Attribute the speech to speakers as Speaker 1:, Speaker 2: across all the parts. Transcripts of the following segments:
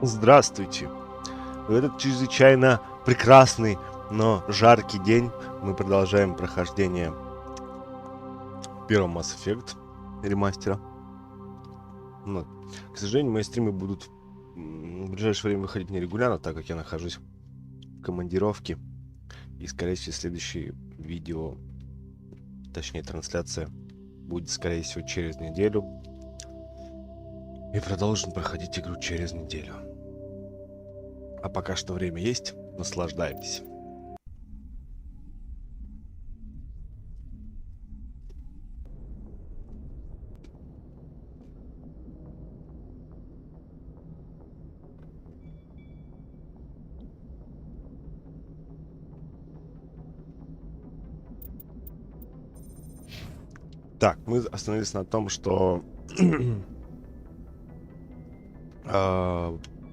Speaker 1: Здравствуйте! В этот чрезвычайно прекрасный, но жаркий день мы продолжаем прохождение первого Mass Effect ремастера. Вот. К сожалению, мои стримы будут в ближайшее время выходить нерегулярно, так как я нахожусь в командировке. И, скорее всего, следующее видео, точнее трансляция, будет, скорее всего, через неделю. И продолжим проходить игру через неделю. А пока что время есть, наслаждайтесь. Так, мы остановились на том, что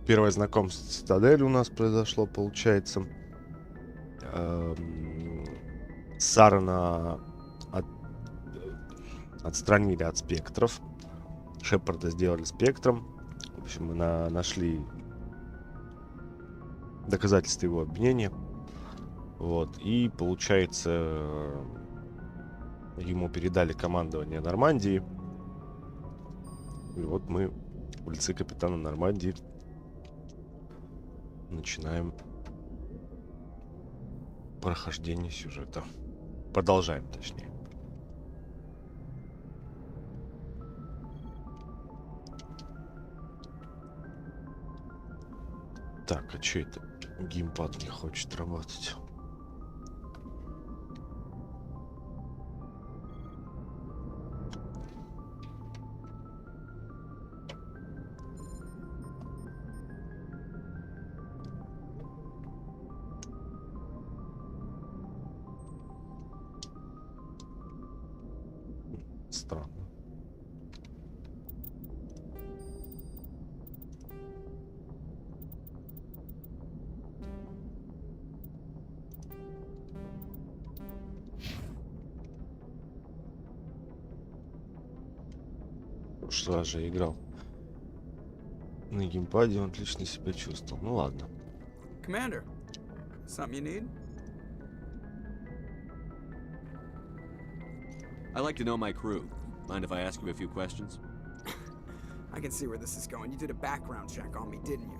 Speaker 1: первое знакомство с Цитадели у нас произошло, получается. Сарана отстранили от спектров. Шепарда сделали спектром. В общем, мы нашли доказательства его обвинения. Вот. И, получается, ему передали командование Нормандии. И вот мы в лице капитана Нормандии начинаем прохождение сюжета. Продолжаем, точнее. Так, а что это? Геймпад не хочет работать. Странно. В прошлый раз же я играл на геймпаде, он отлично себя чувствовал. Ну ладно.
Speaker 2: Commander, something you need?
Speaker 3: I like to know my crew. Mind if I ask you a few questions?
Speaker 2: I can see where this is going. You did a background check on me, didn't you?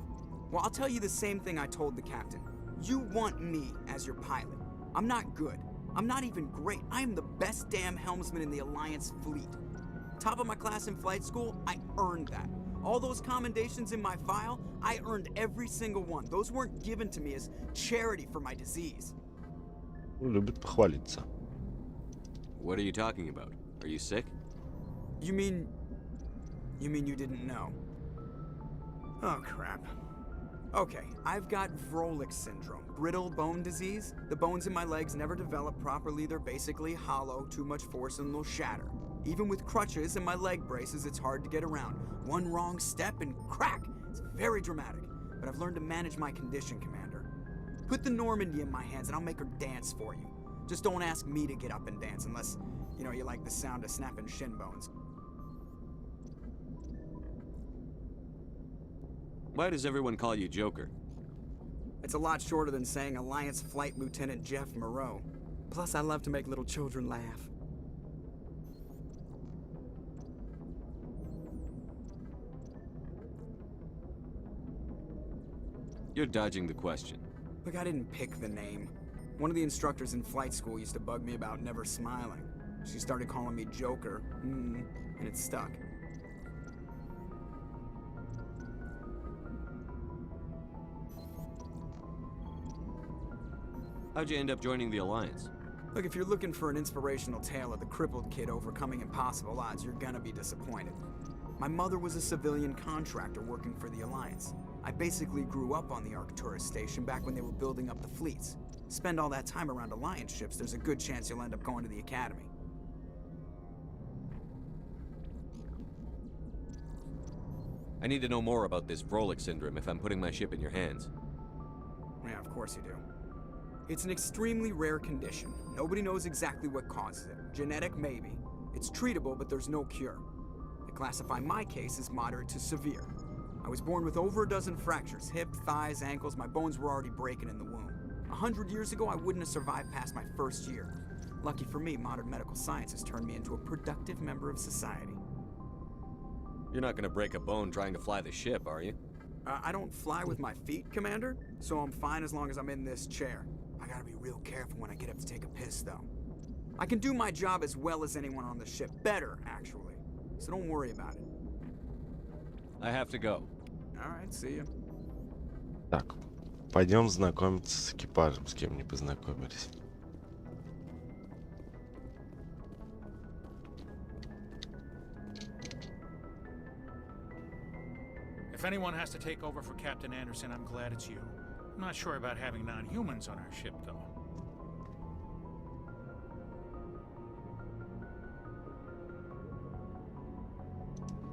Speaker 2: Well, I'll tell you the same thing I told the captain. You want me as your pilot. I'm not good. I'm not even great. I am the best damn helmsman in the Alliance fleet. Top of my class in flight school, I earned that. All those commendations in my file, I earned every single one. Those weren't given to me as charity for my disease.
Speaker 1: Любит похвалиться.
Speaker 3: What are you talking about? Are you sick?
Speaker 2: You mean you didn't know? Oh, crap. Okay, I've got Vrolik syndrome, brittle bone disease. The bones in my legs never develop properly. They're basically hollow, too much force and they'll shatter. Even with crutches and my leg braces, it's hard to get around. One wrong step and crack! It's very dramatic, but I've learned to manage my condition, Commander. Put the Normandy in my hands and I'll make her dance for you. Just don't ask me to get up and dance unless, you like the sound of snapping shin bones.
Speaker 3: Why does everyone call you Joker?
Speaker 2: It's a lot shorter than saying Alliance Flight Lieutenant Jeff Moreau. Plus, I love to make little children laugh.
Speaker 3: You're dodging the question.
Speaker 2: Look, I didn't pick the name. One of the instructors in flight school used to bug me about never smiling. She started calling me Joker, and it stuck.
Speaker 3: How'd you end up joining the Alliance?
Speaker 2: Look, if you're looking for an inspirational tale of the crippled kid overcoming impossible odds, you're gonna be disappointed. My mother was a civilian contractor working for the Alliance. I basically grew up on the Arcturus station back when they were building up the fleets. Spend all that time around Alliance ships, there's a good chance you'll end up going to the Academy.
Speaker 3: I need to know more about this Vrolik syndrome if I'm putting my ship in your hands.
Speaker 2: Yeah, of course you do. It's an extremely rare condition. Nobody knows exactly what causes it. Genetic, maybe. It's treatable, but there's no cure. I classify my case as moderate to severe. I was born with over a dozen fractures. Hip, thighs, ankles. My bones were already breaking in the womb. 100 years ago, I wouldn't have survived past my first year. Lucky for me, modern medical science has turned me into a productive member of society.
Speaker 3: You're not gonna break a bone trying to fly the ship, are you?
Speaker 2: I don't fly with my feet, Commander, so I'm fine as long as I'm in this chair. I gotta be real careful when I get up to take a piss, though. I can do my job as well as anyone on the ship. Better, actually. So don't worry about it.
Speaker 3: I have to go.
Speaker 2: Alright, see ya.
Speaker 1: Так, пойдем знакомиться с экипажем, с кем не познакомились.
Speaker 4: If anyone has to take over for Captain Anderson, I'm glad it's you. I'm not sure about having non-humans on our ship, though.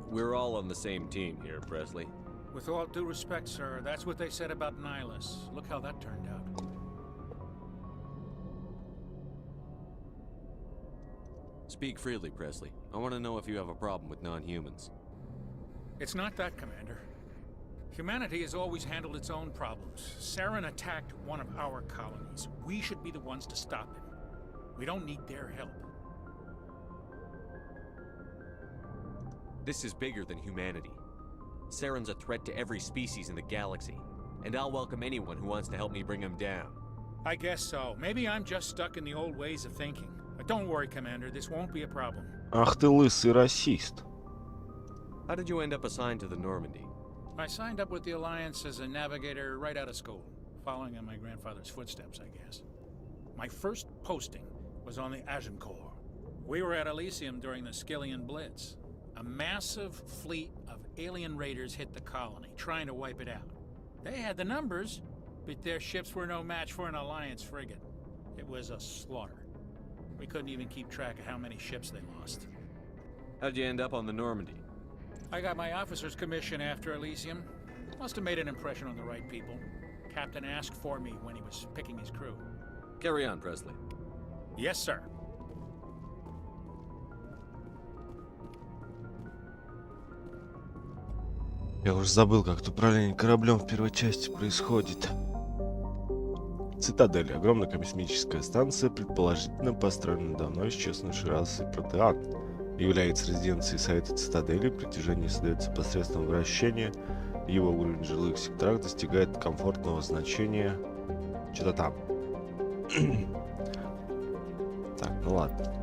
Speaker 3: We're all on the same team here, Presley.
Speaker 4: With all due respect, sir, that's what they said about Nihilus. Look how that turned out.
Speaker 3: Speak freely, Presley. I want to know if you have a problem with non-humans.
Speaker 4: It's not that, Commander. Humanity has always handled its own problems. Saren attacked one of our colonies. We should be the ones to stop him. We don't need their help.
Speaker 3: This is bigger than humanity. Saren's a threat to every species in the galaxy, and I'll welcome anyone who wants to help me bring him down.
Speaker 4: I guess so. Maybe I'm just stuck in the old ways of thinking. But don't worry, Commander, this won't be a problem.
Speaker 1: Ах ты лысый расист.
Speaker 3: How did you end up assigned to the Normandy?
Speaker 4: I signed up with the Alliance as a navigator right out of school, following in my grandfather's footsteps, I guess. My first posting was on the Agincourt. We were at Elysium during the Skillian Blitz. A massive fleet of alien raiders hit the colony, trying to wipe it out. They had the numbers, but their ships were no match for an Alliance frigate. It was a slaughter. We couldn't even keep track of how many ships they lost.
Speaker 3: How'd you end up on the Normandy?
Speaker 4: I got my officer's commission after Elysium. Must have made an impression on the right people. Captain asked for me when he was picking his crew.
Speaker 3: Carry on, Presley.
Speaker 4: Yes, sir.
Speaker 1: Я уже забыл, как это управление кораблем в первой части происходит. Цитадели. Огромная космическая станция, предположительно построена давно исчезнувшей расой протеан. Является резиденцией Совета Цитадели. Притяжение создается посредством вращения. Его уровень в жилых секторах достигает комфортного значения. Что-то там. Так, ну ладно.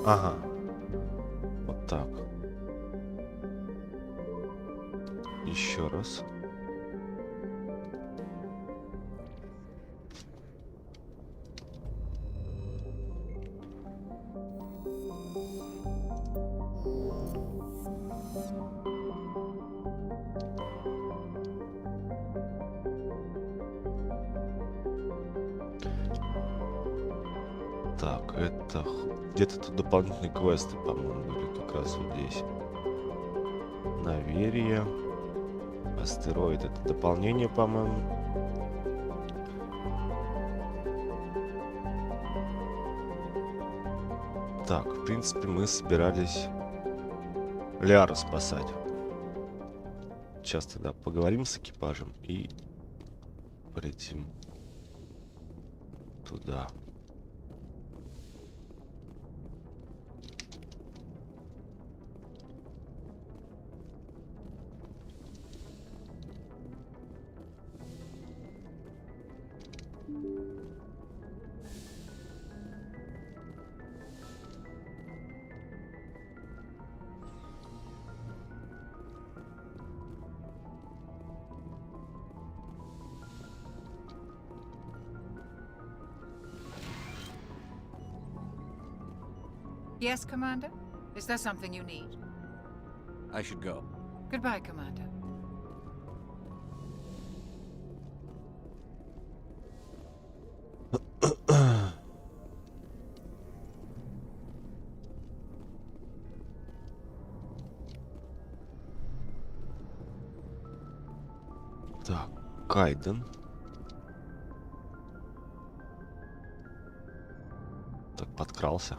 Speaker 1: Ага. Вот так. Еще раз. Так, это где-то тут дополнительные квесты, по-моему, были как раз вот здесь. Наверие. Астероид. Это дополнение, по-моему. Так, в принципе, мы собирались Лиару спасать. Сейчас тогда поговорим с экипажем и полетим туда.
Speaker 5: Yes, Commander? Is there something you need?
Speaker 3: I should go.
Speaker 5: Goodbye, Commander.
Speaker 1: Так, Кайден. Так, подкрался.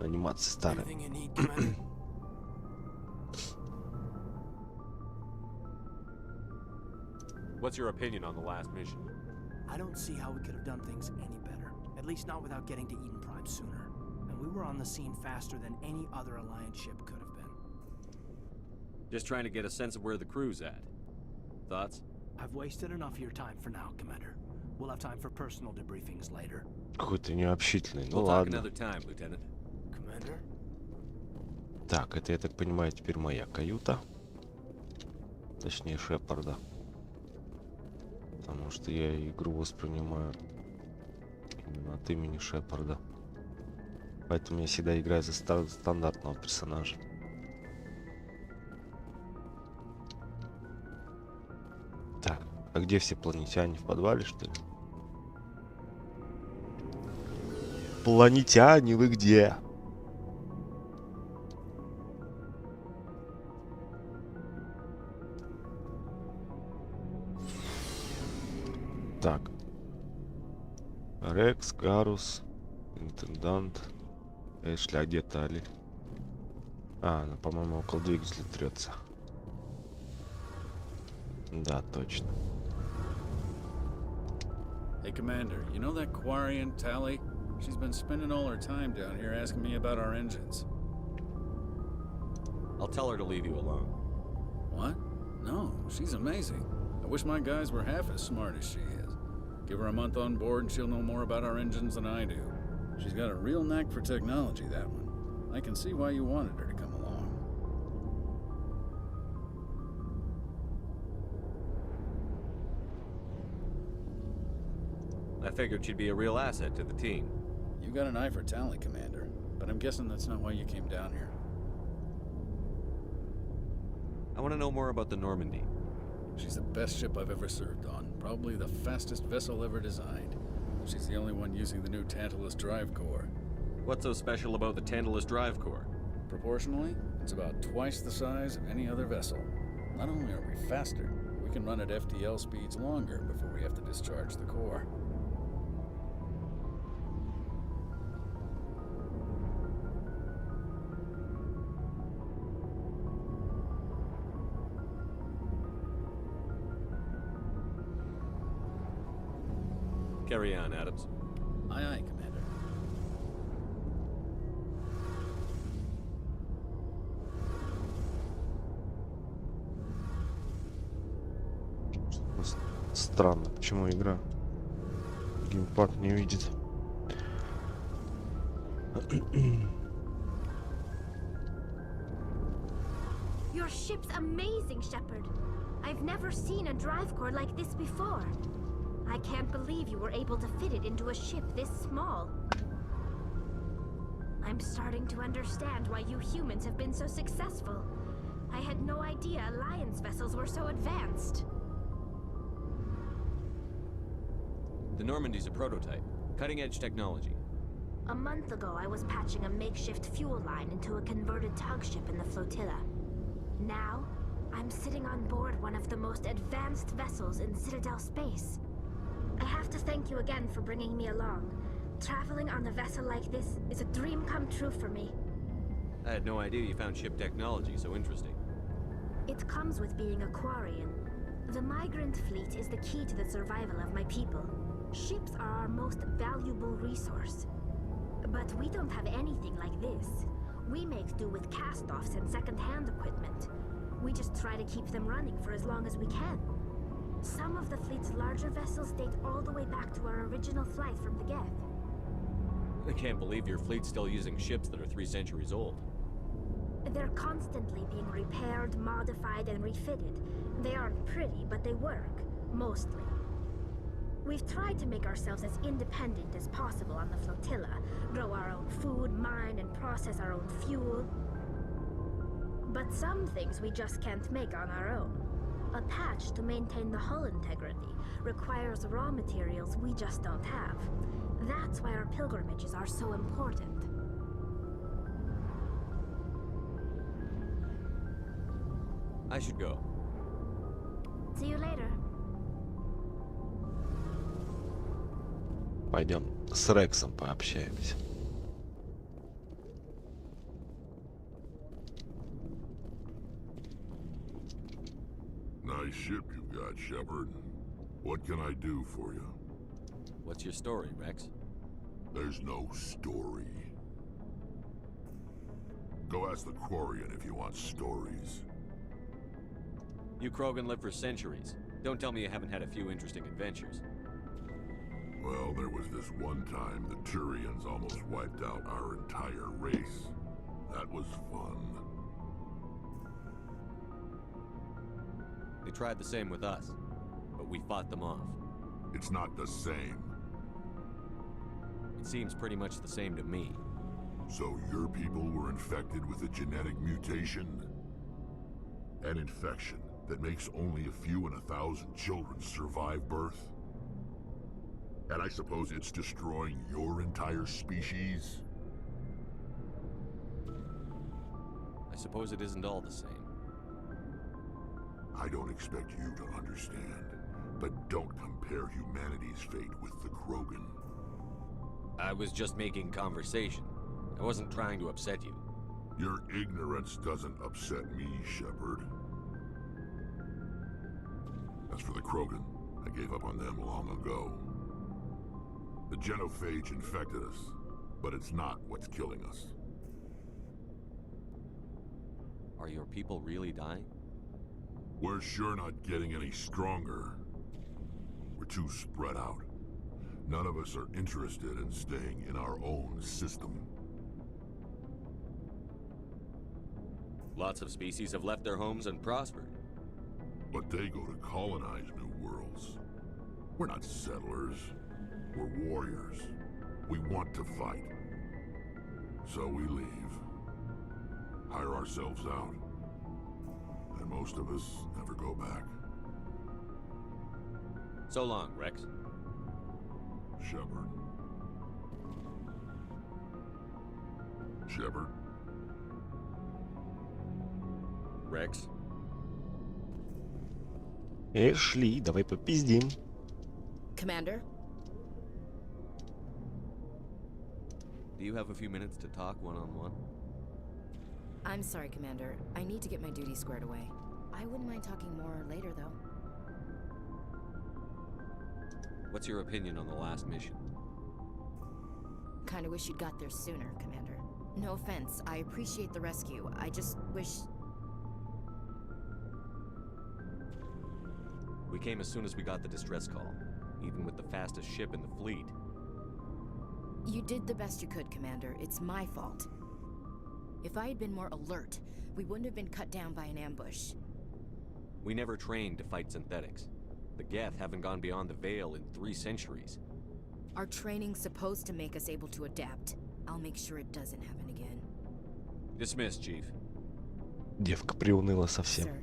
Speaker 1: Анимация старая.
Speaker 2: Anything you need, Commander?
Speaker 3: What's your opinion on the last mission?
Speaker 6: I don't see how we could have done things any better. At least not without getting to Eden Prime sooner. And we were on the scene faster than any other Alliance ship could have been.
Speaker 3: Just trying to get a sense of where the crew's at. Thoughts?
Speaker 6: I've wasted enough of your time for now, Commander. We'll have time for personal debriefings later.
Speaker 1: Какой-то необщительный. Ну
Speaker 3: We'll talk
Speaker 1: ладно.
Speaker 3: another time, Lieutenant.
Speaker 6: Commander?
Speaker 1: Так, это, я так понимаю, теперь моя каюта. Точнее, Шепарда. Потому что я игру воспринимаю именно от имени Шепарда. Поэтому я всегда играю за стандартного персонажа. Так, а где все планетяне? В подвале, что ли? Планетяне, вы где? Так. Рекс, Гарус, интендант. Эшли, а где Тали? А, она, по-моему, около двигателя трется. Да, точно.
Speaker 4: Hey, Commander, you know that Quarian, Tally? She's been spending all her time down here asking me about our engines.
Speaker 3: I'll tell her to leave you alone.
Speaker 4: What? No, she's amazing. I wish my guys were half as smart as she is. Give her a month on board and she'll know more about our engines than I do. She's got a real knack for technology, that one. I can see why you wanted her to come along.
Speaker 3: I figured she'd be a real asset to the team.
Speaker 4: You got an eye for Tally, Commander, but I'm guessing that's not why you came down here.
Speaker 3: I want to know more about the Normandy.
Speaker 4: She's the best ship I've ever served on, probably the fastest vessel ever designed. She's the only one using the new Tantalus drive core.
Speaker 3: What's so special about the Tantalus drive core?
Speaker 4: Proportionally, it's about twice the size of any other vessel. Not only are we faster, we can run at FTL speeds longer before we have to discharge the core.
Speaker 3: Carry on, Adams.
Speaker 4: Aye, aye, Commander.
Speaker 1: Странно, почему игра геймпад не видит.
Speaker 7: Your ship's amazing, Shepard. I've never seen a drive core like this before. I can't believe you were able to fit it into a ship this small. I'm starting to understand why you humans have been so successful. I had no idea Alliance vessels were so advanced.
Speaker 3: The Normandy's a prototype. Cutting-edge technology.
Speaker 7: A month ago, I was patching a makeshift fuel line into a converted tug ship in the flotilla. Now, I'm sitting on board one of the most advanced vessels in Citadel space. I have to thank you again for bringing me along. Traveling on a vessel like this is a dream come true for me.
Speaker 3: I had no idea you found ship technology so interesting.
Speaker 7: It comes with being a Quarian. The migrant fleet is the key to the survival of my people. Ships are our most valuable resource. But we don't have anything like this. We make do with cast-offs and second-hand equipment. We just try to keep them running for as long as we can. Some of the fleet's larger vessels date all the way back to our original flight from the Geth.
Speaker 3: I can't believe your fleet's still using ships that are 3 centuries old.
Speaker 7: They're constantly being repaired, modified, and refitted. They aren't pretty, but they work. Mostly. We've tried to make ourselves as independent as possible on the flotilla. Grow our own food, mine, and process our own fuel. But some things we just can't make on our own. A patch to maintain the hull integrity requires raw materials we just don't have. That's why our pilgrimages are so important.
Speaker 3: I should go.
Speaker 7: See you later.
Speaker 1: Пойдем с Рексом пообщаемся.
Speaker 8: Nice ship you've got, Shepard. What can I do for you?
Speaker 3: What's your story, Rex?
Speaker 8: There's no story. Go ask the Quarian if you want stories.
Speaker 3: You Krogan lived for centuries. Don't tell me you haven't had a few interesting adventures.
Speaker 8: Well, there was this one time the Turians almost wiped out our entire race. That was fun.
Speaker 3: They tried the same with us, but we fought them off.
Speaker 8: It's not the same.
Speaker 3: It seems pretty much the same to me.
Speaker 8: So your people were infected with a genetic mutation? An infection that makes only a few in 1,000 children survive birth? And I suppose it's destroying your entire species?
Speaker 3: I suppose it isn't all the same.
Speaker 8: I don't expect you to understand, but don't compare humanity's fate with the Krogan.
Speaker 3: I was just making conversation. I wasn't trying to upset you.
Speaker 8: Your ignorance doesn't upset me, Shepard. As for the Krogan, I gave up on them long ago. The genophage infected us, but it's not what's killing us.
Speaker 3: Are your people really dying?
Speaker 8: We're sure not getting any stronger. We're too spread out. None of us are interested in staying in our own system.
Speaker 3: Lots of species have left their homes and prospered.
Speaker 8: But they go to colonize new worlds. We're not settlers. We're warriors. We want to fight. So we leave. Hire ourselves out. And most of us never go back.
Speaker 3: So long, Rex.
Speaker 8: Shepard. Shepard?
Speaker 3: Rex?
Speaker 1: Эшли, давай попиздим.
Speaker 9: Commander?
Speaker 3: Do you have a few minutes to talk one-on-one?
Speaker 9: I'm sorry, Commander. I need to get my duties squared away. I wouldn't mind talking more later, though.
Speaker 3: What's your opinion on the last mission?
Speaker 9: Kinda wish you'd got there sooner, Commander. No offense, I appreciate the rescue. I just wish...
Speaker 3: We came as soon as we got the distress call, even with the fastest ship in the fleet.
Speaker 9: You did the best you could, Commander. It's my fault. If I had been more alert, we wouldn't have been cut down by an ambush.
Speaker 3: We never trained to fight synthetics. The Geth haven't gone beyond the Veil in 3 centuries.
Speaker 9: Our training's supposed to make us able to adapt. I'll make sure it doesn't happen again.
Speaker 3: Dismissed, Chief.
Speaker 1: Девка приуныла совсем.
Speaker 9: Sir.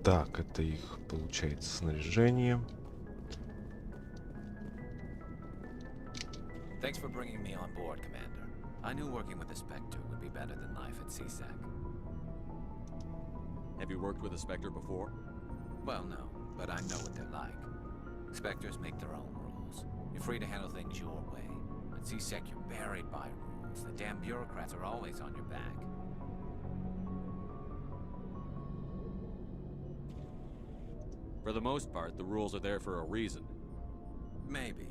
Speaker 1: Так, это их, получается, снаряжение.
Speaker 10: Thanks for bringing me on board, Commander. I knew working with the Spectre would be better than life at CSAC.
Speaker 3: Have you worked with a Spectre before?
Speaker 10: Well, no, but I know what they're like. Spectres make their own rules. You're free to handle things your way. At CSAC, you're buried by rules. The damn bureaucrats are always on your back.
Speaker 3: For the most part, the rules are there for a reason.
Speaker 10: Maybe.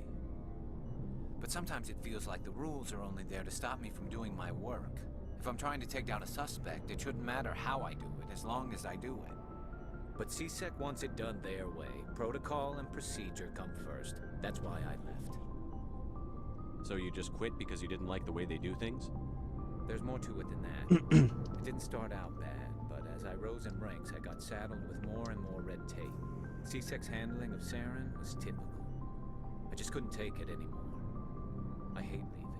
Speaker 10: But sometimes it feels like the rules are only there to stop me from doing my work. If I'm trying to take down a suspect, it shouldn't matter how I do it, as long as I do it.
Speaker 11: But CSEC wants it done their way. Protocol and procedure come first. That's why I left.
Speaker 3: So you just quit because you didn't like the way they do things?
Speaker 11: There's more to it than that. It didn't start out bad, but as I rose in ranks, I got saddled with more and more red tape. CSEC's handling of Saren was typical. I just couldn't take it anymore. I hate leaving.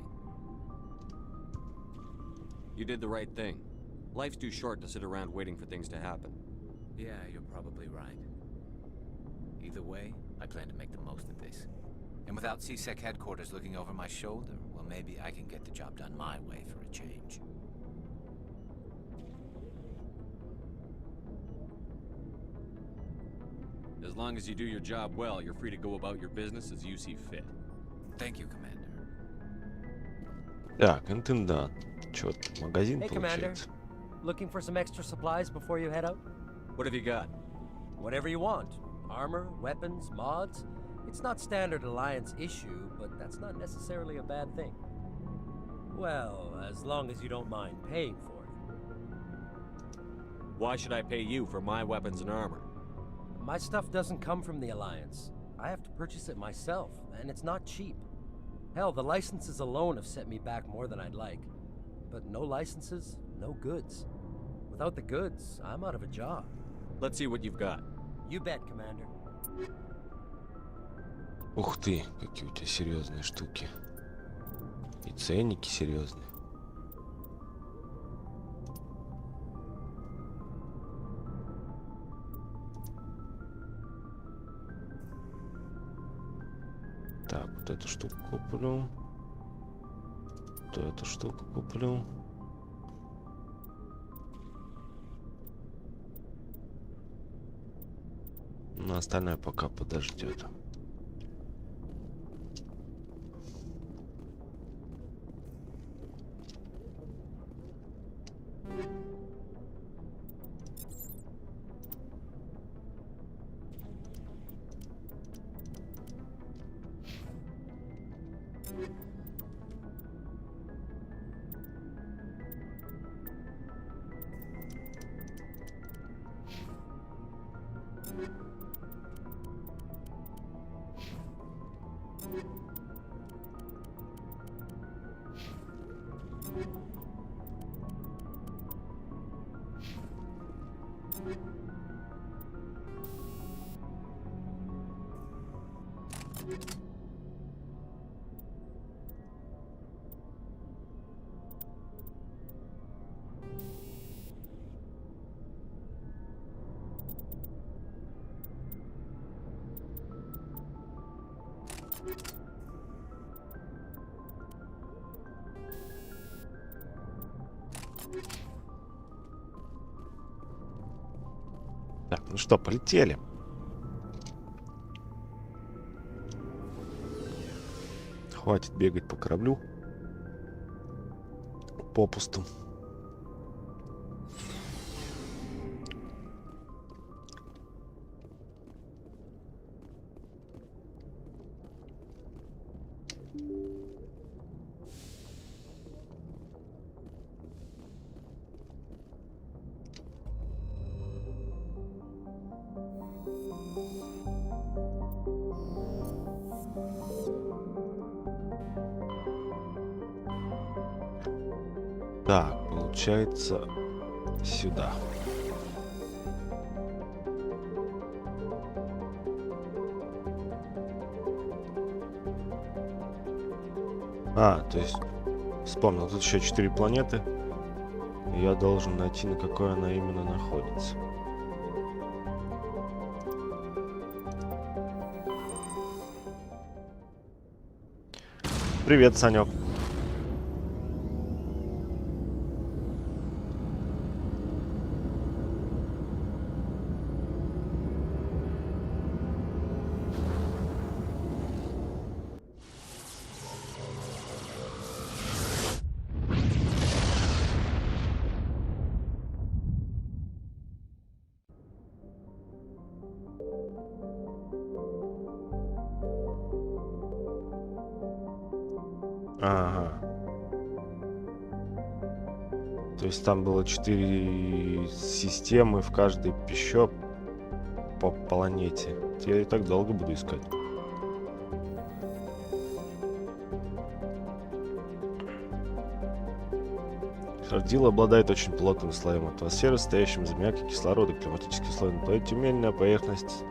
Speaker 3: You did the right thing. Life's too short to sit around waiting for things to happen.
Speaker 11: Yeah, you're probably right. Either way, I plan to make the most of this.
Speaker 10: And without CSEC headquarters looking over my shoulder, well, maybe I can get the job done my way for a change.
Speaker 3: As long as you do your job well, you're free to go about your business as you see fit.
Speaker 10: Thank you, Commander.
Speaker 1: Так, интендант. Чё, магазин
Speaker 12: Hey, Commander.
Speaker 1: получается?
Speaker 12: Looking for some extra supplies before you head out?
Speaker 3: What have you got?
Speaker 12: Whatever you want. Armor, weapons, mods. It's not standard Alliance issue, but that's not necessarily a bad thing. Well, as long as you don't mind paying for it.
Speaker 3: Why should I pay you for my weapons and armor?
Speaker 12: My stuff doesn't come from the Alliance. I have to purchase it myself, and it's not cheap. Hell, the licenses alone have set me back more than I'd like. But no licenses, no goods. Without the goods, I'm out of a job.
Speaker 3: Let's see what you've got.
Speaker 12: You bet, Commander.
Speaker 1: Ух ты, какие у тебя серьезные штуки. И ценники серьезные. Так, вот эту штуку куплю. Вот эту штуку куплю. Но остальное пока подождет. Так, ну что, полетели. Хватит бегать по кораблю попусту. Так, получается, сюда. А, то есть, вспомнил, тут еще 4 планеты. И я должен найти, на какой она именно находится. Привет, Санек. Ага. То есть там было 4 системы, в каждой еще по планете. Я и так долго буду искать. Шардил обладает очень плотным слоем атмосферы, состоящим из аммиака, кислорода, климатический слой на планете умеренная поверхность.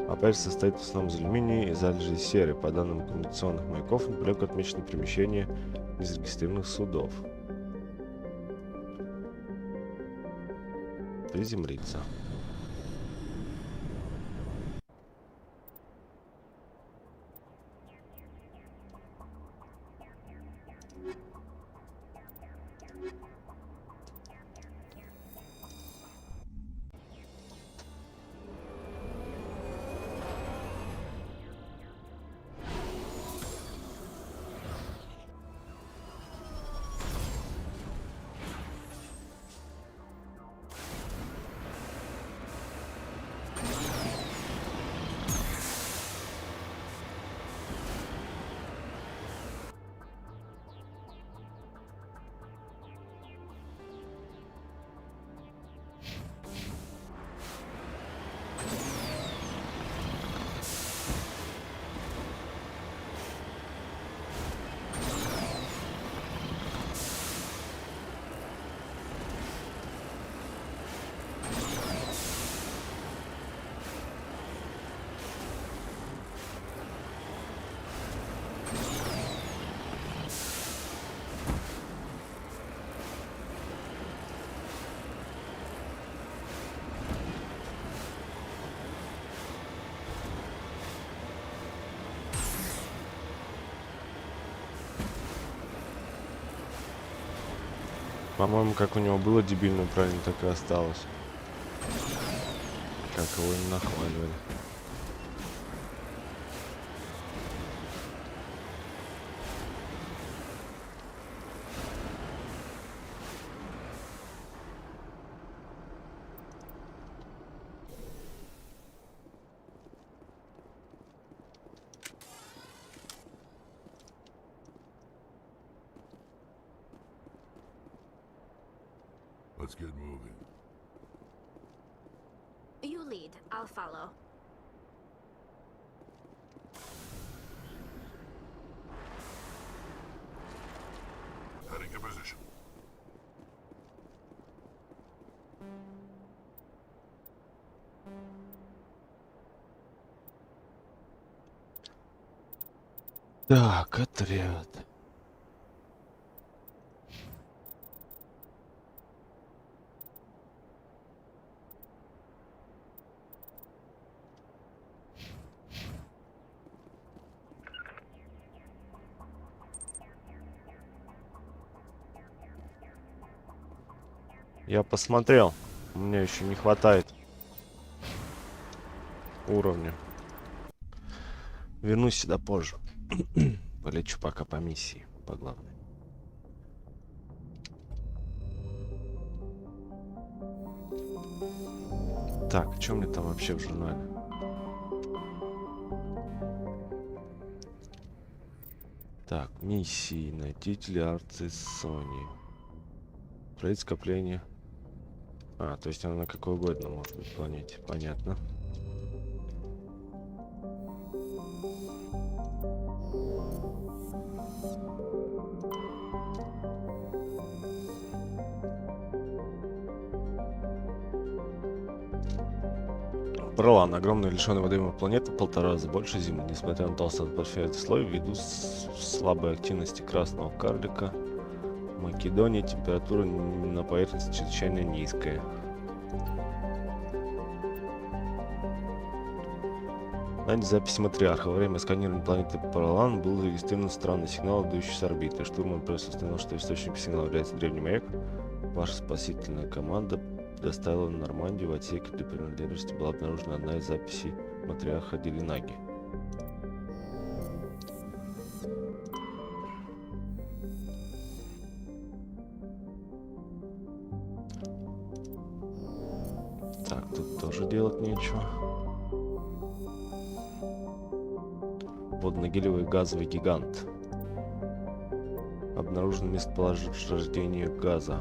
Speaker 1: Поверхность состоит в основном из алюминия и залежей серы. По данным коммуникационных маяков, неподалеку отмечено перемещение незарегистрированных судов. Приземлиться. По-моему, как у него было дебильно, правильно, так и осталось. Как его не нахваливали.
Speaker 8: Let's get moving.
Speaker 7: You lead, I'll follow.
Speaker 8: Heading to position.
Speaker 1: Так, отряд. Я посмотрел. У меня еще не хватает уровня. Вернусь сюда позже. Полечу пока по миссии, по главной. Так, что мне там вообще в журнале? Так, миссии. Найти телеарты Sony. Проект скопление. А, то есть она на какой угодно может быть планете. Понятно. Бралан. Огромная лишенная водоема планета, в 1,5 раза больше Земли. Несмотря на толстый атмосферный слой, ввиду слабой активности красного карлика, в Македонии температура на поверхности чрезвычайно низкая. На записи матриарха. Во время сканирования планеты Паралан был зарегистрирован странный сигнал, идущий с орбиты. Штурман пресс установил, что источником сигнала является древний маяк. Ваша спасительная команда доставила на Нормандию. В отсеке для принадлежности была обнаружена одна из записей матриарха Делинаги. Так, тут тоже делать нечего. Водно-гелевый газовый гигант. Обнаружено местоположение газа.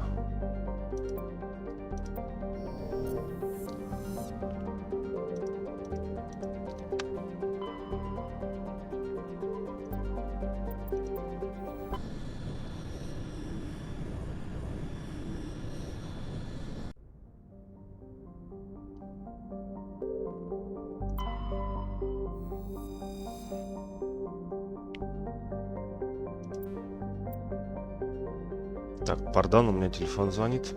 Speaker 1: Так, пардон, у меня телефон звонит.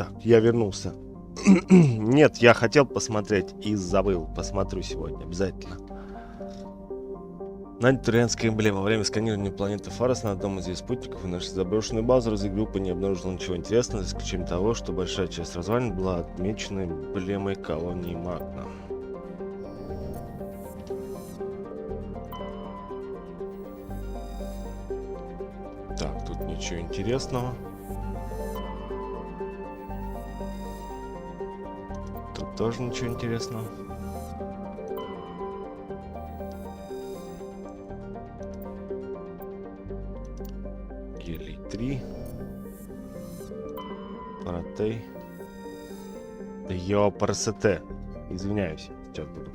Speaker 1: Так, я вернулся. Нет, я хотел посмотреть и забыл. Посмотрю сегодня, обязательно. Найдена турианская эмблема. Во время сканирования планеты Фарос на одном из ее спутников и нашей заброшенной базы разведгруппа не обнаружила ничего интересного, за исключением того, что большая часть развалин была отмечена эмблемой колонии Магна. Так, тут ничего интересного. Тут тоже ничего интересного. Гелий 3. Паратей. Йопарсете. Извиняюсь, сейчас буду.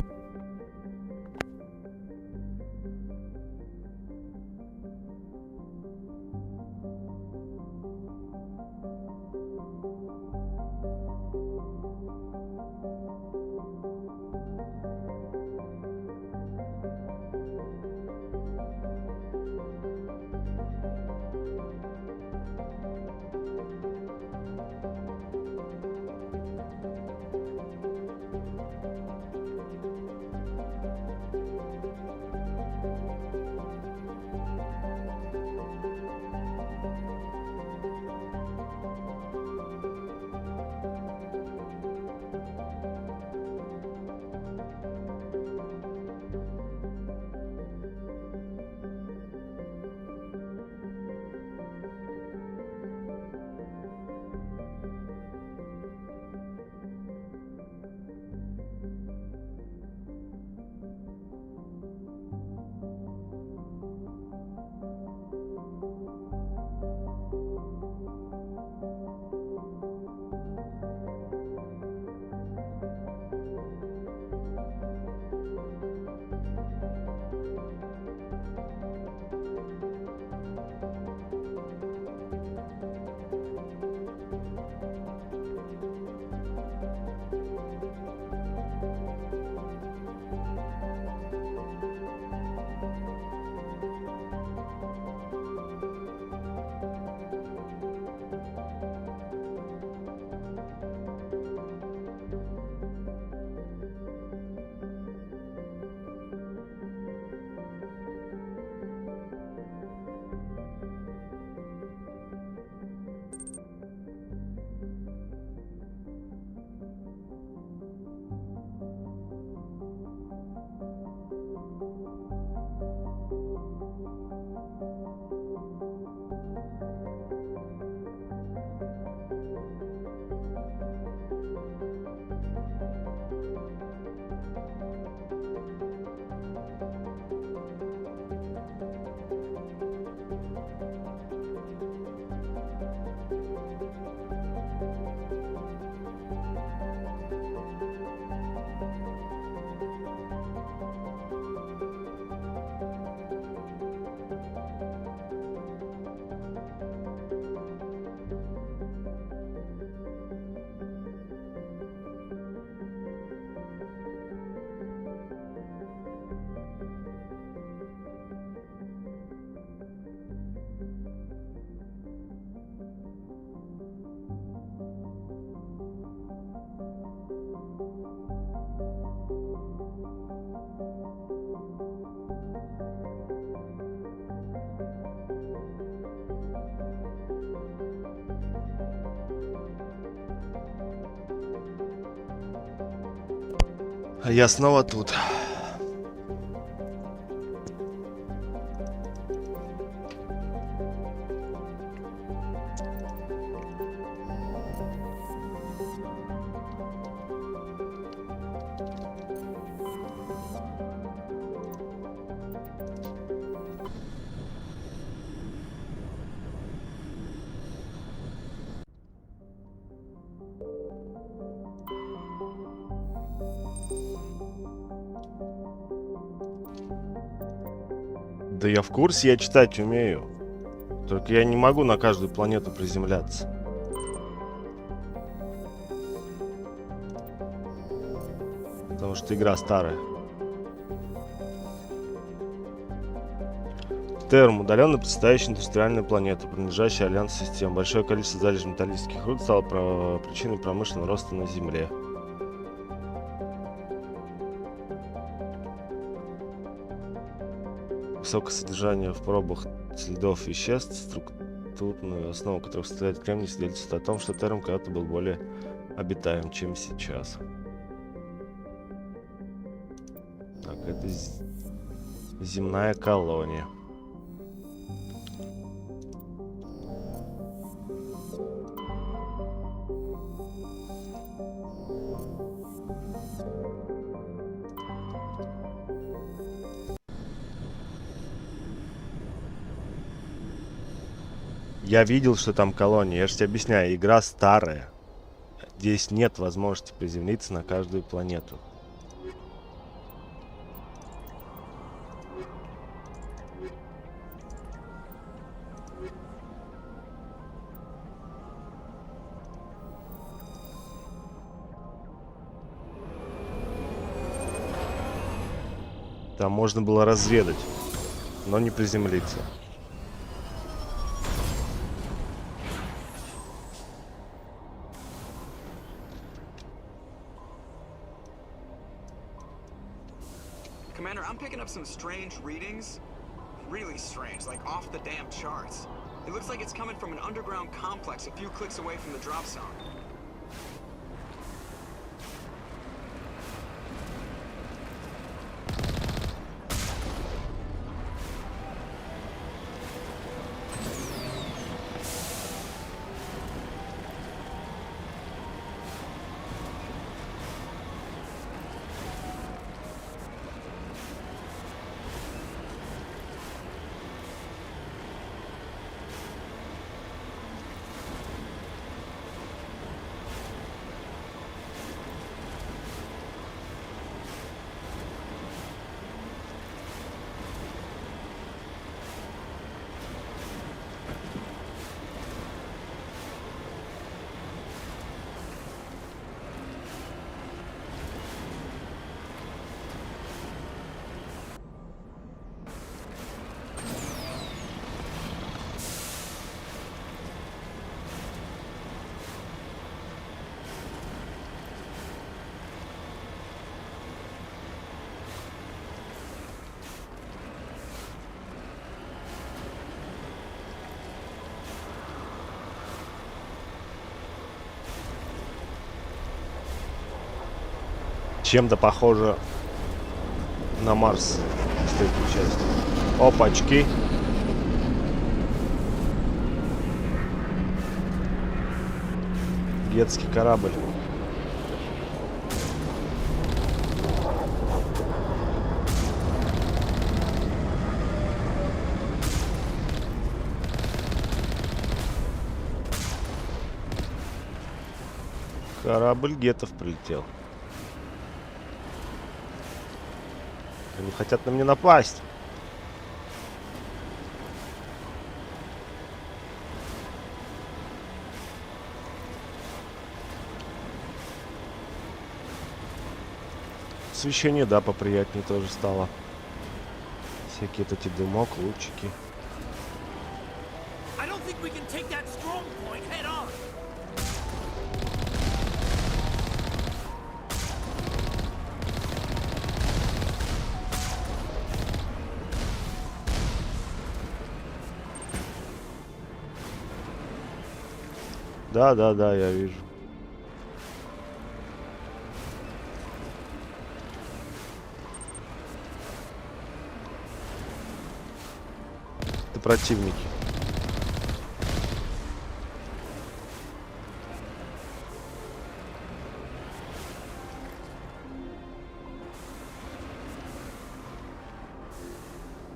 Speaker 1: Я снова тут. Да я в курсе, я читать умею. Только я не могу на каждую планету приземляться. Потому что игра старая. Терм, удаленно предстоящая индустриальная планета, принадлежащая Альянсу систем. Большое количество залежей металлических руд стало причиной промышленного роста на Земле. Высокое содержание в пробах следов веществ, структурную основу которых составляет кремний, свидетельствует о том, что Терм когда-то был более обитаем, чем сейчас. Так, это земная колония. Я видел, что там колония. Я же тебе объясняю, игра старая. Здесь нет возможности приземлиться на каждую планету. Там можно было разведать, но не приземлиться.
Speaker 2: Commander, I'm picking up some strange readings. Really strange, like off the damn charts. It looks like it's coming from an underground complex a few clicks away from the drop zone.
Speaker 1: Чем-то похоже на Марс в этой части. Опачки. Детский корабль. Корабль гетов прилетел. Они хотят на меня напасть. Освещение, да, поприятнее тоже стало. Всякие вот эти дымок, лучики. Да, я вижу. Это противники.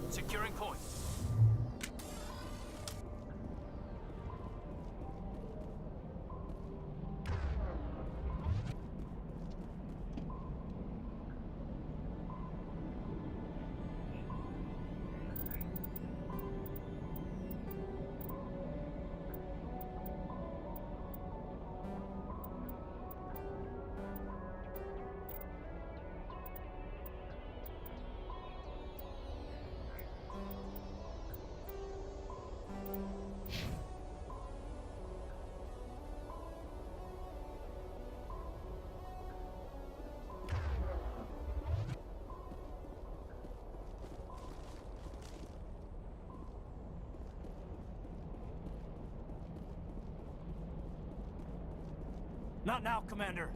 Speaker 6: Securing point. Not now, Commander.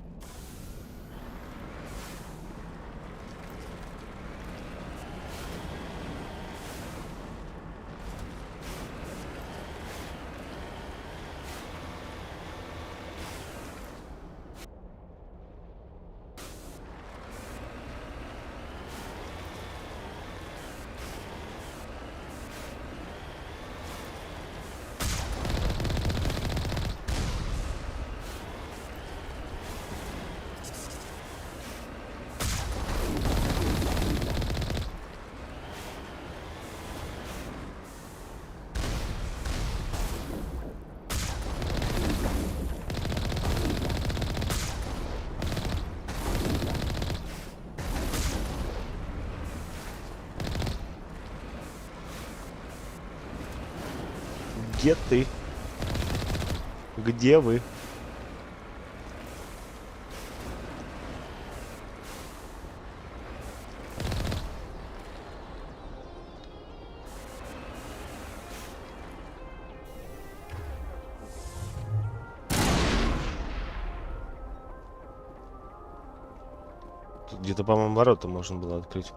Speaker 1: Где ты? Где вы? Тут где-то, по-моему, ворота можно было открыть.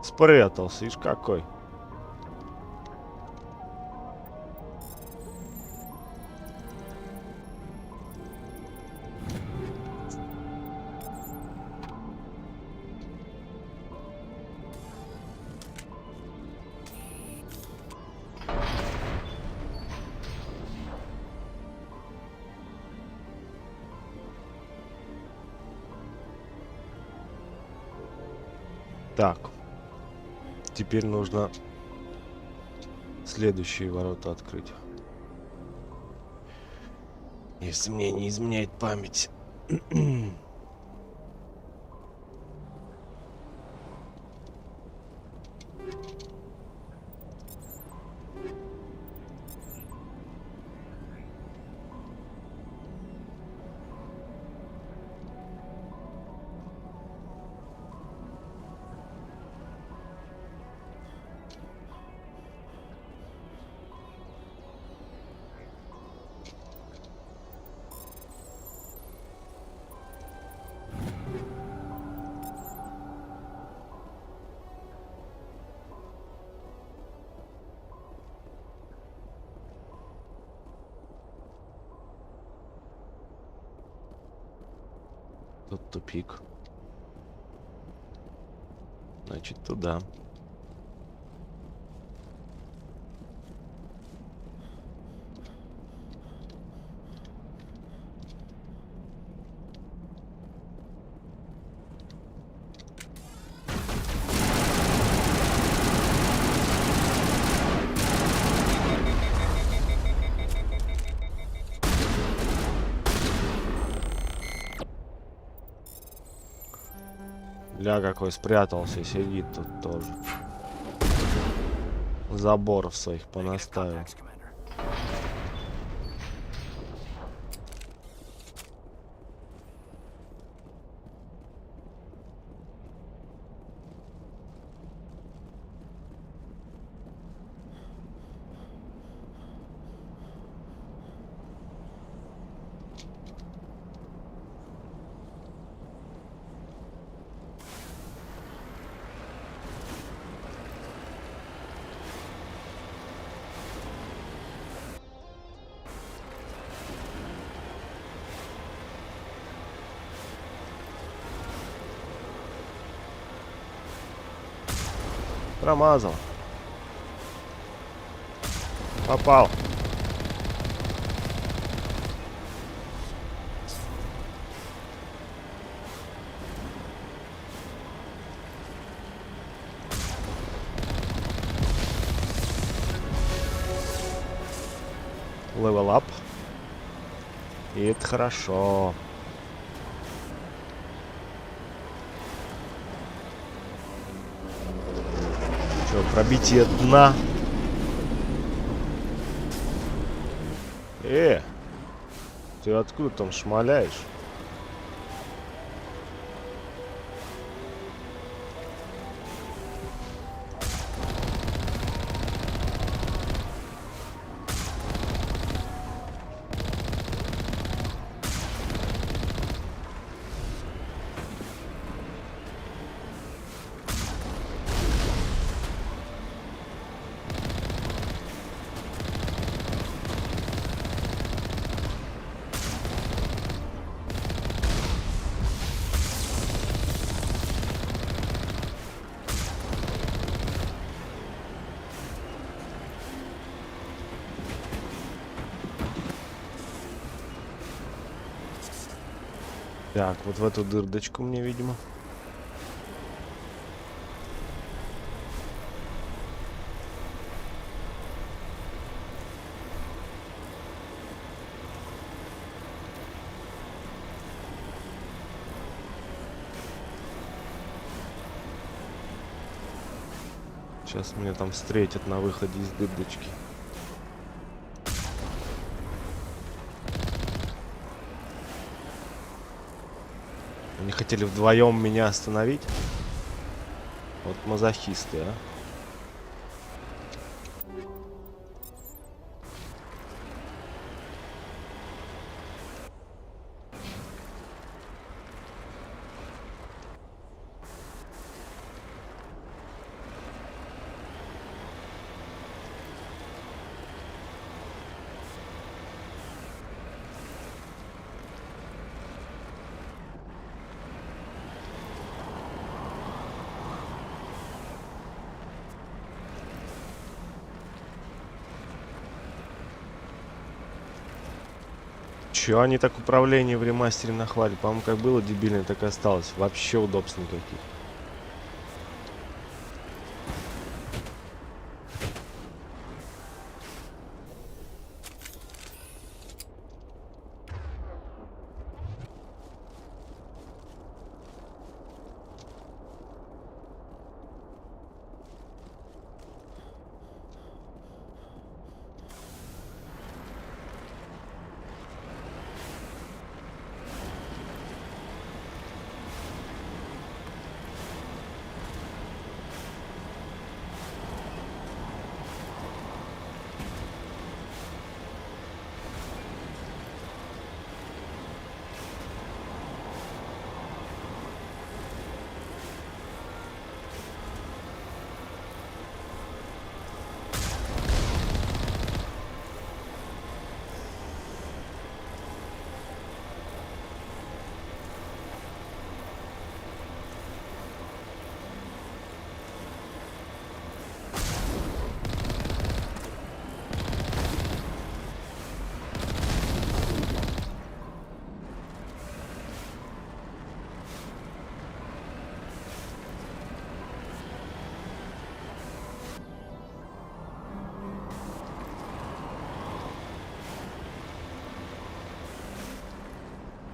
Speaker 1: Спрятался, ишь какой. Так. Теперь нужно следующие ворота открыть. Если мне не изменяет память. Тут тупик. Значит, туда. Ля какой спрятался, сидит тут тоже. Заборов своих понаставил. Промазал. Попал. Level up. И это хорошо. Что, пробитие дна. Ты откуда там шмаляешь? Так, вот в эту дырдочку мне, видимо. Сейчас меня там встретят на выходе из дырдочки. Они хотели вдвоем меня остановить. Вот мазохисты, а. Чё они так управление в ремастере нахвалили? По-моему, как было дебильно, так и осталось. Вообще удобств никаких.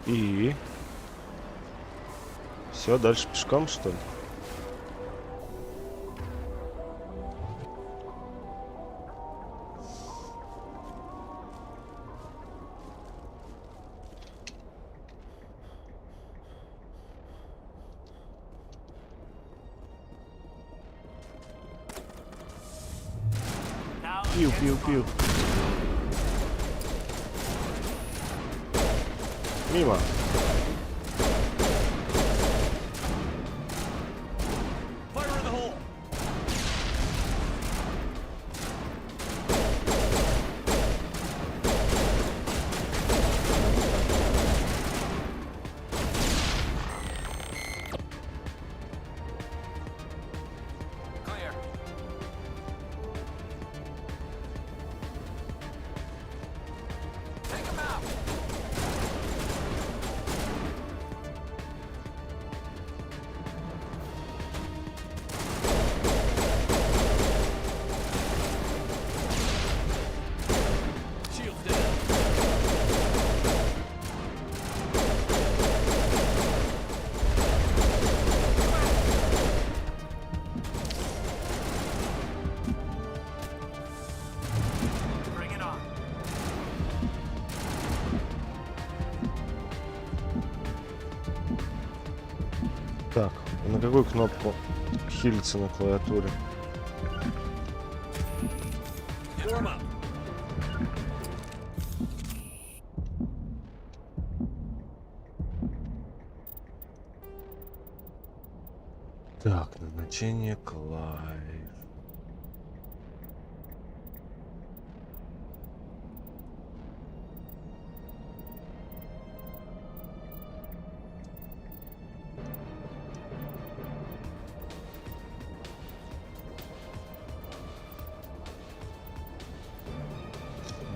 Speaker 1: И все, дальше пешком, что ли? Пиу-пиу-пиу. Мимо.
Speaker 13: Shields down.
Speaker 1: Так, на какую кнопку хилиться на клавиатуре? Так, назначение клавиш.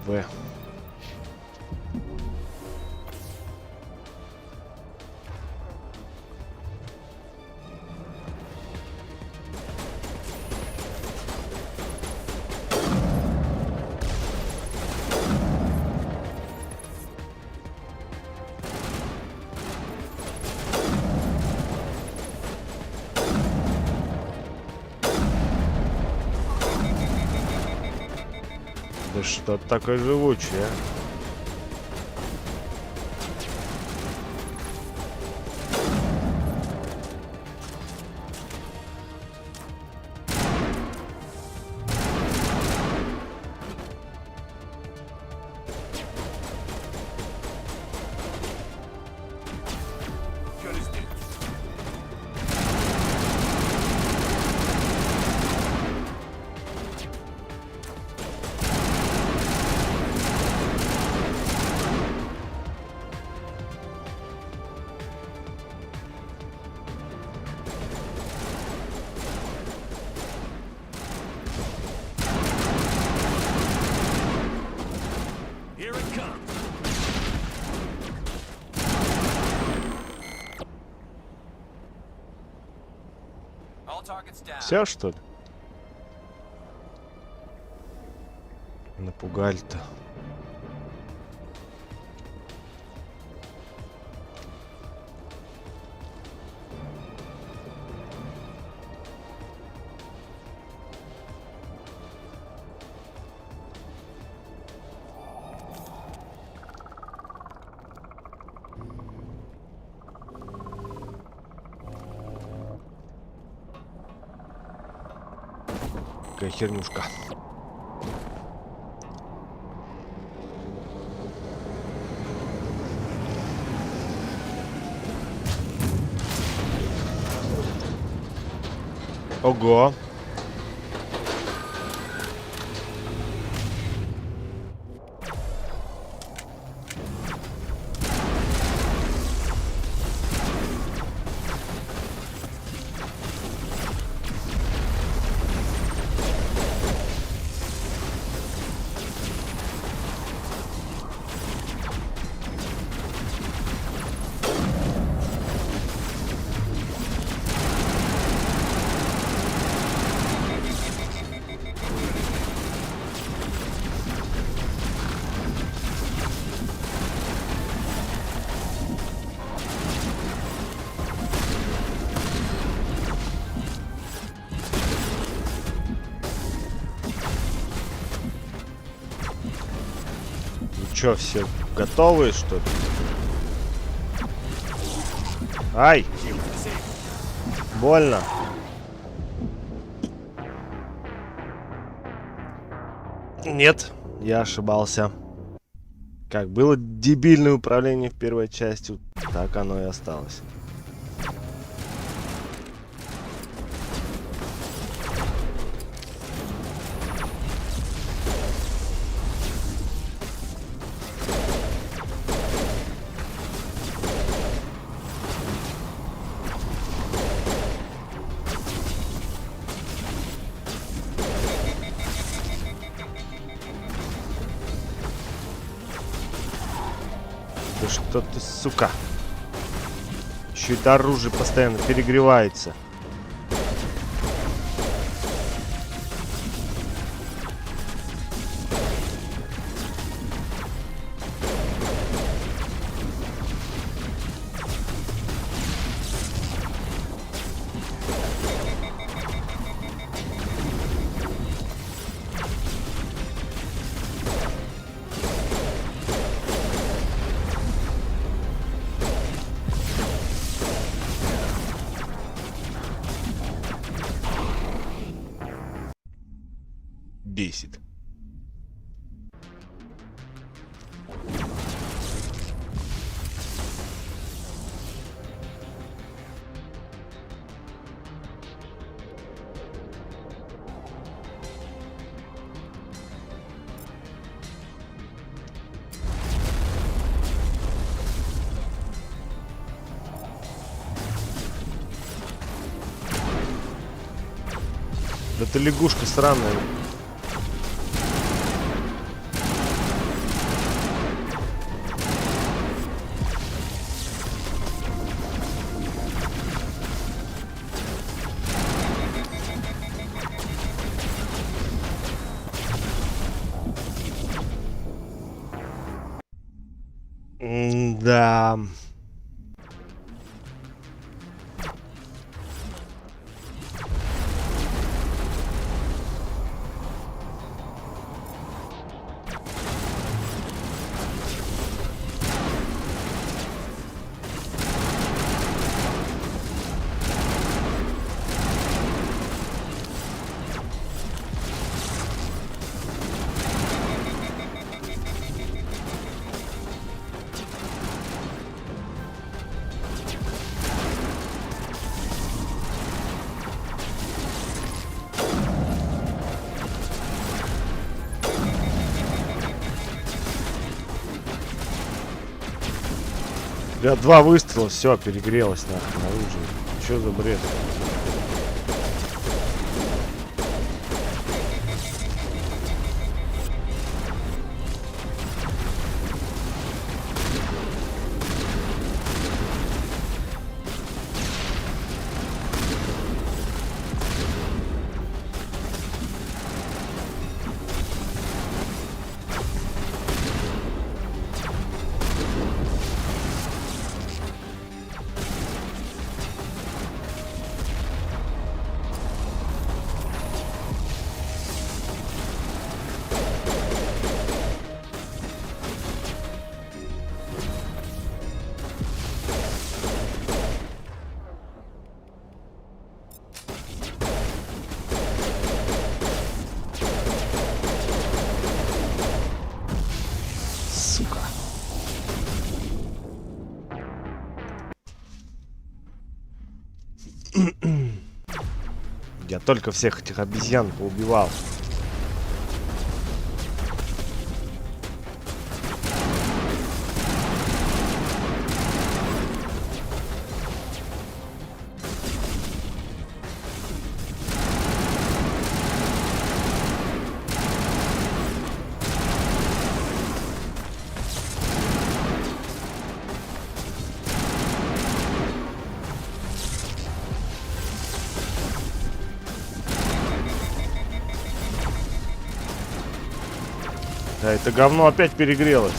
Speaker 1: В. Да что такое живучее? Все, что ли? Напугали-то. Какая хернюшка. Ого. Чё, все готовы, что ли? Ай! Больно. Нет, я ошибался. Как было дебильное управление в первой части, так оно и осталось. Да что ты, сука. Еще это оружие постоянно перегревается. бесит. Да ты лягушка сраная. Да. Да, 2 выстрела, все, перегрелось нахуй оружие. Что за бред? Я только всех этих обезьян поубивал. Да, это говно опять перегрелось.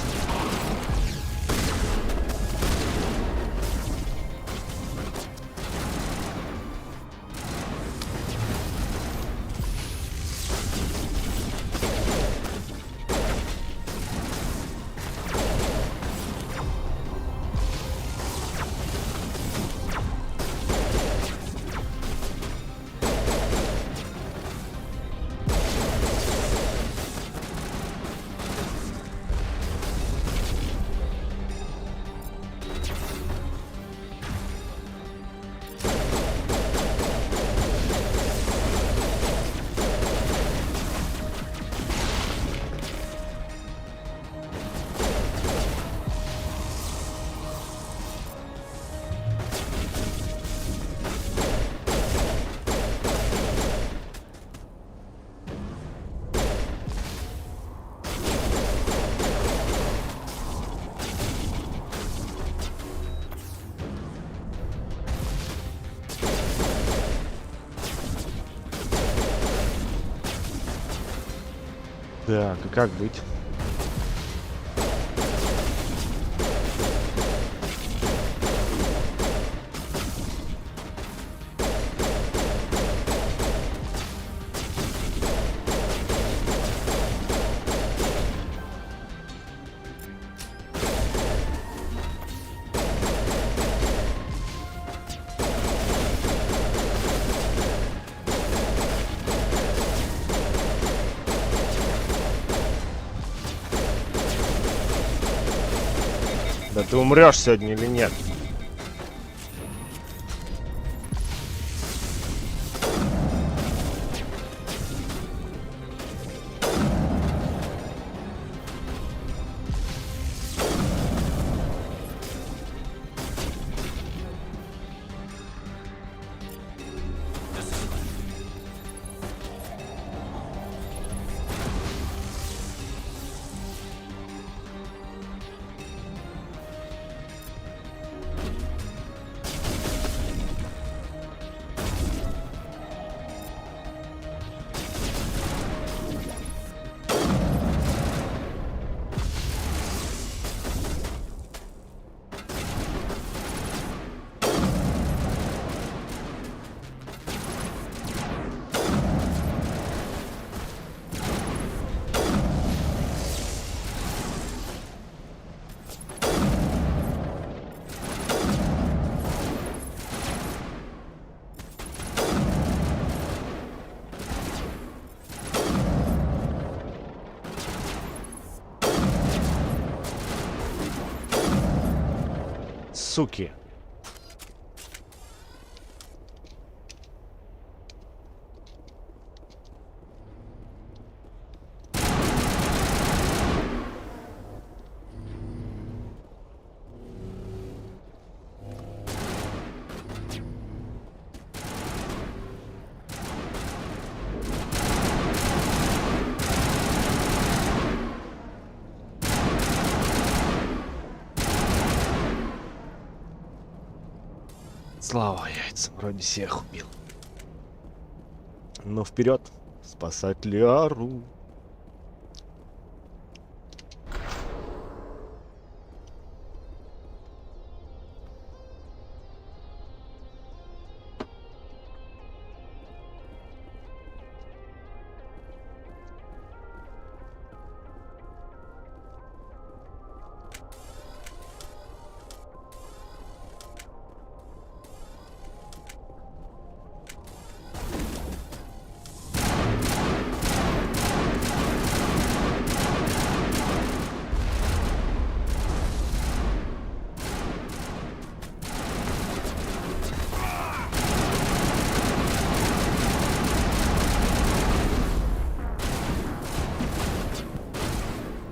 Speaker 1: Так, и как быть? Да ты умрешь сегодня или нет? Суки. Слава яйцам, вроде всех убил. Ну вперед, спасать Лиару.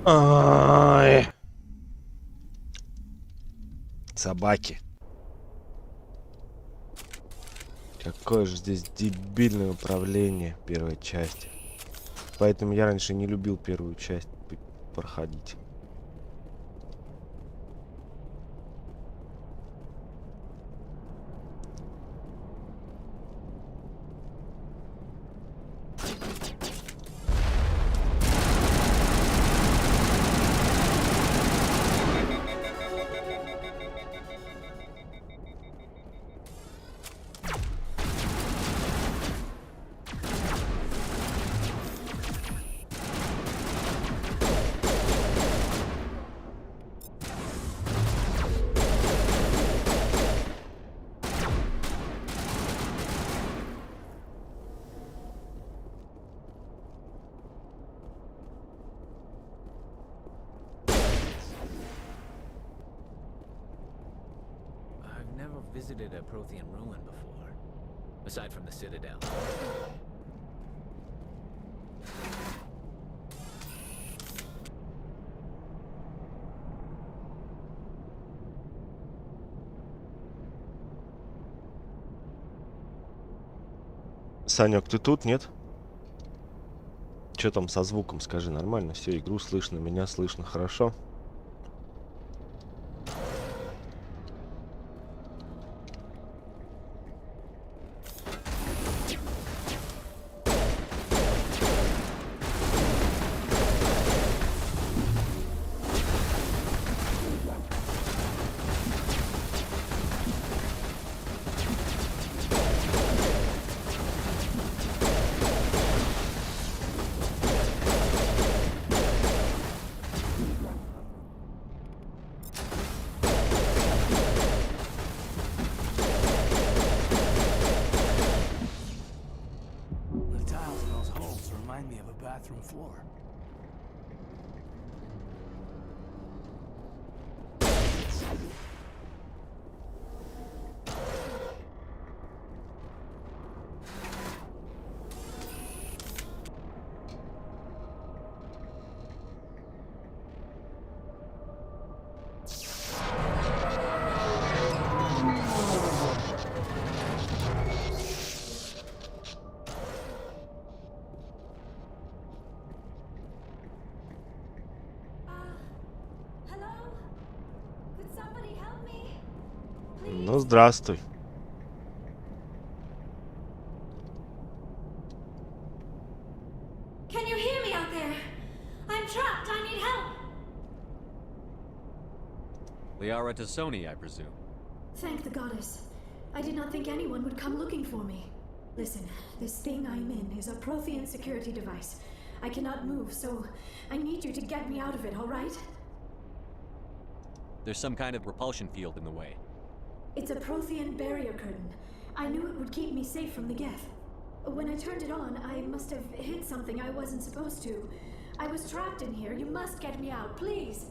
Speaker 1: Ай. Собаки. Какое же здесь дебильное управление первой части. Поэтому я раньше не любил первую часть проходить.
Speaker 11: Visited a Prothean ruin before, aside from the Citadel.
Speaker 1: Санек, ты тут, нет? Что там со звуком, скажи, нормально? Все, игру слышно, меня слышно, хорошо?
Speaker 6: Bathroom floor.
Speaker 1: Ну, здравствуй.
Speaker 13: Can you hear me out there? I'm trapped. I need help.
Speaker 3: Liara Tassoni, I presume.
Speaker 13: Thank the goddess. I did not think anyone would come looking for me. Listen, this thing I'm in is a Prothean security device. I cannot move, so I need you to get me out of it, all right?
Speaker 3: There's some kind of repulsion field in the way.
Speaker 13: It's a Prothean barrier curtain. I knew it would keep me safe from the Geth. When I turned it on, I must have hit something I wasn't supposed to. I was trapped in here. You must get me out, please.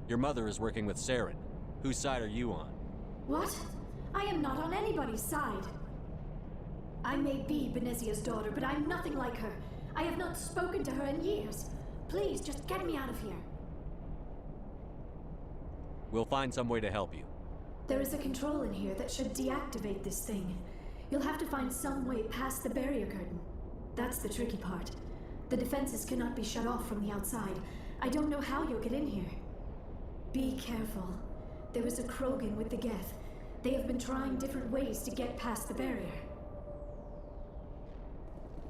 Speaker 3: Your mother is working with Saren. Whose side are you on?
Speaker 13: What? I am not on anybody's side. I may be Benezia's daughter, but I'm nothing like her. I have not spoken to her in years. Please, just get me out of here.
Speaker 3: We'll find some way to help you.
Speaker 13: There is a control in here that should deactivate this thing. You'll have to find some way past the barrier curtain. That's the tricky part. The defenses cannot be shut off from the outside. I don't know how you'll get in here. Be careful. There is a Krogan with the Geth. They have been trying different ways to get past the barrier.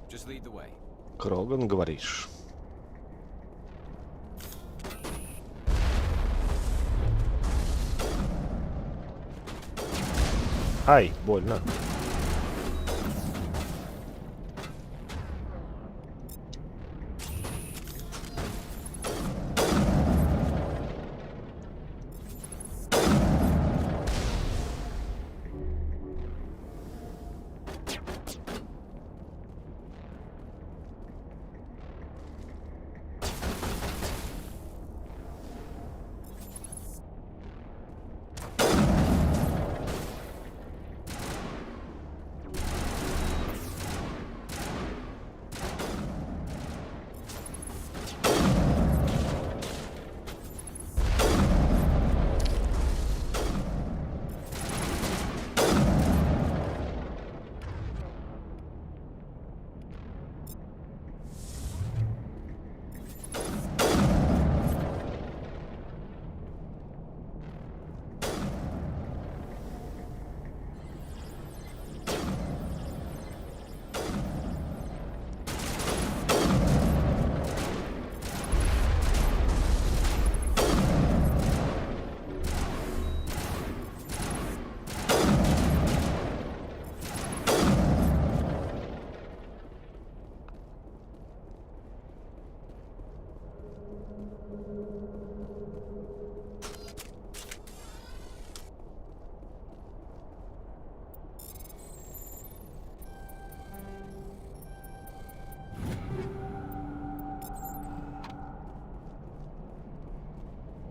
Speaker 10: Just lead the way.
Speaker 1: Кроган, говоришь? Ай, больно.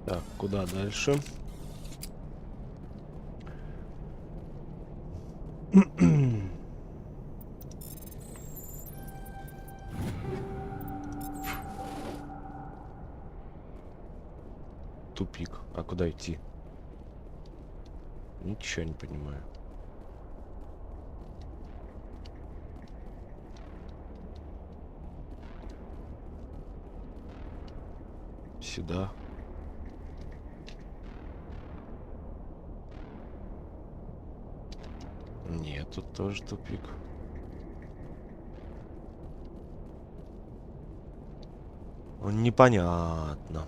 Speaker 1: Так, куда дальше? Тупик. А куда идти? Ничего не понимаю. Сюда. Нет, тут тоже тупик. Непонятно.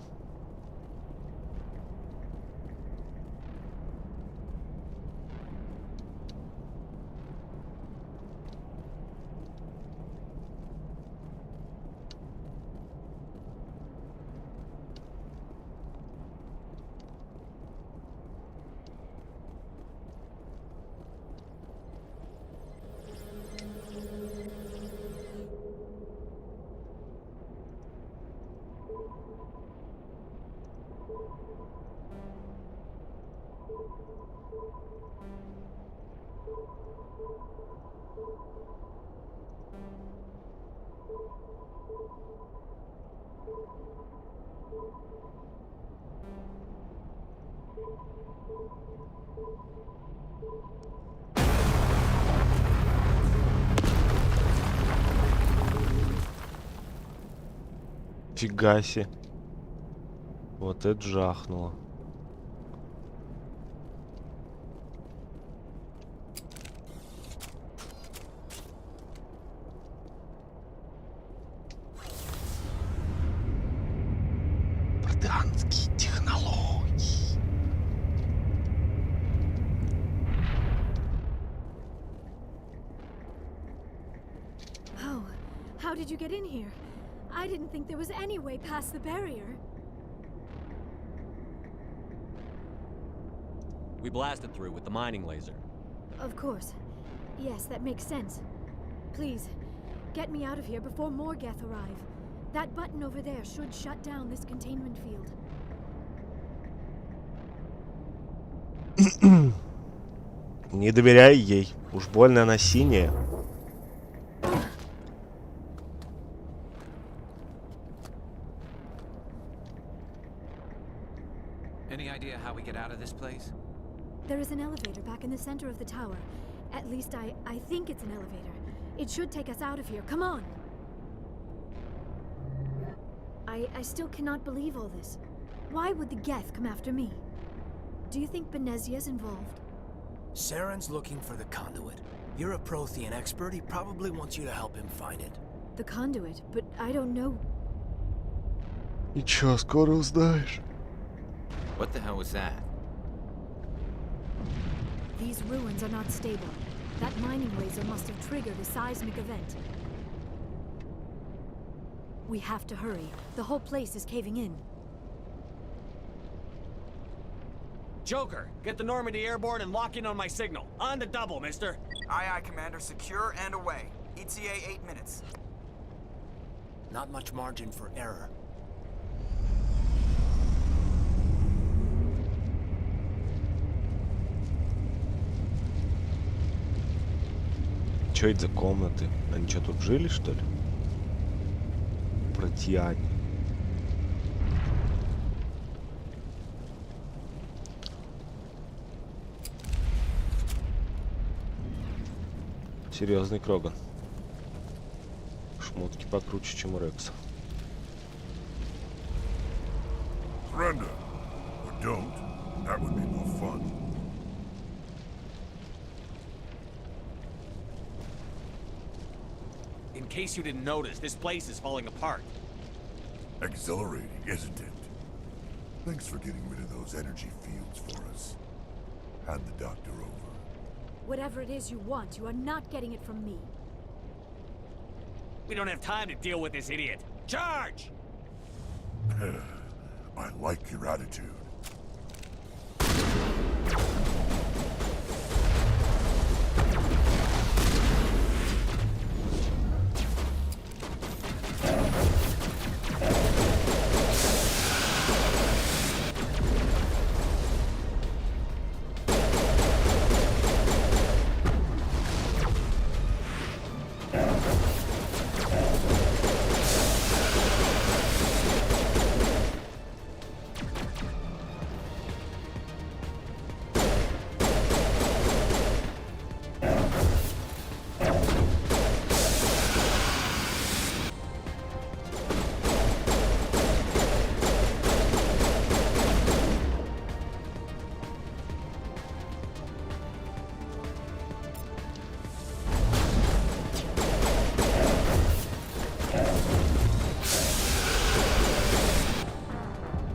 Speaker 1: Фига себе. Вот это жахнуло. Британские технологии.
Speaker 13: Oh, how did you get in here? I didn't think there was any way past the barrier.
Speaker 3: We blasted through with the mining laser.
Speaker 13: Of course. Yes, that makes sense. Please, get me out of here before more Geth arrive. That button over there should shut down this containment field.
Speaker 1: Не доверяй ей. Уж больно она синяя.
Speaker 10: Any idea how we get out of this place?
Speaker 13: There is an elevator back in the center of the tower. At least I think it's an elevator. It should take us out of here. Come on! I still cannot believe all this. Why would the Geth come after me? Do you think Benezia's involved?
Speaker 6: Saren's looking for the conduit. You're a Prothean expert. He probably wants you to help him find it.
Speaker 13: The conduit, but I don't know.
Speaker 1: Ничего, скоро узнаешь.
Speaker 10: What the hell was that?
Speaker 13: These ruins are not stable. That mining laser must have triggered a seismic event. We have to hurry. The whole place is caving in.
Speaker 3: Joker, get the Normandy airborne and lock in on my signal. On the double, mister.
Speaker 2: Aye, aye, Commander. Secure and away. ETA 8 minutes.
Speaker 6: Not much margin for error.
Speaker 1: Чё это за комнаты? Они что, тут жили, что ли? Протяне. Серьезный Кроган. Шмотки покруче, чем у Рекса.
Speaker 8: Surrender. Or don't. That would be more fun.
Speaker 3: In case you didn't notice, this place is falling apart.
Speaker 8: Exhilarating, isn't it? Thanks for getting rid of those energy fields for us. Hand the doctor over.
Speaker 13: Whatever it is you want, you are not getting it from me.
Speaker 3: We don't have time to deal with this idiot. Charge!
Speaker 8: I like your attitude.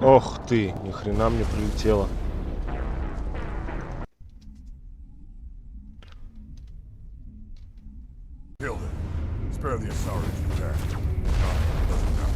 Speaker 1: Ох ты, ни хрена мне прилетело.
Speaker 8: Kill them. Spare the Asari if you can. Doesn't matter.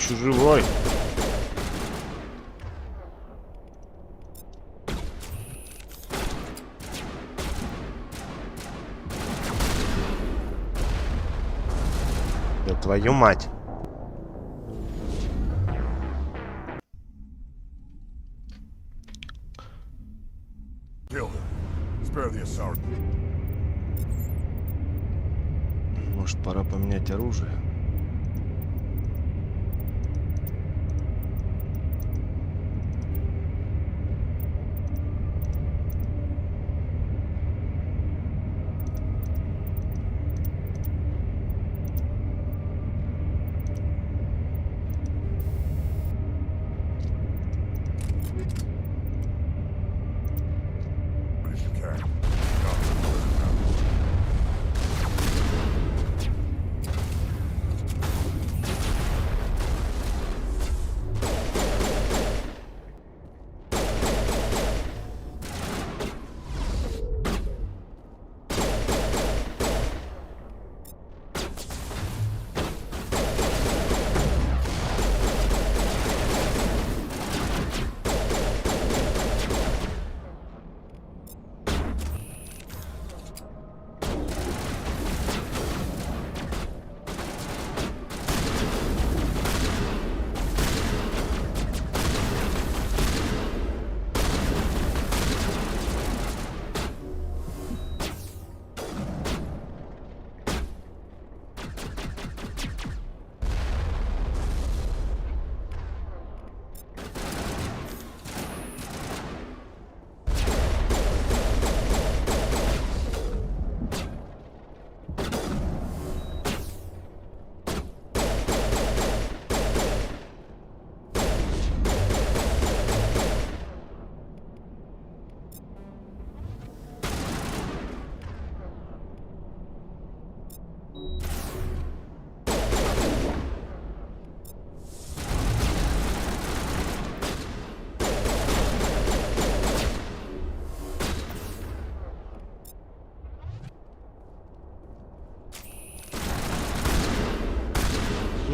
Speaker 1: еще живой. Да твою мать. Может, пора поменять оружие?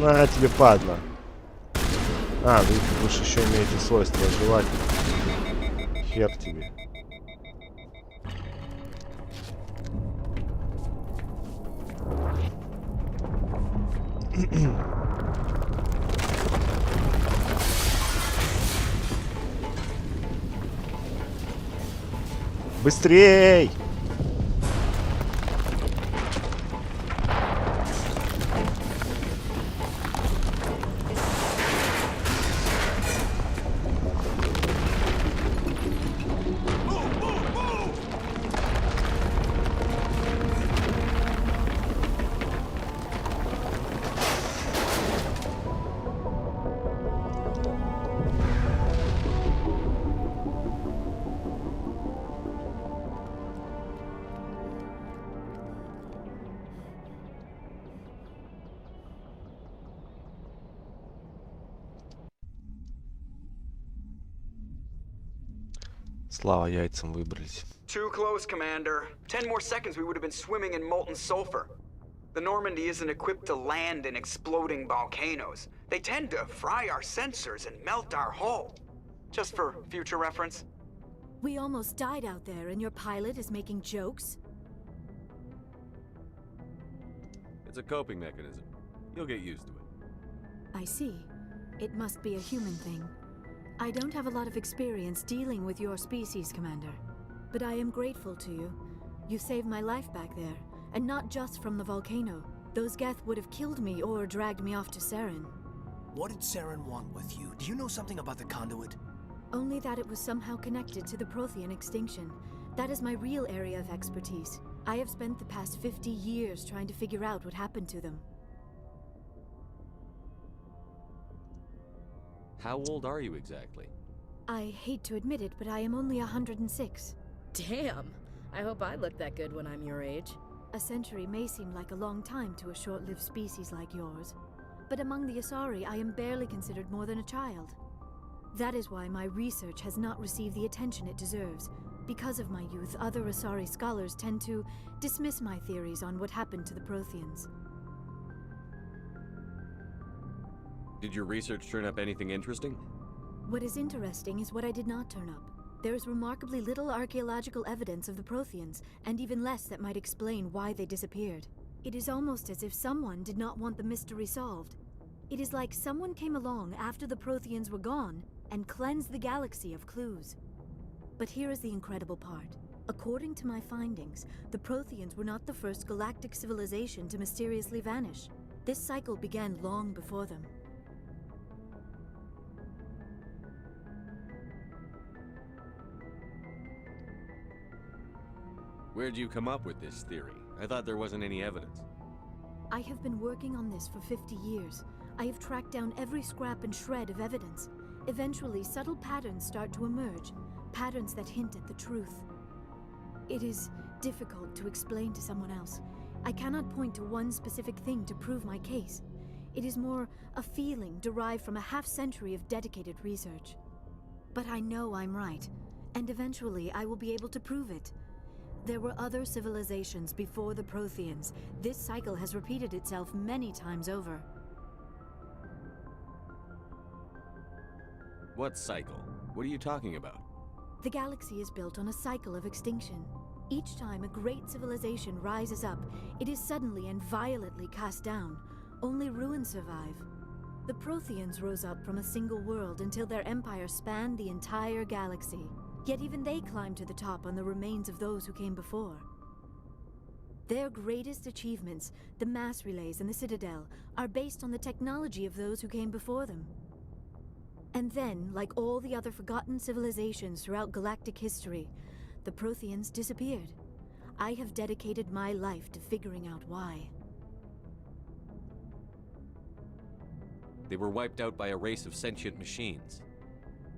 Speaker 1: На тебе, падла. А, вы же еще имеете свойство оживать. Хер тебе. Быстрей! Слава яйцам, выбрались.
Speaker 2: Too close, Commander. 10 more seconds we would have been swimming in molten sulfur. The Normandy isn't equipped to land in exploding volcanoes. They tend to fry our sensors and melt our hull. Just for future reference.
Speaker 13: We almost died out there, and your pilot is making jokes?
Speaker 3: It's a coping mechanism. You'll get used to it.
Speaker 13: I see. It must be a human thing. I don't have a lot of experience dealing with your species, Commander. But I am grateful to you. You saved my life back there, and not just from the volcano. Those Geth would have killed me or dragged me off to Saren.
Speaker 6: What did Saren want with you? Do you know something about the conduit?
Speaker 13: Only that it was somehow connected to the Prothean extinction. That is my real area of expertise. I have spent the past 50 years trying to figure out what happened to them.
Speaker 3: How old are you exactly?
Speaker 13: I hate to admit it, but I am only 106.
Speaker 9: Damn! I hope I look that good when I'm your age.
Speaker 13: A century may seem like a long time to a short-lived species like yours. But among the Asari, I am barely considered more than a child. That is why my research has not received the attention it deserves. Because of my youth, other Asari scholars tend to dismiss my theories on what happened to the Protheans.
Speaker 3: Did your research turn up anything interesting?
Speaker 14: What is interesting is what I did not turn up. There is remarkably little archaeological evidence of the Protheans, and even less that might explain why they disappeared. It is almost as if someone did not want the mystery solved. It is like someone came along after the Protheans were gone and cleansed the galaxy of clues. But here is the incredible part. According to my findings, the Protheans were not the first galactic civilization to mysteriously vanish. This cycle began long before them.
Speaker 3: Where'd you come up with this theory? I thought there wasn't any evidence.
Speaker 14: I have been working on this for 50 years. I have tracked down every scrap and shred of evidence. Eventually, subtle patterns start to emerge, patterns that hint at the truth. It is difficult to explain to someone else. I cannot point to one specific thing to prove my case. It is more a feeling derived from a half-century of dedicated research. But I know I'm right, and eventually I will be able to prove it. There were other civilizations before the Protheans. This cycle has repeated itself many times over.
Speaker 3: What cycle? What are you talking about?
Speaker 14: The galaxy is built on a cycle of extinction. Each time a great civilization rises up, it is suddenly and violently cast down. Only ruins survive. The Protheans rose up from a single world until their empire spanned the entire galaxy. Yet even they climbed to the top on the remains of those who came before. Their greatest achievements, the mass relays and the Citadel, are based on the technology of those who came before them. And then, like all the other forgotten civilizations throughout galactic history, the Protheans disappeared. I have dedicated my life to figuring out why.
Speaker 3: They were wiped out by a race of sentient machines.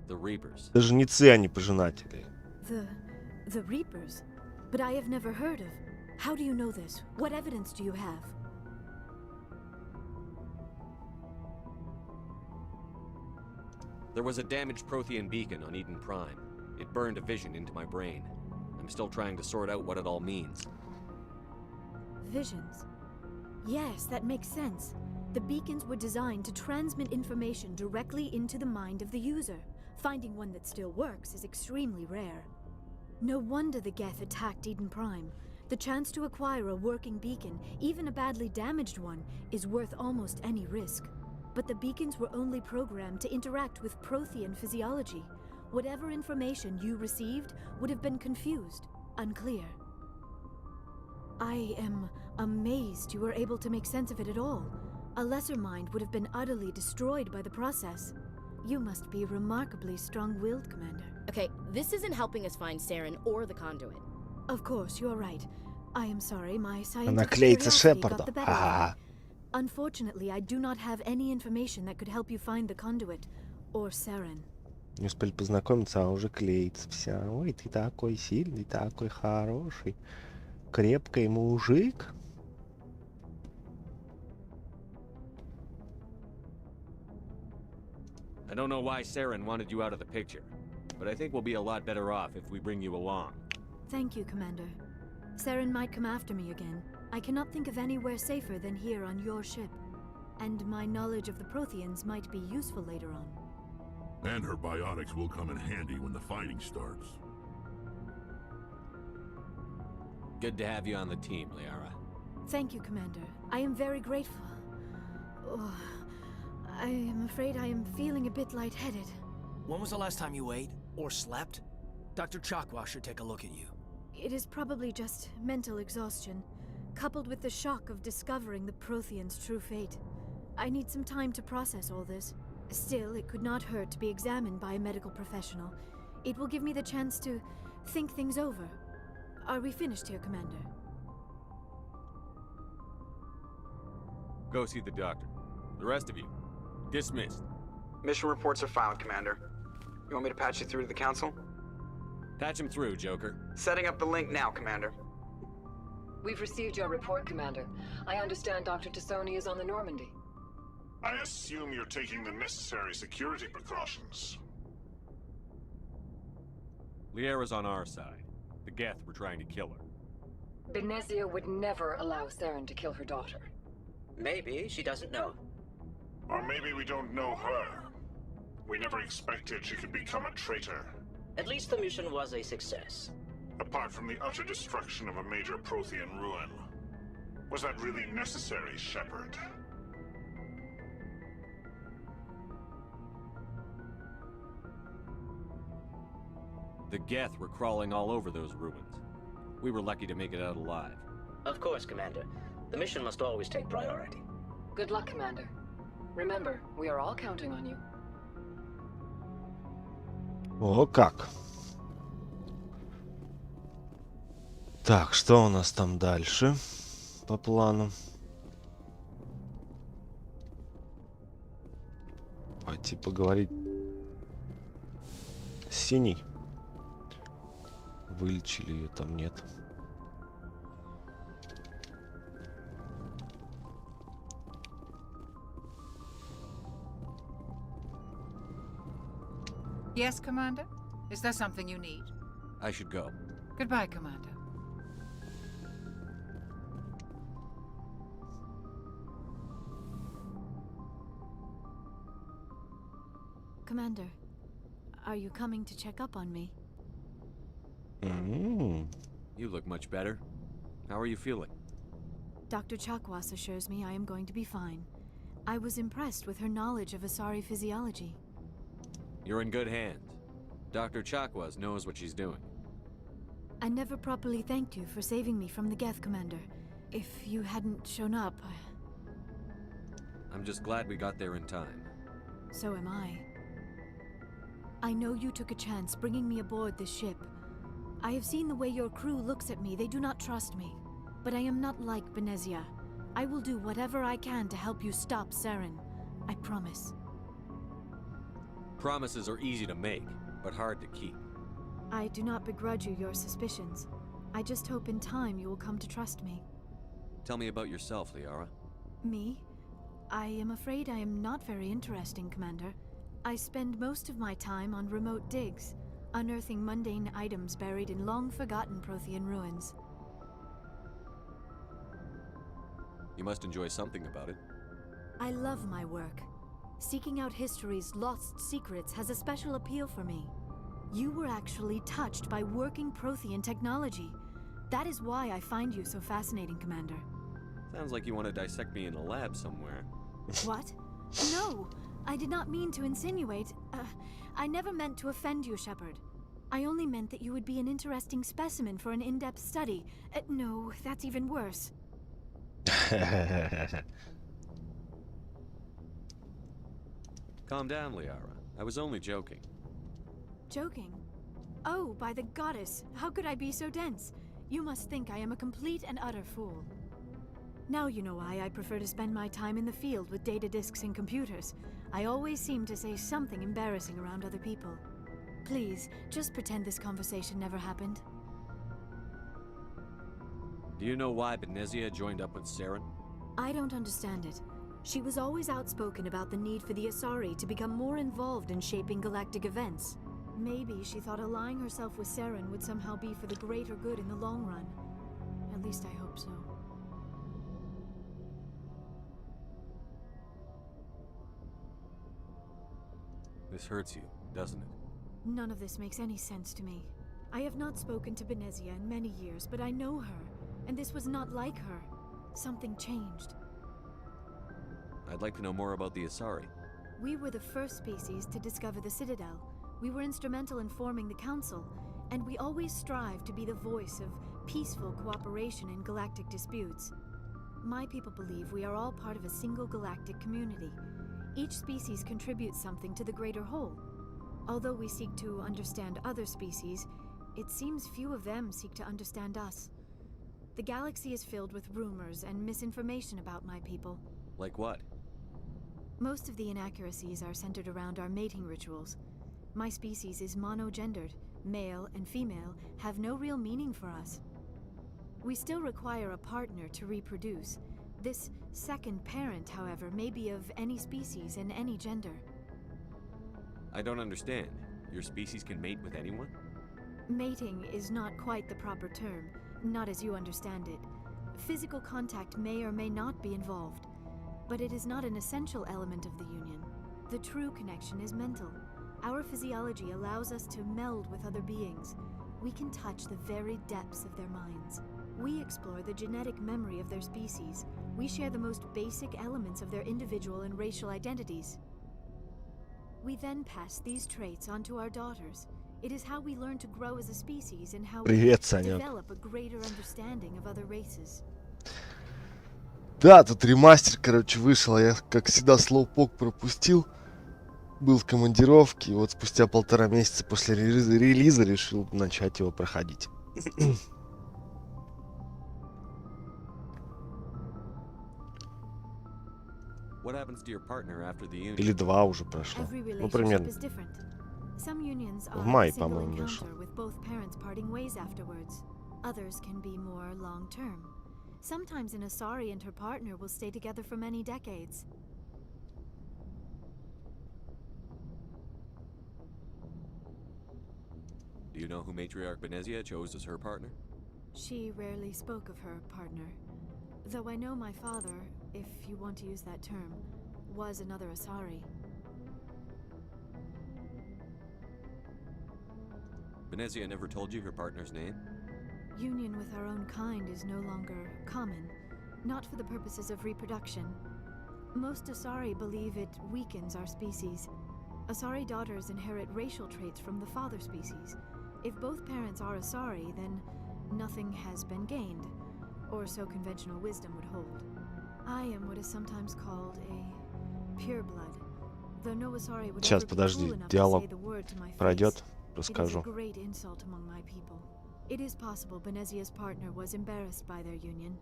Speaker 3: The Reapers.
Speaker 1: Да жнецы, а не пожинатели.
Speaker 14: The Reapers? But I have never heard of. How do you know this? What evidence do you have?
Speaker 3: There was a damaged Prothean beacon on Eden Prime. It burned a vision into my brain. I'm still trying to sort out what it all means.
Speaker 14: Visions? Yes, that makes sense. The beacons were designed to transmit information directly into the mind of the user. Finding one that still works is extremely rare. No wonder the Geth attacked Eden Prime. The chance to acquire a working beacon, even a badly damaged one, is worth almost any risk. But the beacons were only programmed to interact with Prothean physiology. Whatever information you received would have been confused, unclear. I am amazed you were able to make sense of it at all. A lesser mind would have been utterly destroyed by the process. You must be remarkably strong-willed, Commander.
Speaker 9: Okay, this isn't helping us find Saren or the conduit.
Speaker 14: Of course, you're right. I am sorry, my
Speaker 1: Она
Speaker 14: scientific
Speaker 1: клеится
Speaker 14: curiosity got
Speaker 1: Шепарда.
Speaker 14: the better of me. Unfortunately, I do not have any information that could help you find the conduit or Saren.
Speaker 1: Не успели познакомиться, а уже клеится вся. Ой, ты такой сильный, такой хороший. Крепкий мужик.
Speaker 3: I don't know why Saren wanted you out of the picture, but I think we'll be a lot better off if we bring you along.
Speaker 14: Thank you, Commander. Saren might come after me again. I cannot think of anywhere safer than here on your ship. And my knowledge of the Protheans might be useful later on.
Speaker 8: And her biotics will come in handy when the fighting starts.
Speaker 3: Good to have you on the team, Liara.
Speaker 14: Thank you, Commander. I am very grateful. Oh, I am afraid I am feeling a bit lightheaded.
Speaker 6: When was the last time you ate or slept? Dr. Chakwa should take a look at you.
Speaker 14: It is probably just mental exhaustion, coupled with the shock of discovering the Protheans' true fate. I need some time to process all this. Still, it could not hurt to be examined by a medical professional. It will give me the chance to think things over. Are we finished here, Commander?
Speaker 3: Go see the doctor. The rest of you, dismissed.
Speaker 2: Mission reports are filed, Commander. You want me to patch you through to the Council?
Speaker 3: Patch him through, Joker.
Speaker 2: Setting up the link now, Commander.
Speaker 15: We've received your report, Commander. I understand Dr. Tassoni is on the Normandy.
Speaker 16: I assume you're taking the necessary security precautions.
Speaker 3: Liara's on our side. The Geth were trying to kill her.
Speaker 15: Benezia would never allow Saren to kill her daughter.
Speaker 17: Maybe she doesn't know.
Speaker 16: Or maybe we don't know her. We never expected she could become a traitor.
Speaker 17: At least the mission was a success.
Speaker 16: Apart from the utter destruction of a major Prothean ruin. Was that really necessary, Shepard?
Speaker 3: The Geth were crawling all over those ruins. We were lucky to make it out alive.
Speaker 17: Of course, Commander. The mission must always take priority.
Speaker 15: Good luck, Commander. Remember, we are all counting on you.
Speaker 1: О, как. Так, что у нас там дальше по плану? Пойти поговорить с Синей. Вылечили ее, там нет.
Speaker 5: Yes, Commander? Is there something you need?
Speaker 3: I should go.
Speaker 5: Goodbye, Commander.
Speaker 14: Commander, are you coming to check up on me?
Speaker 3: You look much better. How are you feeling?
Speaker 14: Dr. Chakwas assures me I am going to be fine. I was impressed with her knowledge of Asari physiology.
Speaker 3: You're in good hands. Dr. Chakwas knows what she's doing.
Speaker 14: I never properly thanked you for saving me from the Geth, Commander. If you hadn't shown up,
Speaker 3: I'm just glad we got there in time.
Speaker 14: so am I. I know you took a chance bringing me aboard this ship. I have seen the way your crew looks at me. They do not trust me. But I am not like Benezia. I will do whatever I can to help you stop Saren. I promise.
Speaker 3: Promises are easy to make, but hard to keep.
Speaker 14: I do not begrudge you your suspicions. I just hope in time you will come to trust me.
Speaker 3: Tell me about yourself, Liara.
Speaker 14: Me? I am afraid I am not very interesting, Commander. I spend most of my time on remote digs, unearthing mundane items buried in long-forgotten Prothean ruins.
Speaker 3: You must enjoy something about it.
Speaker 14: I love my work. Seeking out history's lost secrets has a special appeal for me. You were actually touched by working Prothean technology. That is why I find you so fascinating, Commander.
Speaker 3: Sounds like you want to dissect me in a lab somewhere.
Speaker 14: What? No! I did not mean to insinuate. I never meant to offend you, Shepard. I only meant that you would be an interesting specimen for an in-depth study. No, that's even worse.
Speaker 3: Calm down, Liara. I was only joking.
Speaker 14: Joking? Oh, by the goddess, how could I be so dense? You must think I am a complete and utter fool. Now you know why I prefer to spend my time in the field with data disks and computers. I always seem to say something embarrassing around other people. Please, just pretend this conversation never happened.
Speaker 3: Do you know why Benezia joined up with Saren?
Speaker 14: I don't understand it. She was always outspoken about the need for the Asari to become more involved in shaping galactic events. Maybe she thought allying herself with Saren would somehow be for the greater good in the long run. At least I hope so.
Speaker 3: This hurts you, doesn't it?
Speaker 14: None of this makes any sense to me. I have not spoken to Benezia in many years, but I know her, and this was not like her. Something changed.
Speaker 3: I'd like to know more about the Asari.
Speaker 14: We were the first species to discover the Citadel. We were instrumental in forming the Council, and we always strive to be the voice of peaceful cooperation in galactic disputes. My people believe we are all part of a single galactic community. Each species contributes something to the greater whole. Although we seek to understand other species, it seems few of them seek to understand us. The galaxy is filled with rumors and misinformation about my people.
Speaker 3: Like what?
Speaker 14: Most of the inaccuracies are centered around our mating rituals. My species is monogendered. Male and female have no real meaning for us. We still require a partner to reproduce. This second parent, however, may be of any species and any gender.
Speaker 3: I don't understand. Your species can mate with anyone?
Speaker 14: Mating is not quite the proper term, not as you understand it. Physical contact may or may not be involved. But it is not an essential element of the union. The true connection is mental. Our physiology allows us to meld with other beings. We can touch the very depths of their minds. We explore the genetic memory of their species. We share the most basic elements of their individual and racial identities. We then pass these traits on to our daughters. It is how we learn to grow as a species and how we
Speaker 1: Привет, Санек.
Speaker 14: develop a greater understanding of other races.
Speaker 1: Да, тут ремастер, короче, вышел. Я, как всегда, слоупок пропустил. Был в командировке. И вот спустя 1,5 месяца после релиза решил начать его проходить.
Speaker 3: What happens to your partner after the union?
Speaker 1: Или 2 уже прошло. Ну, примерно.
Speaker 14: Some unions
Speaker 1: В
Speaker 14: are
Speaker 1: мае,
Speaker 14: a single
Speaker 1: по-моему, вышел.
Speaker 14: encounter with both parents parting ways afterwards. Others can be more long-term. Sometimes an Asari and her partner will stay together for many decades.
Speaker 3: Do you know who Matriarch Benezia chose as her partner?
Speaker 14: She rarely spoke of her partner. Though I know my father, if you want to use that term, was another Asari.
Speaker 3: Benezia never told you her partner's name?
Speaker 14: Union with our own kind is no longer common, not for the purposes of reproduction. Most Asari believe it weakens our species. Asari daughters inherit racial traits from the father species. If both parents are Asari, then nothing has been gained, or so conventional wisdom would hold. I am what is sometimes called a pureblood, though no Asari would
Speaker 1: Сейчас,
Speaker 14: ever be
Speaker 1: подожди,
Speaker 14: cruel enough to
Speaker 1: диалог
Speaker 14: say the word to my face.
Speaker 1: пройдет,
Speaker 14: It is a
Speaker 1: расскажу.
Speaker 14: great insult among my people. It is possible Benezia's partner was embarrassed by their union.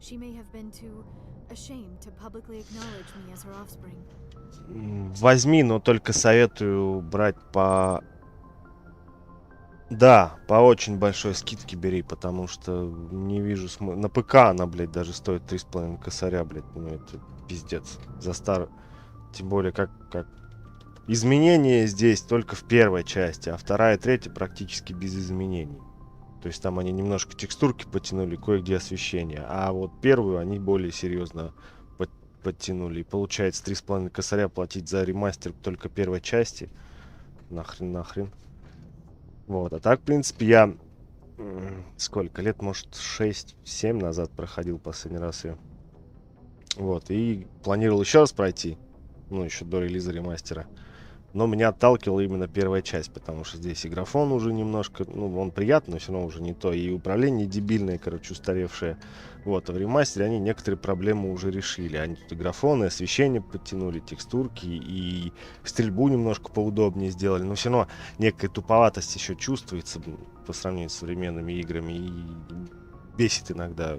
Speaker 14: She may have been too ashamed to publicly acknowledge me as her offspring.
Speaker 1: Возьми, но только советую брать по... Да, по очень большой скидке бери, потому что не вижу смысла. На ПК она, блядь, даже стоит 3,5 косаря, блядь. Ну это пиздец. За Тем более, как... Изменения здесь только в первой части, а вторая и третья практически без изменений. То есть там они немножко текстурки подтянули, кое-где освещение. А вот первую они более серьезно подтянули. И получается 3,5 косаря платить за ремастер только первой части. Нахрен. Вот. А так, в принципе, я... Сколько лет? Может, 6-7 назад проходил последний раз ее. Вот. И планировал еще раз пройти. Ну, еще до релиза ремастера. Но меня отталкивала именно первая часть, потому что здесь и графон уже немножко, ну, он приятный, но все равно уже не то. И управление дебильное, короче, устаревшее. Вот, а в ремастере они некоторые проблемы уже решили. Они тут и графон, и освещение подтянули, текстурки, и стрельбу немножко поудобнее сделали. Но все равно некая туповатость еще чувствуется по сравнению с современными играми. И бесит иногда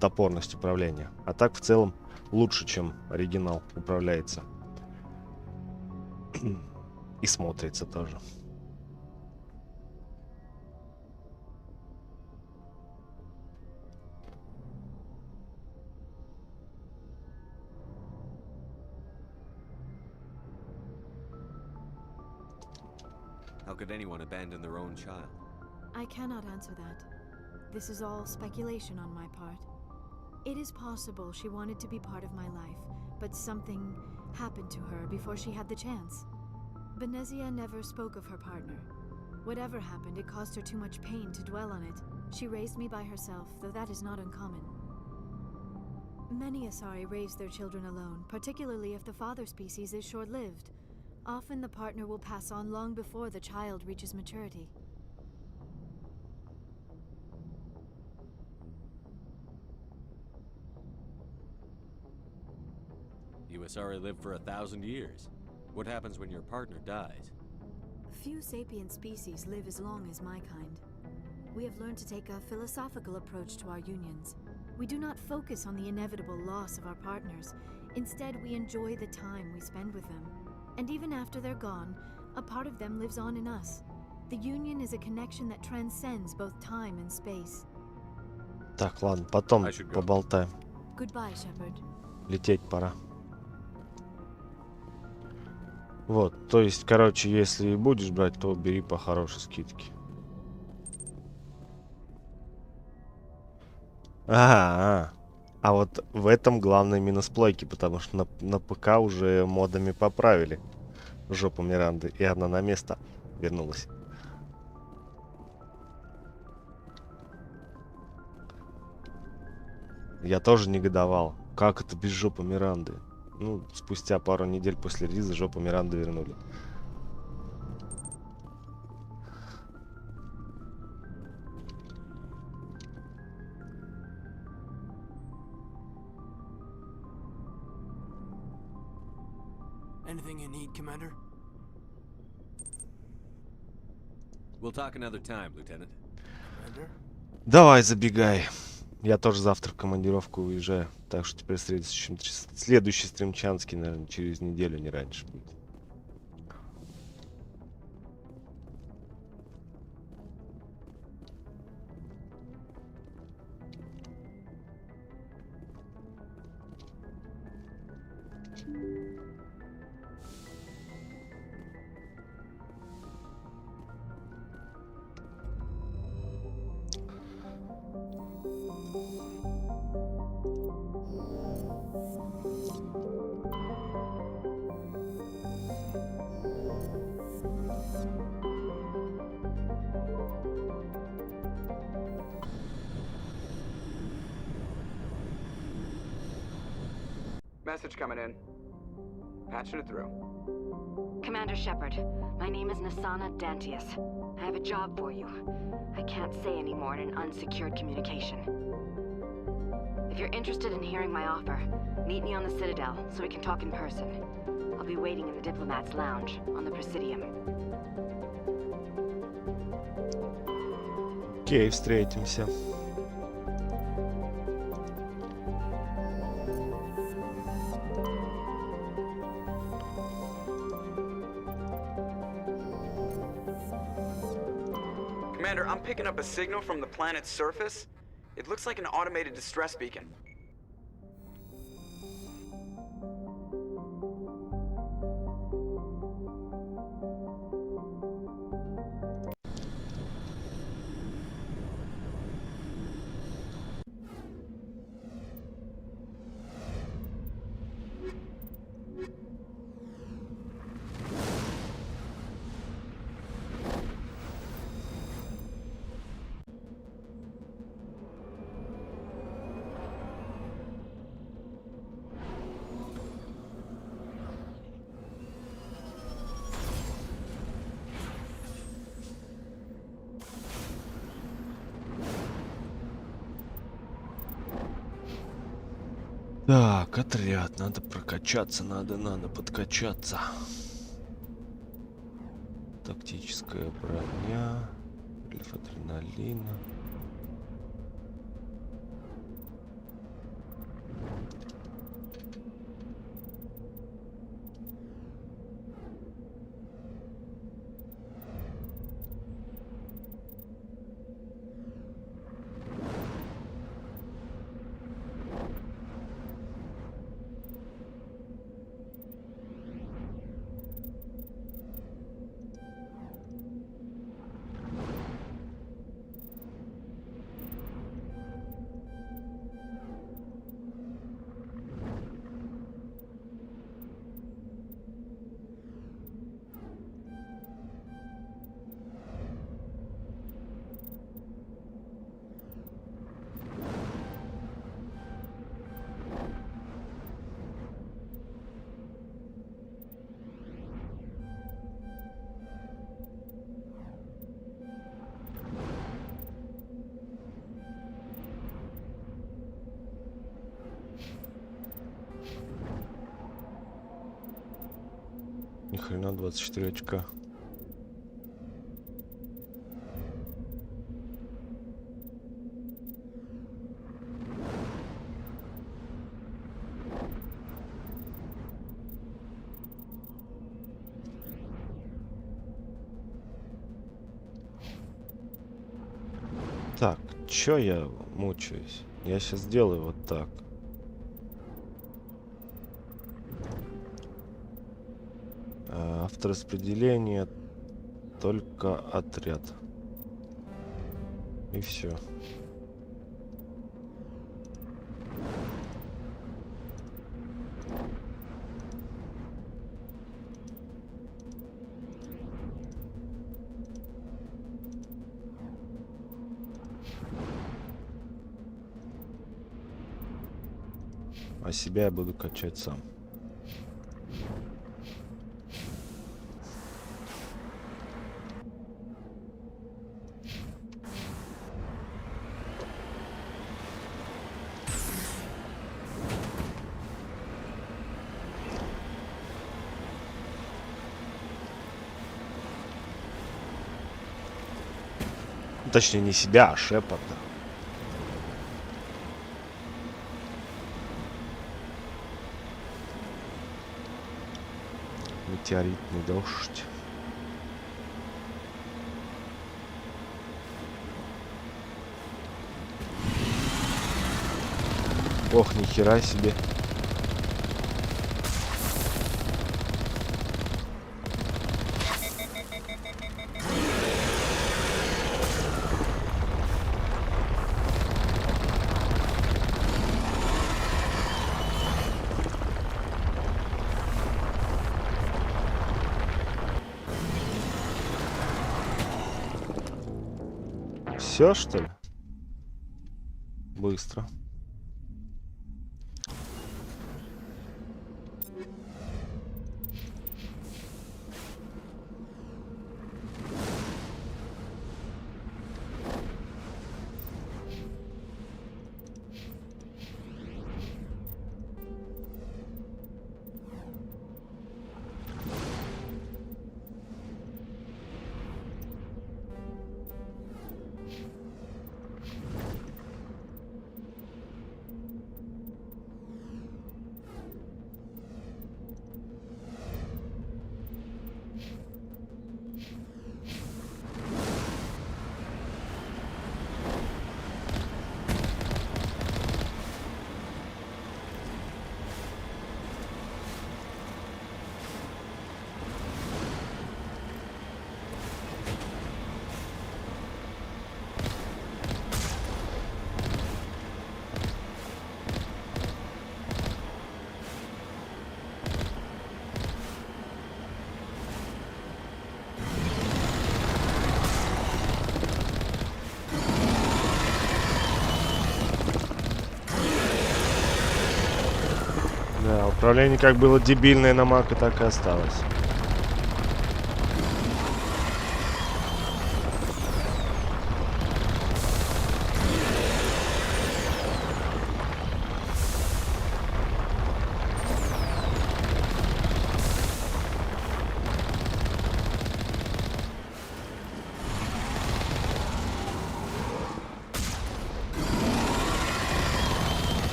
Speaker 1: топорность управления. А так, в целом, лучше, чем оригинал управляется. И смотрится тоже.
Speaker 3: How could anyone abandon their own child?
Speaker 14: I cannot answer that. This is all speculation on my part. It is possible she wanted to be part of my life, but something happened to her before she had the chance. Benezia never spoke of her partner. Whatever happened, it caused her too much pain to dwell on it. She raised me by herself, though that is not uncommon. Many Asari raise their children alone, particularly if the father species is short-lived. Often the partner will pass on long before the child reaches maturity.
Speaker 3: You Asari live for 1,000 years. What happens when your partner dies?
Speaker 14: Few sapient species live as long as my kind. We have learned to take a philosophical approach to our unions. We do not focus on the inevitable loss of our partners. Instead, we enjoy the time we spend with them. And even after they're gone, a part of them lives on in us. The union is a connection that transcends both time and space.
Speaker 1: Так, ладно, потом поболтаем.
Speaker 14: Goodbye, Shepard.
Speaker 1: Лететь пора. Вот, то есть, короче, если будешь брать, то бери по хорошей скидке. А вот в этом главный минус плойки, потому что на ПК уже модами поправили жопу Миранды, и она на место вернулась. Я тоже негодовал. Как это без жопы Миранды? Ну, спустя пару недель после релиза жопу Миранды вернули.
Speaker 2: Anything you need, Commander?
Speaker 3: We'll talk another time, Lieutenant.
Speaker 2: Commander?
Speaker 1: Давай, забегай. Я тоже завтра в командировку уезжаю. Так что теперь следующий стримчанский, наверное, через неделю, не раньше будет.
Speaker 2: Message coming in. Patching it through.
Speaker 18: Commander Shepard, my name is Nasana Dantius. I have a job for you. I can't say any more in an unsecured communication. If you're interested in hearing my offer, meet me on the Citadel so we can talk in person. I'll be waiting in the Diplomat's Lounge on the Presidium.
Speaker 1: Окей, встретимся.
Speaker 2: Commander, I'm picking up a signal from the planet's surface. It looks like an automated distress beacon.
Speaker 1: Так, отряд, надо прокачаться, надо подкачаться. Тактическая броня, прилив адреналина. Ни хрена, 24 очка. Так, чё я мучаюсь? Я сейчас сделаю вот так. Автораспределение, только отряд. И все. А себя я буду качать сам. Точнее, не себя, а Шепарда. Метеоритный дождь. Ох, нихера себе. Все, что ли? Быстро. Да, управление как было дебильное на Мака, так и осталось.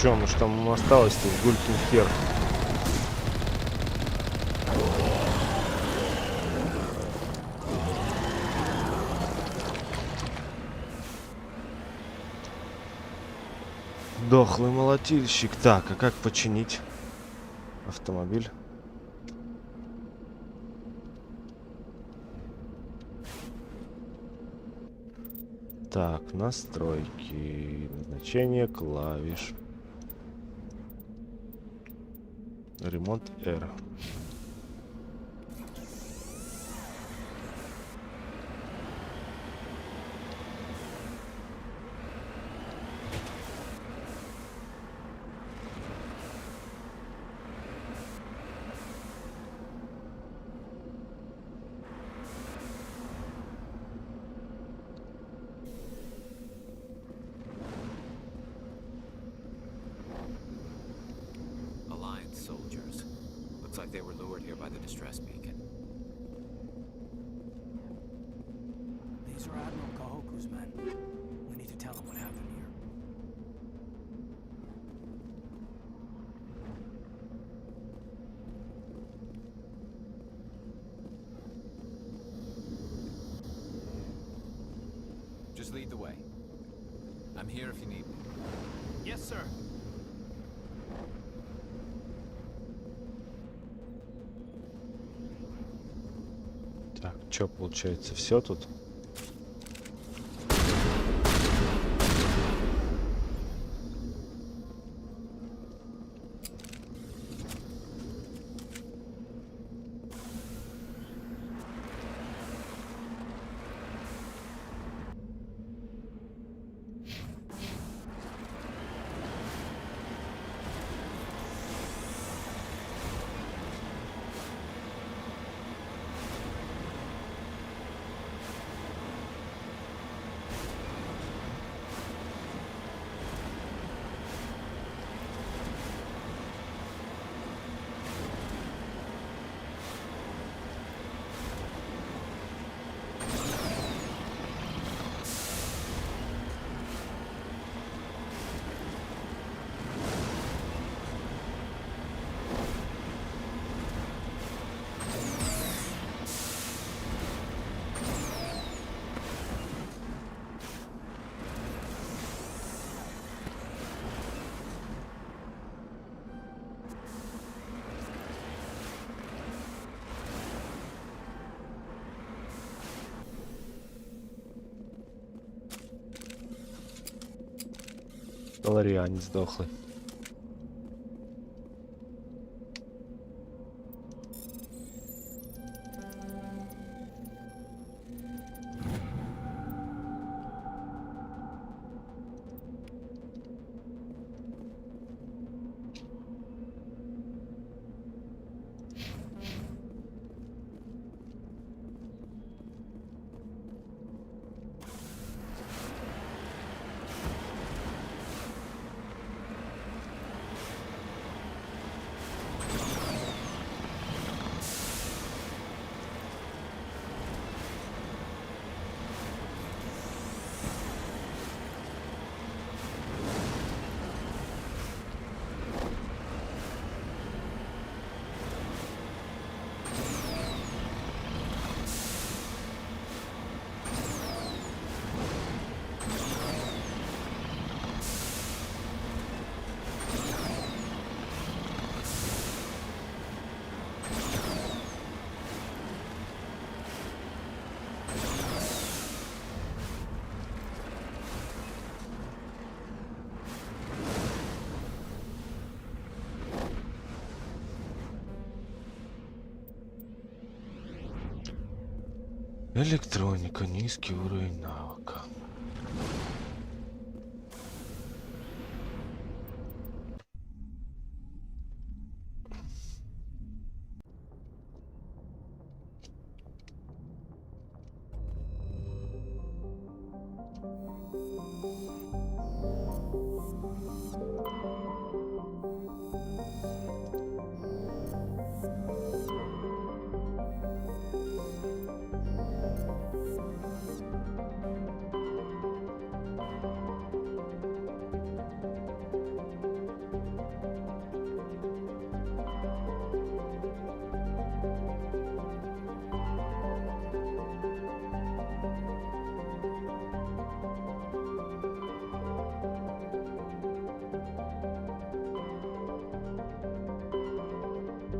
Speaker 1: Чё, ну что там осталось-то? Гулькин хер. Дохлый молотильщик. Так, а как починить автомобиль? Так, настройки, назначение клавиш. Ремонт R.
Speaker 10: like they were lured here by the distress beacon.
Speaker 6: These are Admiral Kahoku's men. We need to tell him what happened here.
Speaker 10: Just lead the way. I'm here if you need me.
Speaker 6: Yes, sir.
Speaker 1: Так, чё получается? Все тут? Ларіані здохли. Электроника, низкий уровень навыка.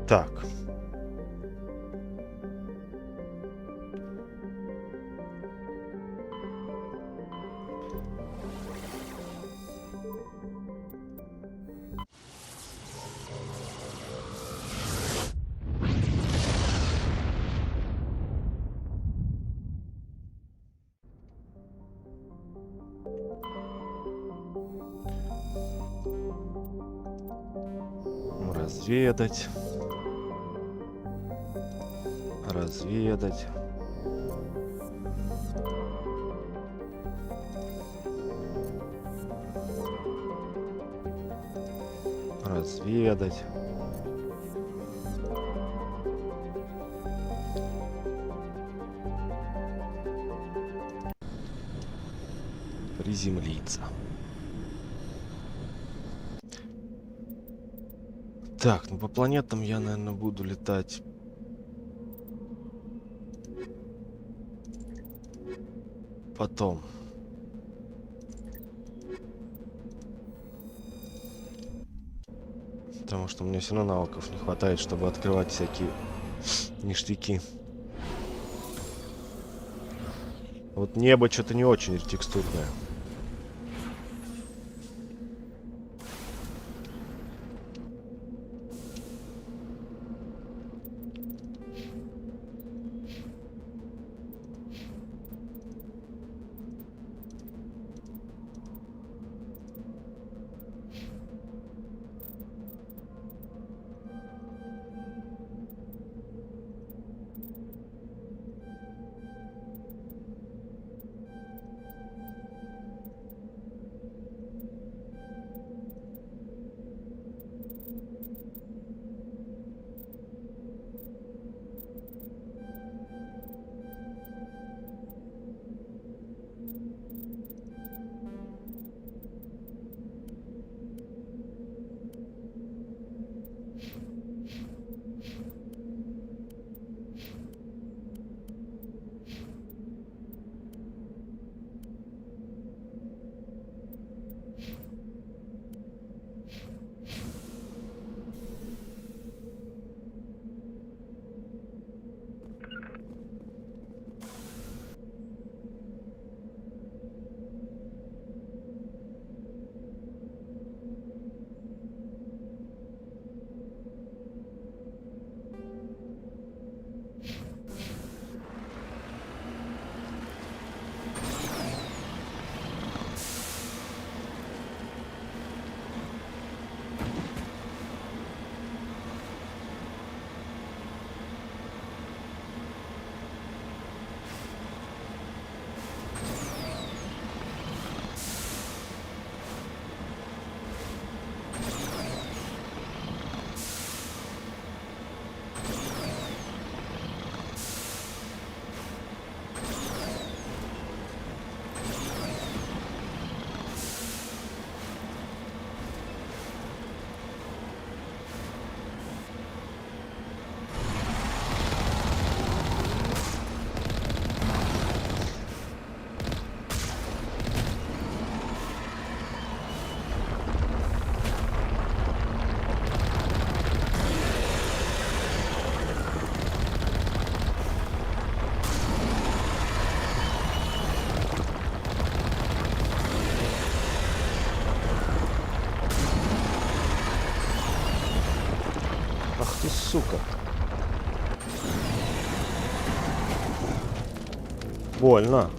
Speaker 1: Так. Разведать. Разведать. Разведать. Приземлиться. Так, ну по планетам я, наверное, буду летать. Потом. Потому что мне все равно навыков не хватает, чтобы открывать всякие ништяки. Вот небо что-то не очень текстурное. Ты сука. Больно.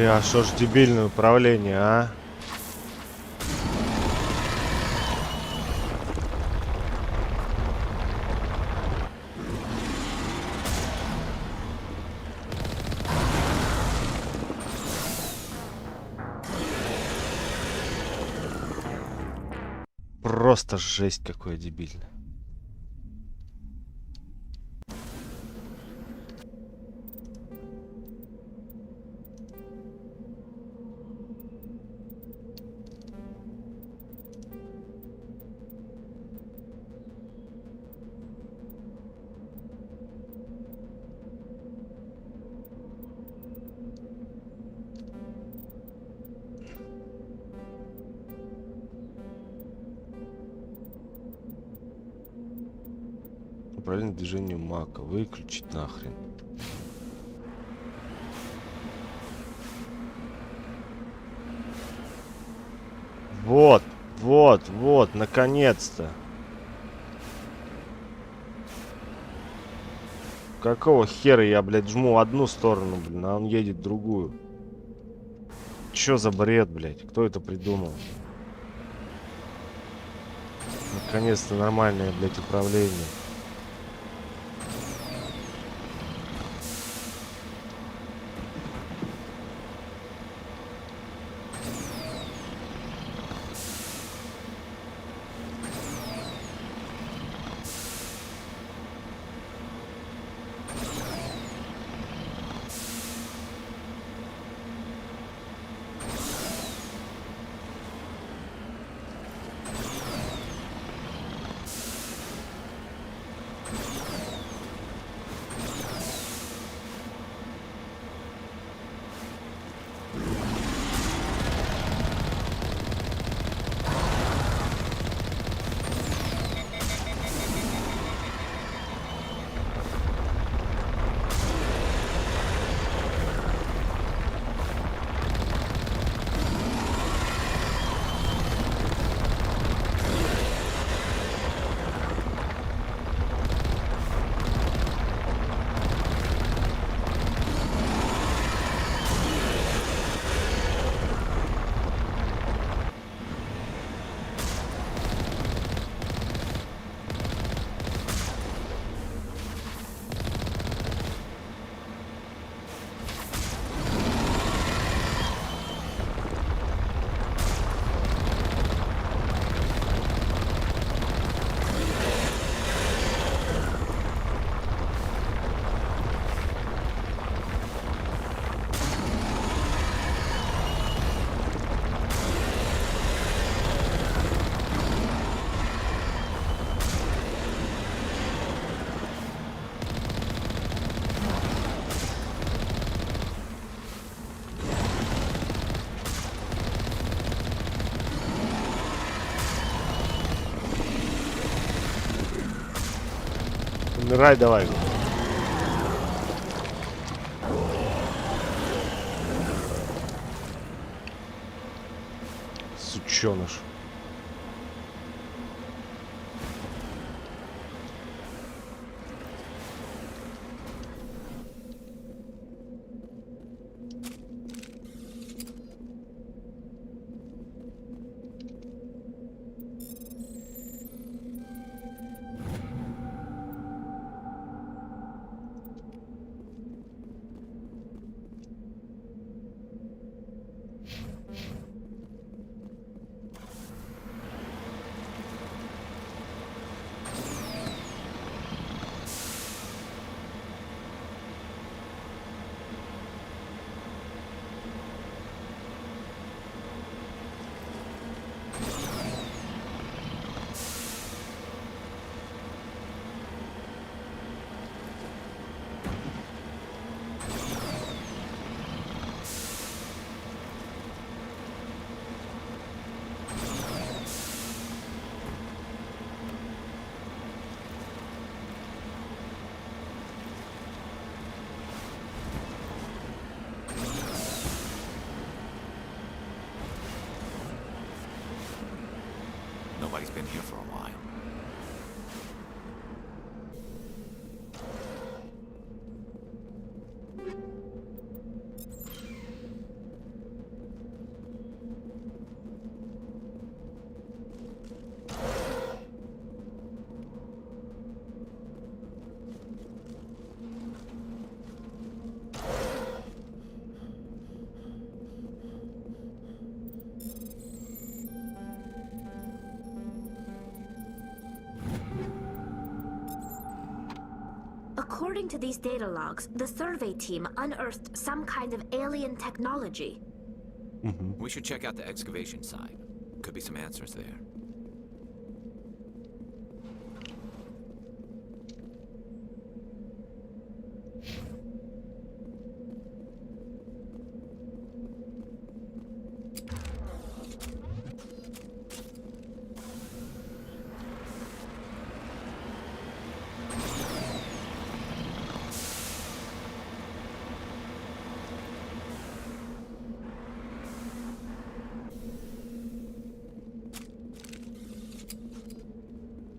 Speaker 1: Бля, что ж дебильное управление, а? просто жесть какое дебильное. Управление движением мака. Выключить нахрен. Вот, вот, вот, наконец-то. Какого хера я, блядь, жму одну сторону, блин, а он едет в другую? Чё за бред, блядь? Кто это придумал? Наконец-то нормальное, блядь, управление. Умирай давай. Сучёныш.
Speaker 10: Nobody's been here for a while.
Speaker 7: According to these data logs, the survey team unearthed some kind of alien technology.
Speaker 10: We should check out the excavation site. Could be some answers there.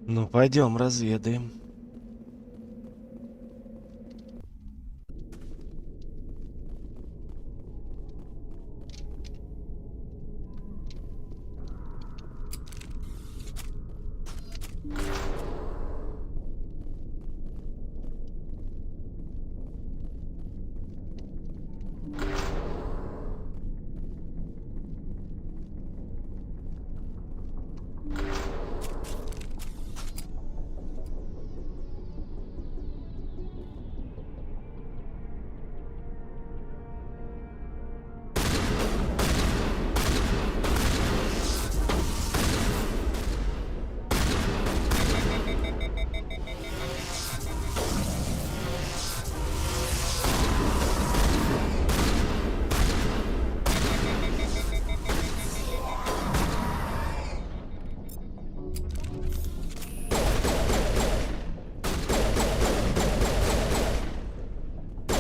Speaker 1: Ну, пойдем разведаем.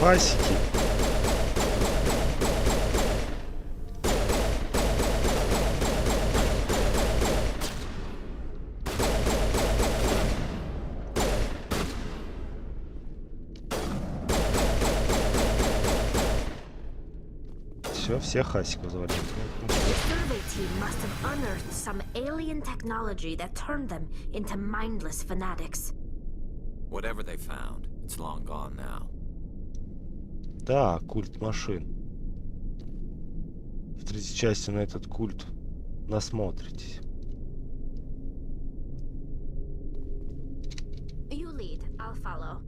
Speaker 1: Пасеки. Все, всех хасиков завалили.
Speaker 7: The survey team must have unearthed some alien technology that turned them into mindless fanatics.
Speaker 10: Whatever they found, it's long gone now.
Speaker 1: Да, культ машин. В третьей части на этот культ насмотритесь.
Speaker 7: You lead, I'll follow.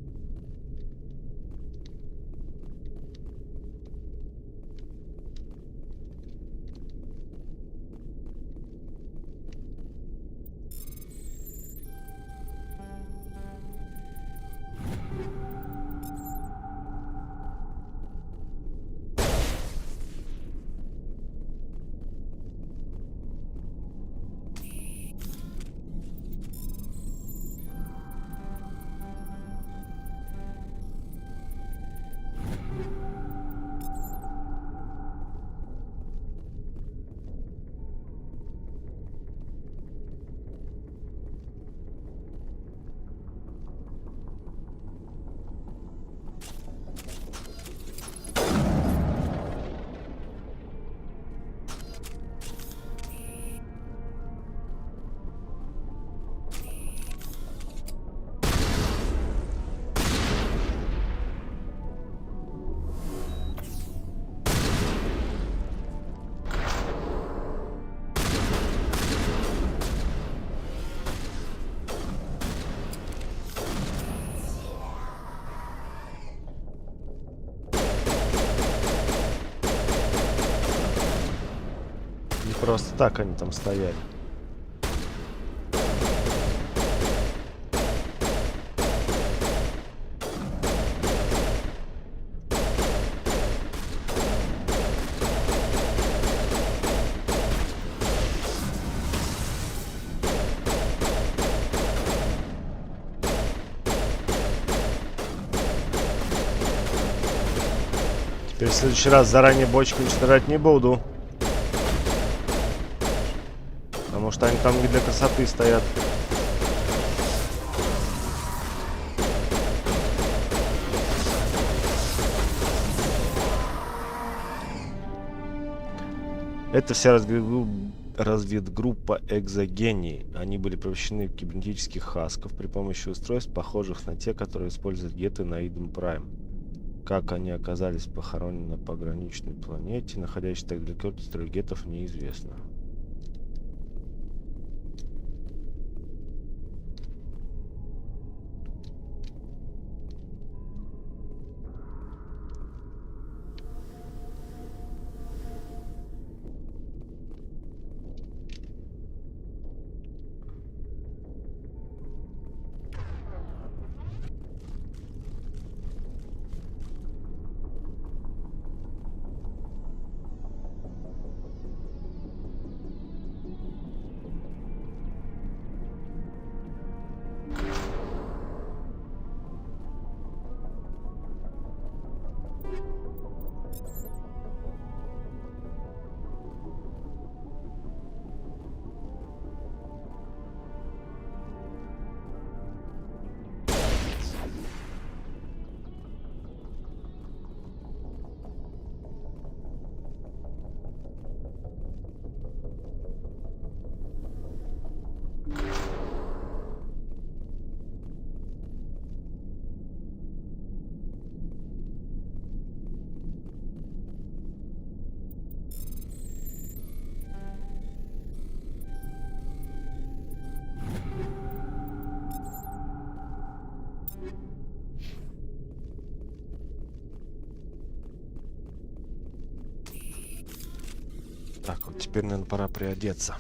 Speaker 1: Просто так они там стояли. Теперь в следующий раз заранее бочку уничтожать не буду. Потому что они там не для красоты стоят. Это вся разведгруппа экзогений. Они были превращены в кибернетических хасков при помощи устройств, похожих на те, которые используют геты на Иден Прайм. Как они оказались похоронены на пограничной планете, находящейся так далеко от строя гетов, неизвестно. Вот теперь, наверное, пора приодеться.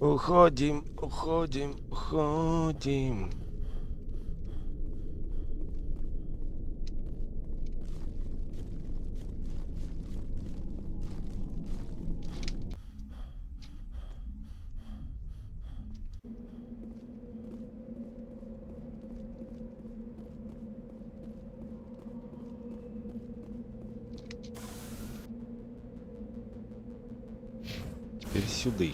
Speaker 1: Уходим, уходим, уходим. Теперь сюда.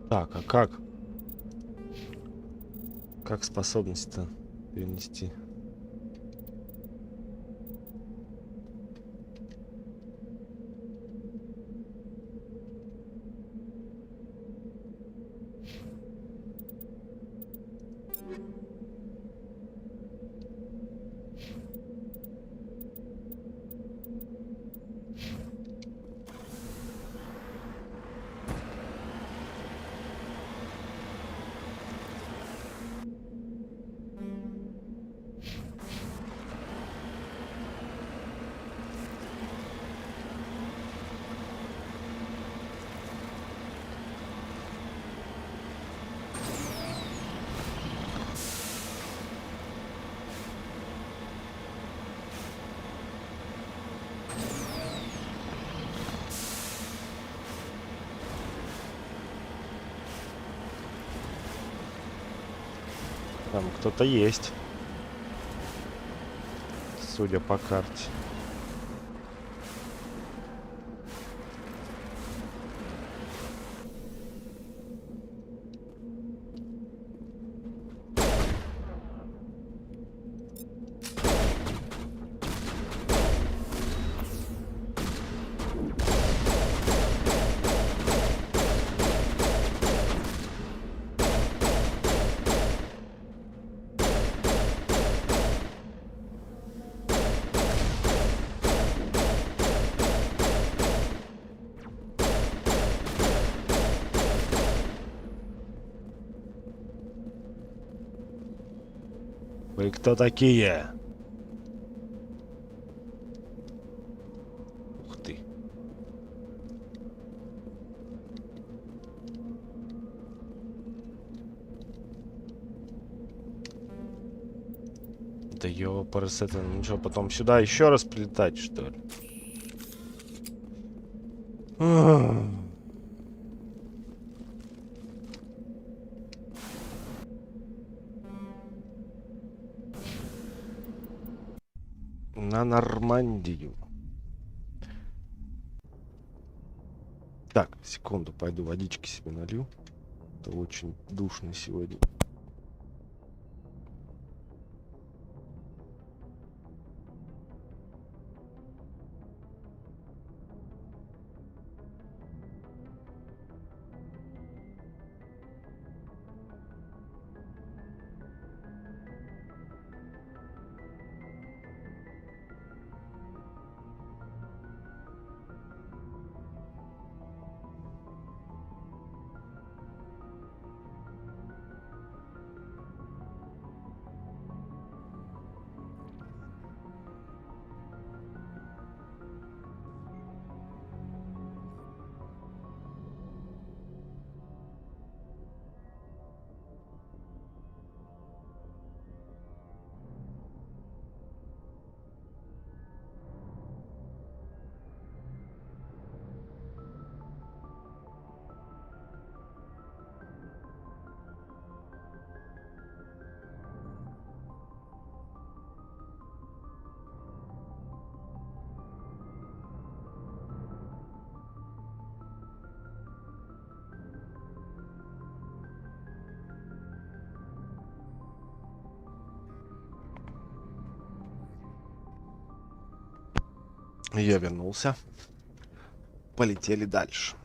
Speaker 1: Так, а как? Как способность-то перенести? Там кто-то есть, судя по карте. Вы кто такие? Ух ты. Да ёпарас, это ничего, потом сюда еще раз прилетать, что ли? На Нормандию. Так, секунду, пойду водички себе налью. Это очень душно сегодня. Я вернулся. Полетели дальше.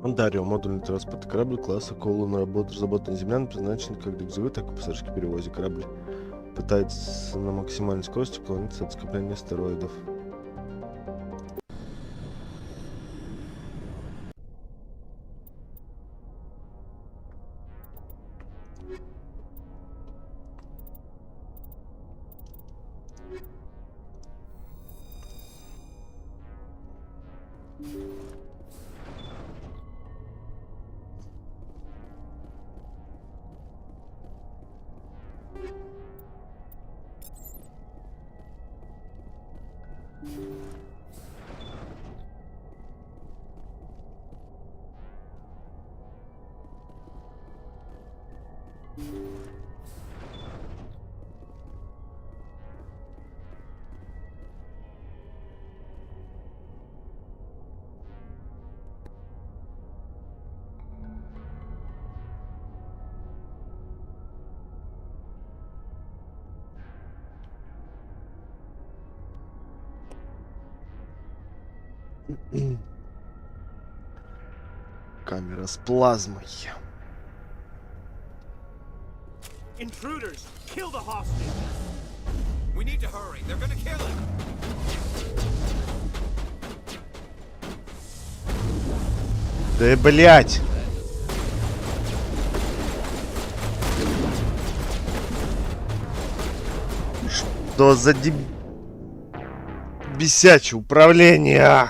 Speaker 1: Онтарио. Модульный транспортный корабль класса Колон разработан землян, предназначен как для грузовых, так и пассажирских перевозе. Корабль пытается на максимальной скорости уклониться от скопления астероидов. Камера с плазмой.
Speaker 6: Intruders! Kill the hostage!
Speaker 10: We need to hurry. They're gonna kill him.
Speaker 1: Да блять! Что за бесячее управление?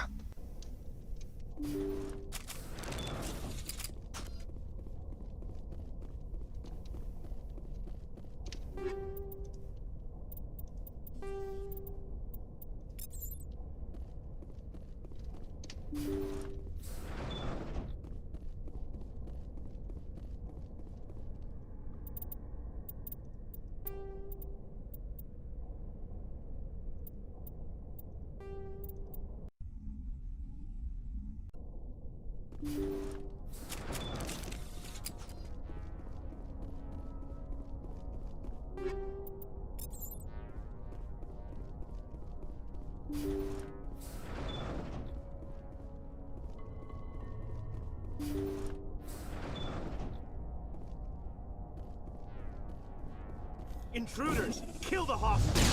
Speaker 6: Intruders! Kill the hostage!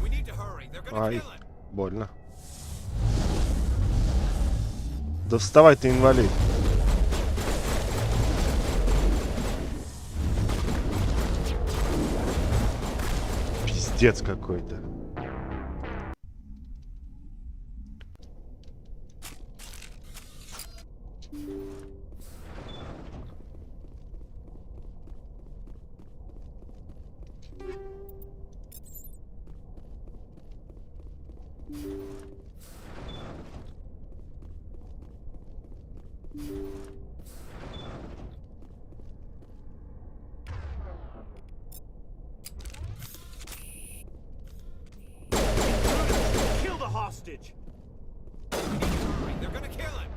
Speaker 10: We need to hurry. They're gonna
Speaker 1: Ай,
Speaker 10: kill him.
Speaker 1: больно. Да вставай, ты инвалид. Пиздец какой-то.
Speaker 6: Kill the hostage!
Speaker 10: They're gonna kill him.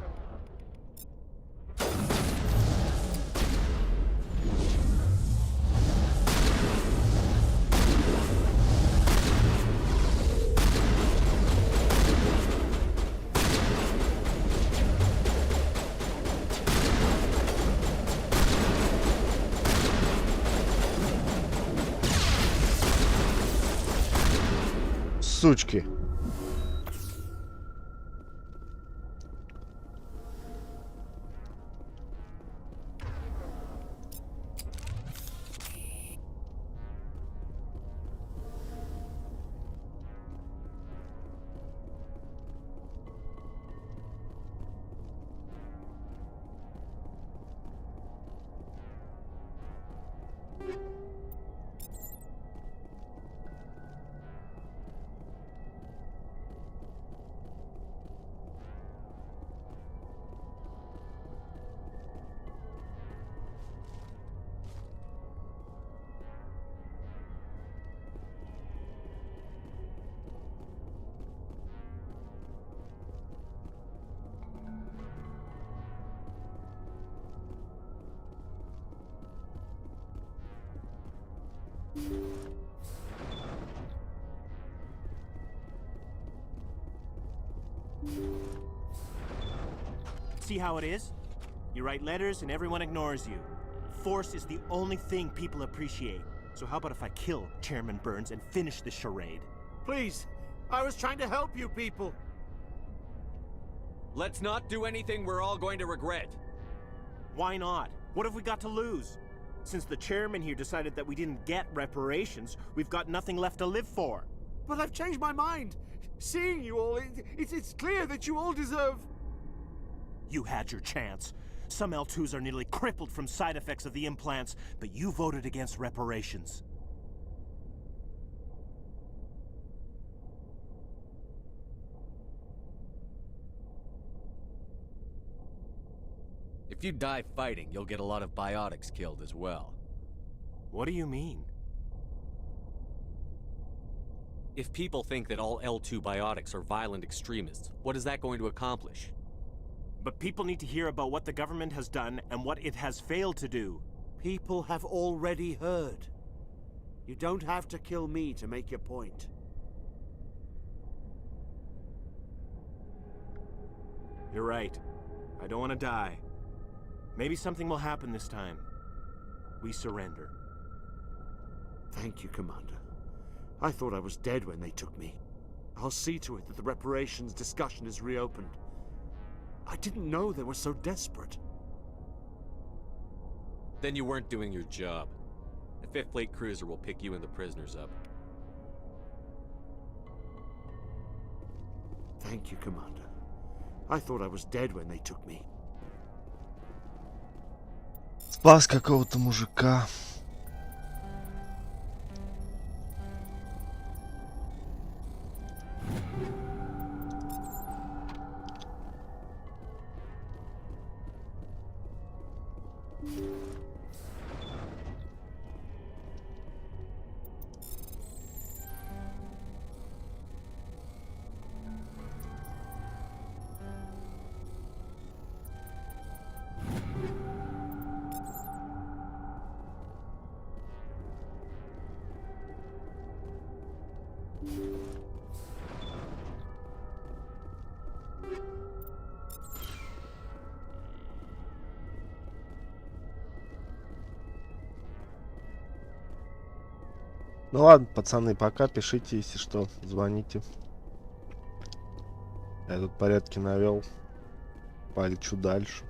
Speaker 1: Сучки.
Speaker 6: See how it is? You write letters and everyone ignores you. Force is the only thing people appreciate. So how about if I kill Chairman Burns and finish this charade?
Speaker 2: Please, I was trying to help you people.
Speaker 3: Let's not do anything we're all going to regret.
Speaker 6: Why not? What have we got to lose? Since the chairman here decided that we didn't get reparations, we've got nothing left to live for. But I've changed my mind.
Speaker 2: Seeing you all, it's clear that you all deserve...
Speaker 6: You had your chance. Some L2s are nearly crippled from side effects of the implants, but you voted against reparations.
Speaker 3: If you die fighting, you'll get a lot of biotics killed as well.
Speaker 6: What do you mean?
Speaker 3: If people think that all L2 biotics are violent extremists, what is that going to accomplish?
Speaker 6: But people need to hear about what the government has done and what it has failed to do.
Speaker 19: People have already heard. You don't have to kill me to make your point.
Speaker 6: You're right. I don't want to die. Maybe something will happen this time. We surrender.
Speaker 19: Thank you, Commander. I thought I was dead when they took me. I'll see to it that the reparations discussion is reopened. I didn't know they were so desperate.
Speaker 3: Then you weren't doing your job. The 5th Fleet cruiser will pick you and the prisoners up.
Speaker 19: Thank you, Commander. I thought I was dead when they took me.
Speaker 1: Спас какого-то мужика. Ну ладно, пацаны, пока, пишите, если что, звоните. Я тут порядки навел. Полечу дальше.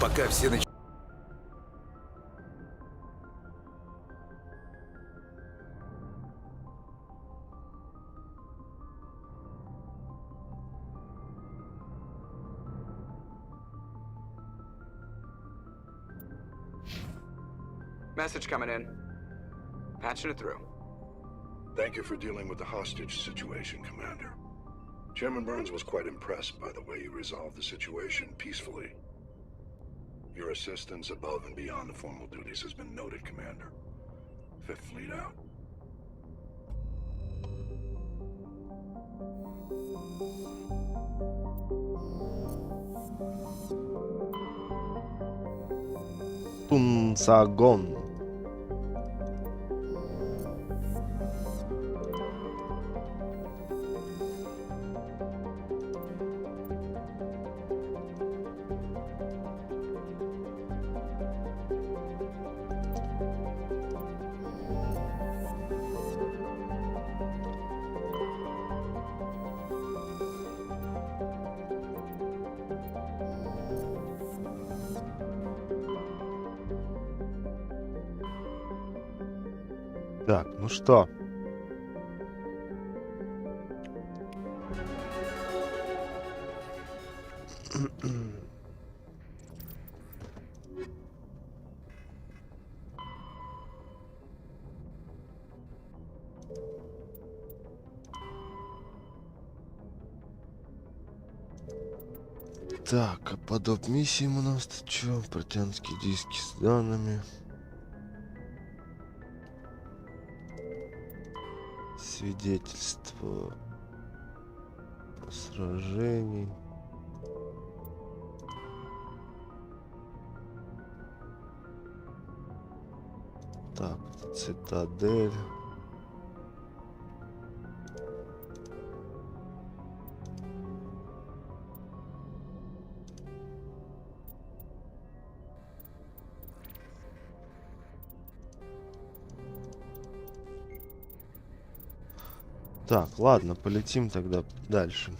Speaker 20: Пока все
Speaker 2: Message coming in. Patching it through.
Speaker 8: Thank you for dealing with the hostage situation, Commander. Chairman Burns was quite impressed by the way you resolved the situation peacefully. Your assistance above and beyond the formal duties has been noted, Commander. 5th Fleet out.
Speaker 1: Тунсагон. Так, ну что? Так, а по доп. Миссиям у нас тут что? Портянские диски с данными. Свидетельство сражений. Так, Цитадель. Так, ладно, полетим тогда дальше.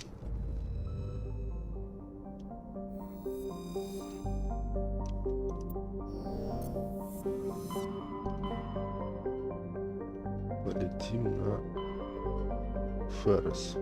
Speaker 1: Полетим на Феррес.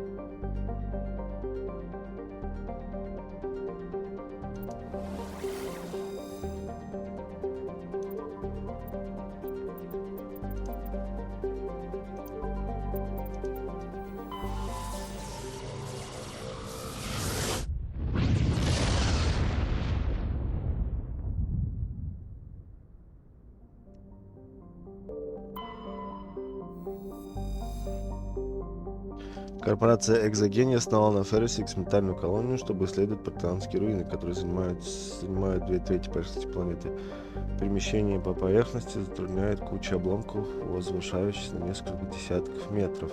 Speaker 1: Корпорация Экзогения основала на Ферресе экспериментальную колонию, чтобы исследовать протеанские руины, которые занимают 2/3 поверхности планеты. Перемещение по поверхности затрудняет куча обломков, возвышающихся на несколько десятков метров.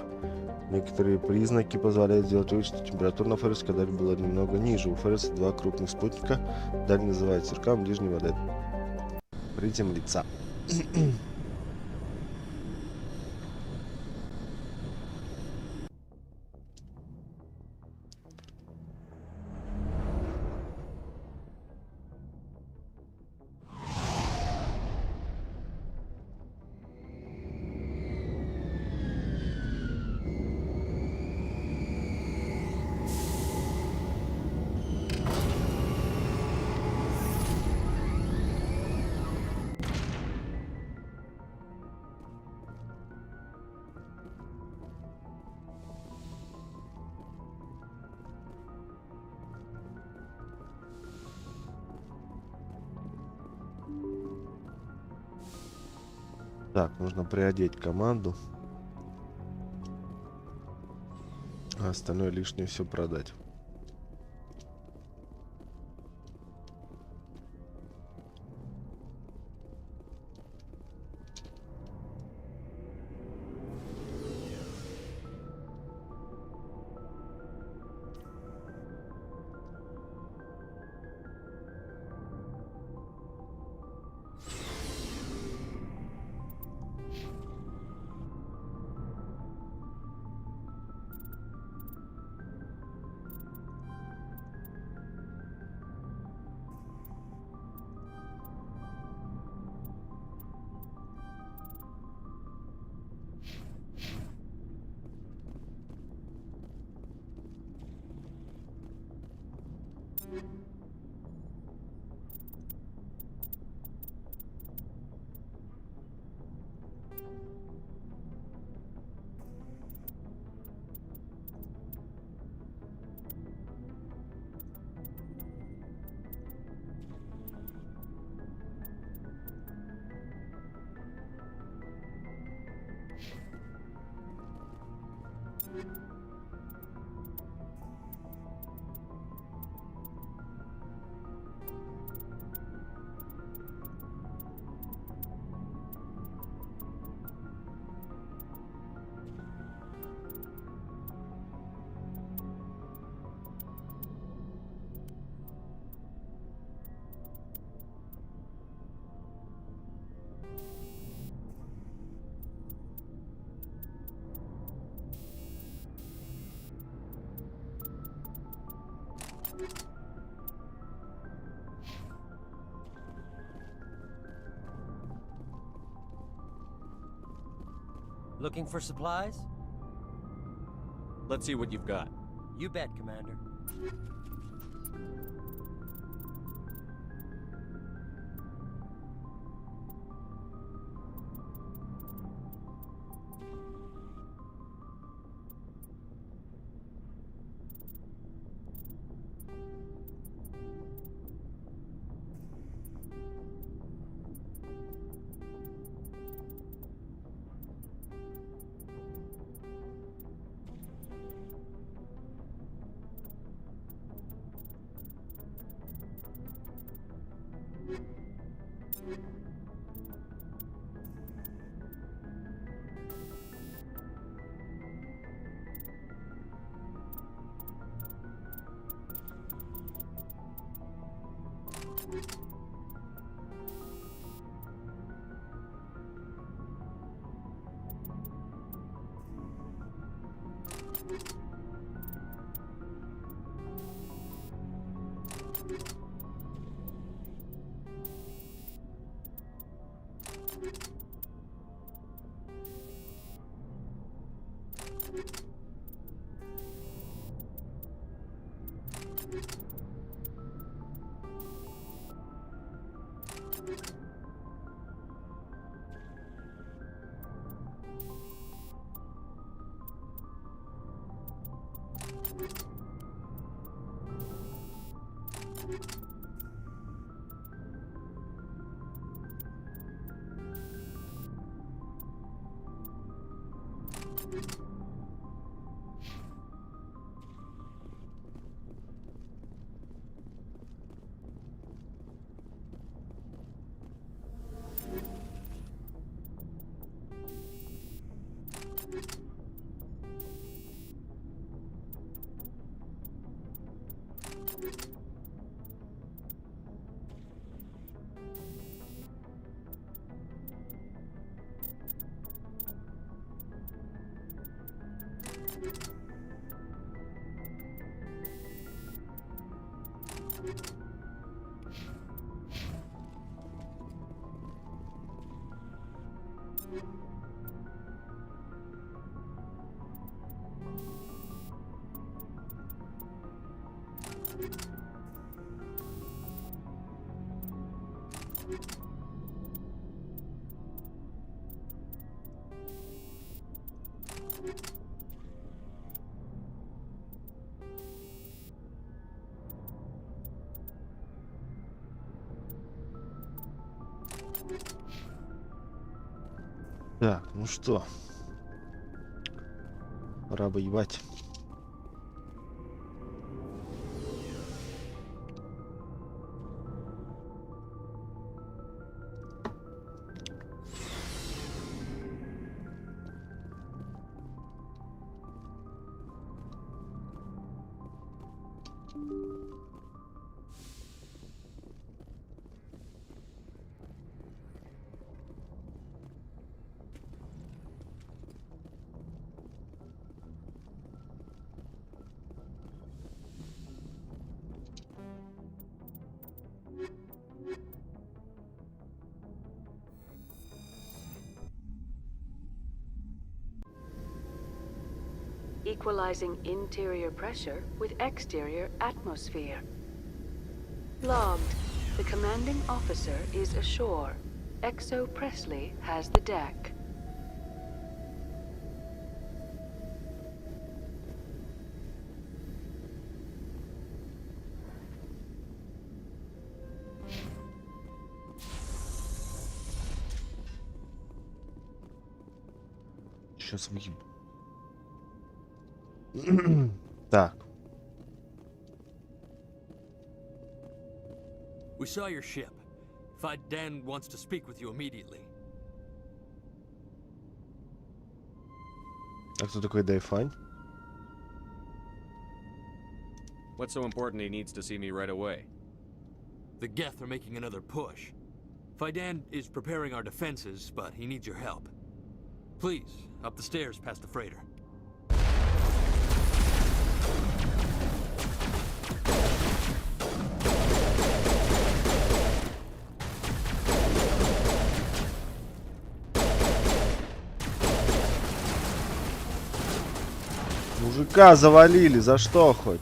Speaker 1: Некоторые признаки позволяют сделать вывод, что температура на Ферресе когда-либо была немного ниже. У Ферреса 2 крупных спутника, далее называют зеркалом ближнего воды. Приземлиться. Так, нужно приодеть команду. А остальное лишнее все продать.
Speaker 12: Looking for supplies?
Speaker 3: Let's see what you've got.
Speaker 12: You bet, Commander.
Speaker 1: Так, ну что, пора воевать.
Speaker 15: Equalizing interior pressure with exterior atmosphere. Logged. The commanding officer is ashore. Exo Presley has the deck.
Speaker 1: Сейчас выебу. Так.
Speaker 21: We saw your ship. Dan wants to speak with you immediately.
Speaker 1: А кто такой Дайфань?
Speaker 3: What's so important he needs to see me right away?
Speaker 21: The Geth are making another push. Dan is preparing our defenses, but he needs your help. Please, up the stairs past the freighter.
Speaker 1: Мужика завалили, за что хоть?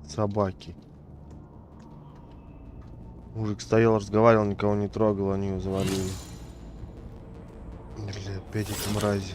Speaker 1: Собаки. Мужик стоял, разговаривал, никого не трогал, они его завалили. Бля, опять эти мрази.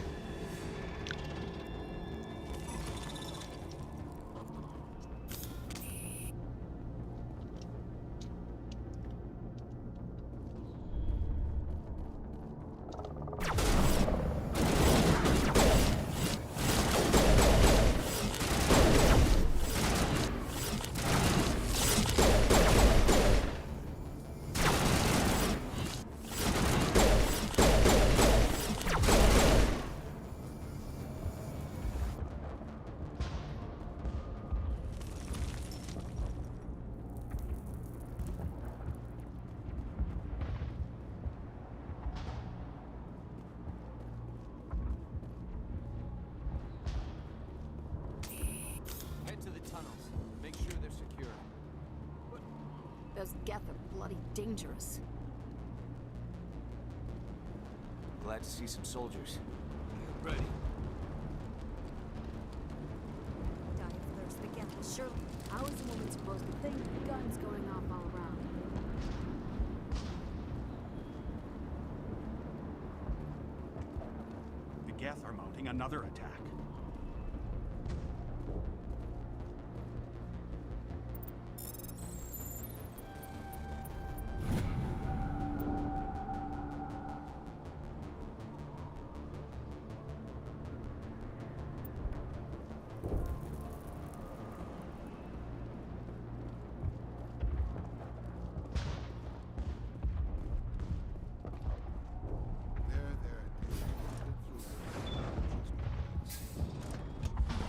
Speaker 9: Those Geth are bloody dangerous.
Speaker 10: Glad to see some soldiers.
Speaker 21: Ready.
Speaker 14: Die of thirst, the Geth will surely. How is a woman supposed to think? Guns going off all around.
Speaker 4: The Geth are mounting another attack.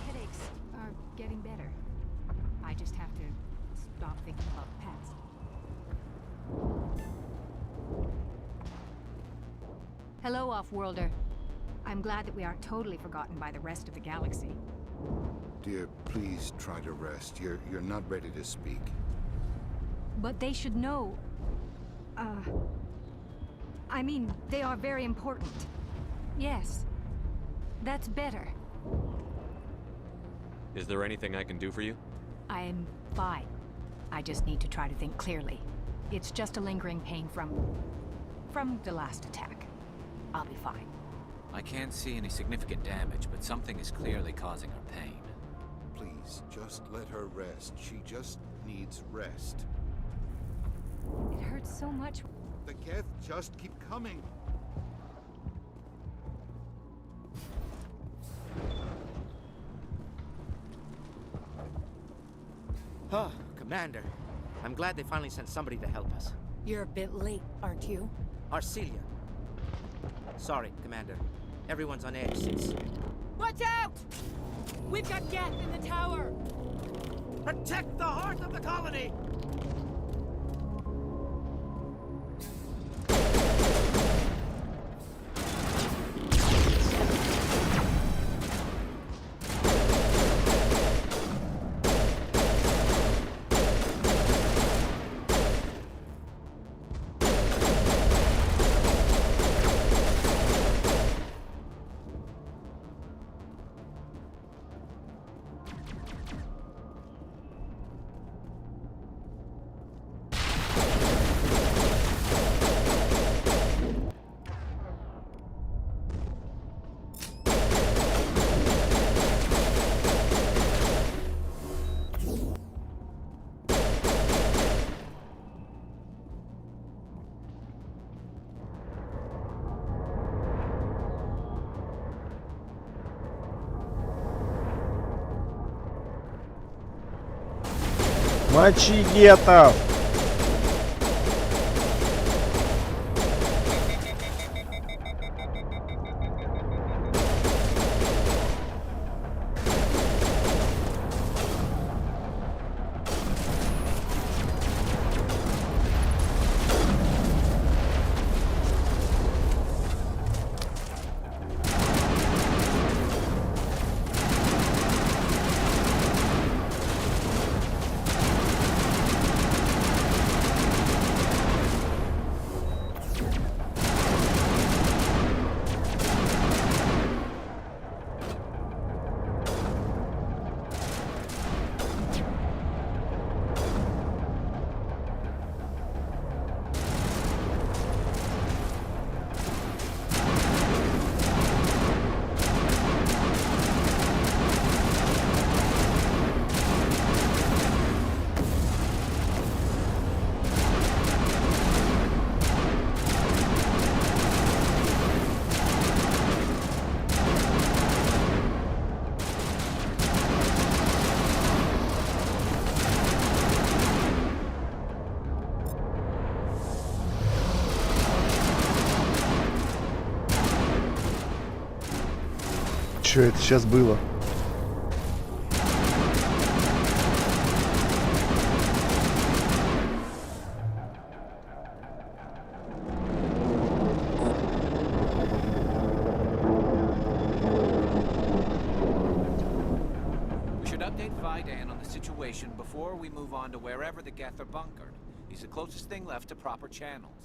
Speaker 5: Headaches are getting better. I just have to stop thinking about the past. Hello, Off-Worlder. I'm glad that we aren't totally forgotten by the rest of the galaxy.
Speaker 22: Dear, please try to rest. You're not ready to speak.
Speaker 5: But they should know. I mean, they are very important. Yes. That's better.
Speaker 3: Is there anything I can do for you?
Speaker 5: I'm fine. I just need to try to think clearly. It's just a lingering pain from the last attack. I'll be fine.
Speaker 10: I can't see any significant damage, but something is clearly causing her pain.
Speaker 22: Please, just let her rest. She just needs rest.
Speaker 5: It hurts so much.
Speaker 22: The Geth just keep coming.
Speaker 23: Oh, Commander. I'm glad they finally sent somebody to help us.
Speaker 9: You're a bit late, aren't you?
Speaker 23: Arcelia. Sorry, Commander. Everyone's on edge since...
Speaker 9: Watch out! We've got Geth in the tower!
Speaker 23: Protect the heart of the colony!
Speaker 1: Мочи гетто! Что это сейчас было?
Speaker 10: We should update Vidan on the situation before we move on to wherever the Geth are bunkered. He's the closest thing left to proper channels.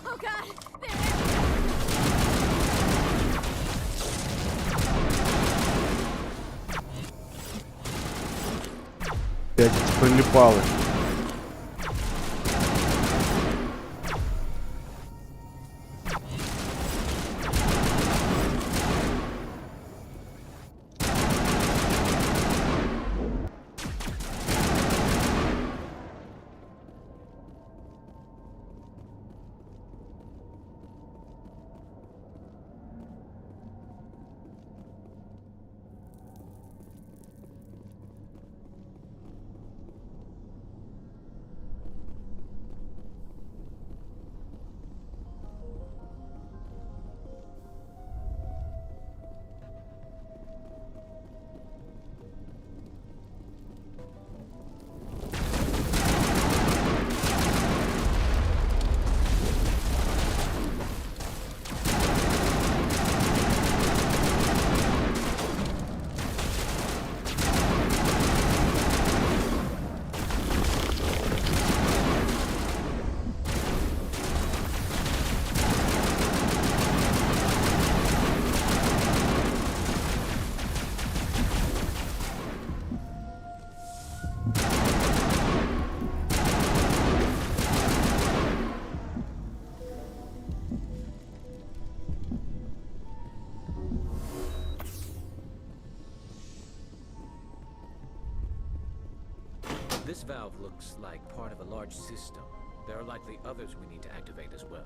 Speaker 9: Oh God!
Speaker 1: Опять эти прилипалы.
Speaker 10: This valve looks like part of a large system. There are likely others we need to activate as well.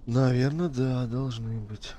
Speaker 1: Наверное, да, должны быть.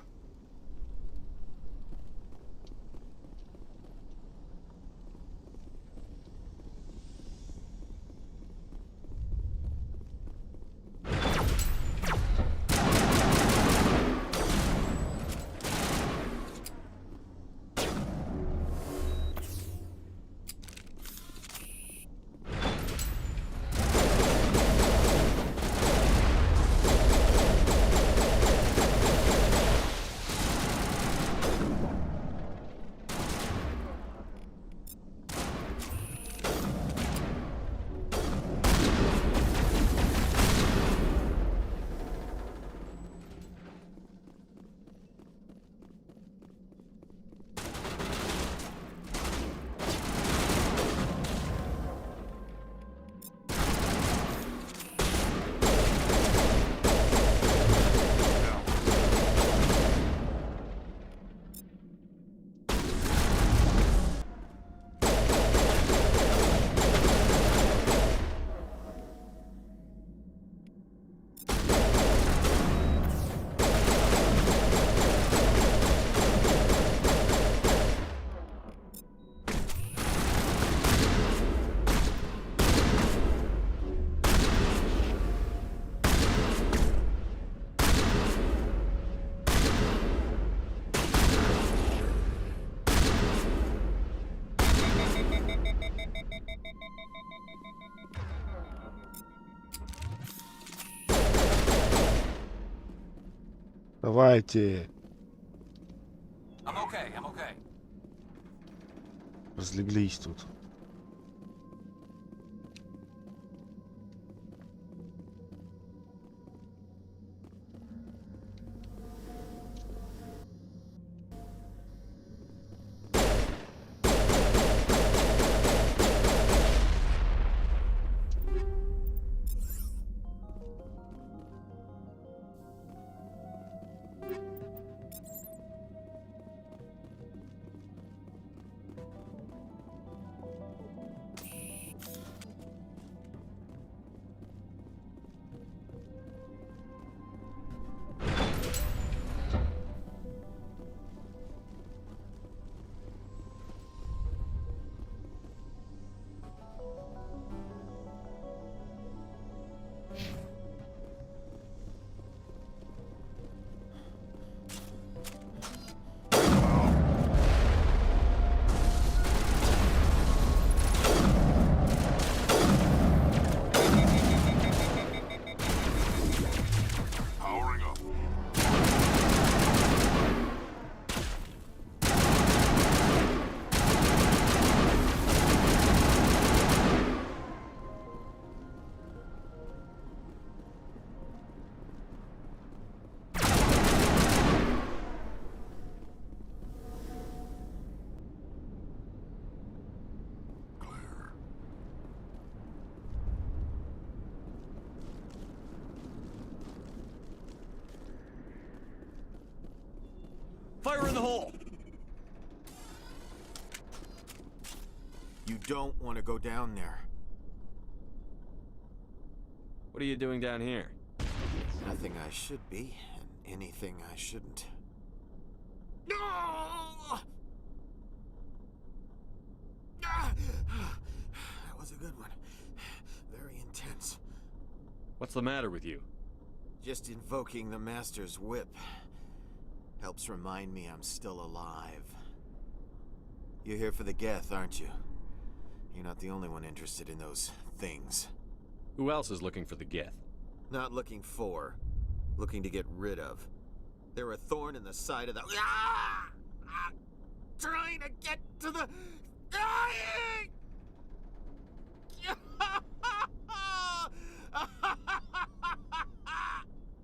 Speaker 1: Давайте.
Speaker 10: I'm okay, I'm okay.
Speaker 1: Разлеглись тут.
Speaker 3: Fire in the hole!
Speaker 23: You don't want to go down there.
Speaker 3: What are you doing down here?
Speaker 23: Nothing I should be, and anything I shouldn't. No! That was a good one. Very intense.
Speaker 3: What's the matter with you?
Speaker 23: Just invoking the Master's whip helps remind me I'm still alive. You're here for the Geth, aren't you? You're not the only one interested in those things.
Speaker 3: Who else is looking for the Geth?
Speaker 23: Not looking for, looking to get rid of. They're a thorn in the side of the... Ah! Ah! Trying to get to the... Dying!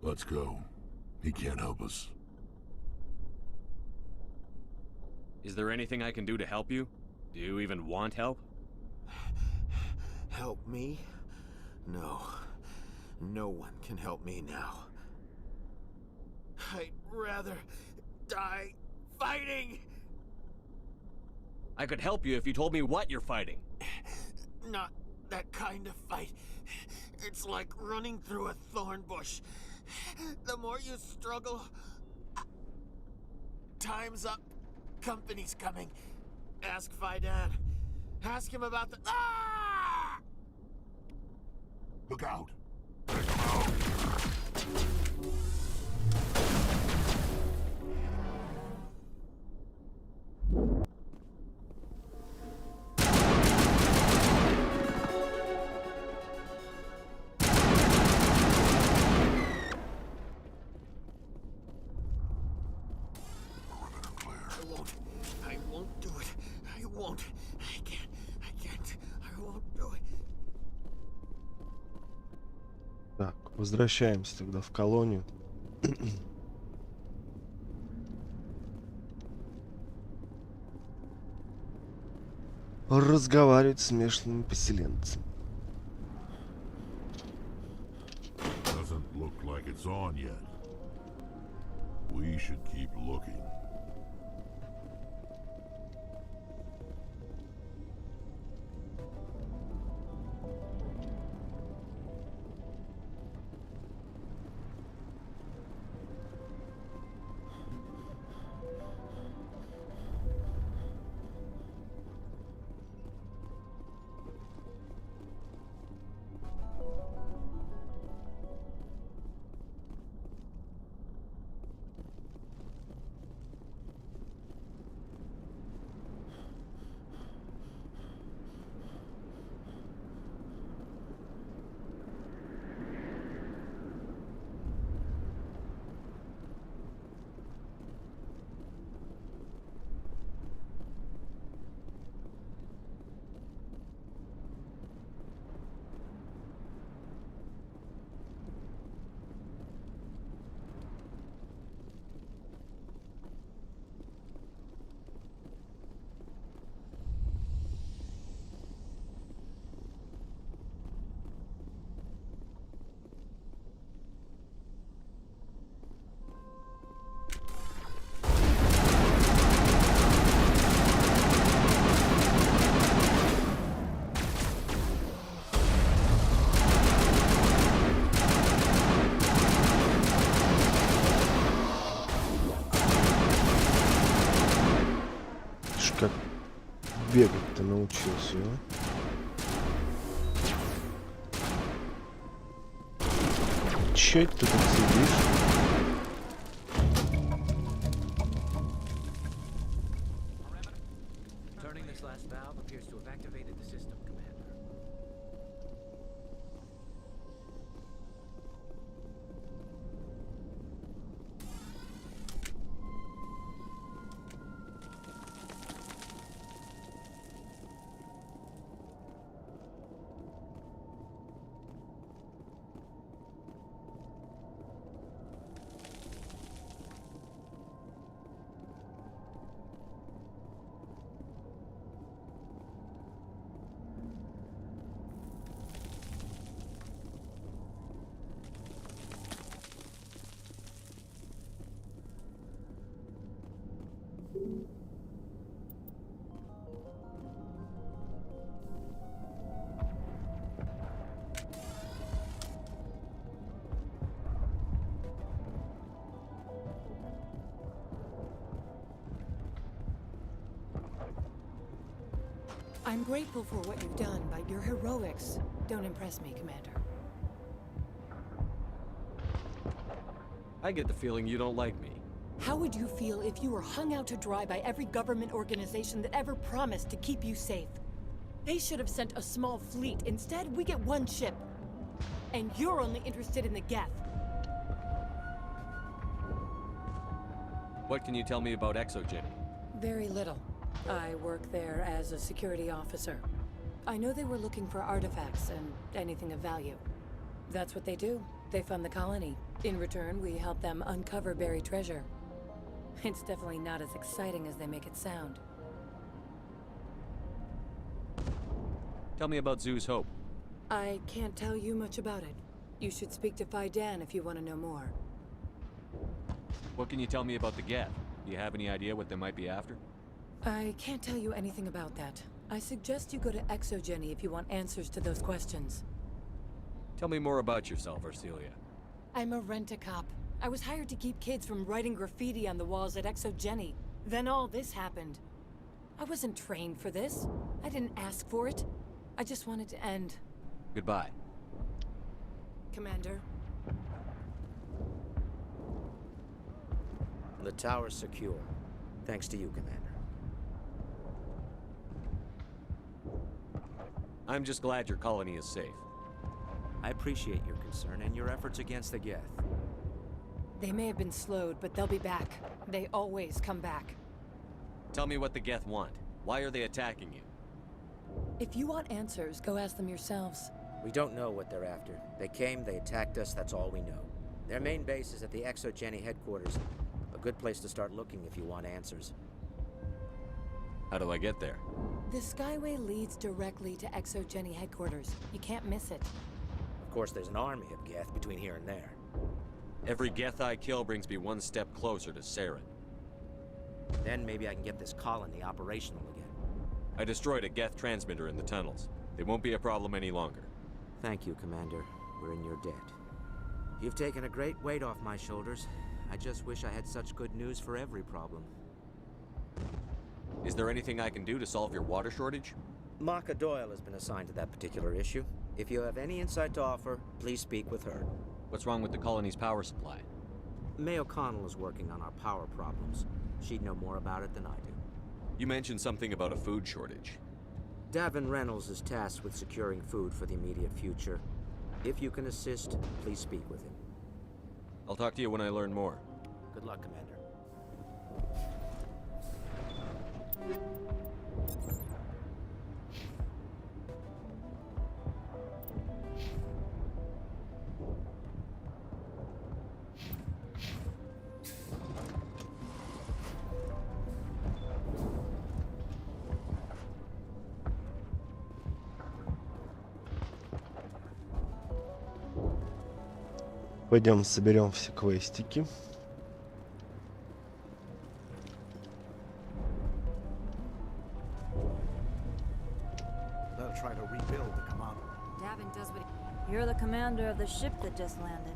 Speaker 8: Let's go. He can't help us.
Speaker 3: Is there anything I can do to help you? Do you even want help?
Speaker 23: Help me? No. No one can help me now. I'd rather die fighting!
Speaker 3: I could help you if you told me what you're fighting.
Speaker 23: Not that kind of fight. It's like running through a thorn bush. The more you struggle... Time's up. Company's coming. Ask Fidan. Ask him about the... Ah!
Speaker 8: Look out!
Speaker 23: I won't do it. I won't. I can't. I won't do it.
Speaker 1: Так, возвращаемся тогда в колонию. Разговаривать с смешанными поселенцами.
Speaker 8: Doesn't look like it's on yet. We should keep looking.
Speaker 1: как бегать-то научился, а? Чё это ты тут сидишь?
Speaker 10: Turning this last valve appears to have activated the system, Commander.
Speaker 11: I'm grateful for what you've done, but your heroics don't impress me, Commander.
Speaker 3: I get the feeling you don't like me.
Speaker 11: How would you feel if you were hung out to dry by every government organization that ever promised to keep you safe? They should have sent a small fleet. Instead, we get one ship. And you're only interested in the Geth.
Speaker 3: What can you tell me about Exogeny?
Speaker 11: Very little. I work there as a security officer. I know they were looking for artifacts and anything of value. That's what they do. They fund the colony. In return, we help them uncover buried treasure. It's definitely not as exciting as they make it sound.
Speaker 3: Tell me about Zoo's Hope.
Speaker 11: I can't tell you much about it. You should speak to Fidan if you want to know more.
Speaker 3: What can you tell me about the Geth? Do you have any idea what they might be after?
Speaker 11: I can't tell you anything about that. I suggest you go to Exogeny if you want answers to those questions.
Speaker 3: Tell me more about yourself, Arcelia.
Speaker 11: I'm a rent-a-cop. I was hired to keep kids from writing graffiti on the walls at Exogeny. Then all this happened. I wasn't trained for this. I didn't ask for it. I just wanted to end.
Speaker 3: Goodbye.
Speaker 11: Commander.
Speaker 17: The tower's secure. Thanks to you, Commander.
Speaker 3: I'm just glad your colony is safe.
Speaker 17: I appreciate your concern and your efforts against the Geth.
Speaker 11: They may have been slowed, but they'll be back. They always come back.
Speaker 3: Tell me what the Geth want. Why are they attacking you?
Speaker 11: If you want answers, go ask them yourselves.
Speaker 17: We don't know what they're after. They came, they attacked us, that's all we know. Their main base is at the Exogeny headquarters. A good place to start looking if you want answers.
Speaker 3: How do I get there?
Speaker 11: The Skyway leads directly to Exogeny headquarters. You can't miss it.
Speaker 17: Of course, there's an army of Geth between here and there.
Speaker 3: Every Geth I kill brings me one step closer to Saren.
Speaker 17: Then maybe I can get this colony operational again.
Speaker 3: I destroyed a Geth transmitter in the tunnels. They won't be a problem any longer.
Speaker 17: Thank you, Commander. We're in your debt. You've taken a great weight off my shoulders. I just wish I had such good news for every problem.
Speaker 3: Is there anything I can do to solve your water shortage?
Speaker 17: Maka Doyle has been assigned to that particular issue. If you have any insight to offer, please speak with her.
Speaker 3: What's wrong with the colony's power supply?
Speaker 17: May O'Connell is working on our power problems. She'd know more about it than I do.
Speaker 3: You mentioned something about a food shortage.
Speaker 17: Davin Reynolds is tasked with securing food for the immediate future. If you can assist, please speak with him.
Speaker 3: I'll talk to you when I learn more.
Speaker 17: Good luck, Commander.
Speaker 1: Пойдем соберем все квестики.
Speaker 4: They'll try to rebuild the command.
Speaker 13: Davin does what You're the commander of the ship that just landed.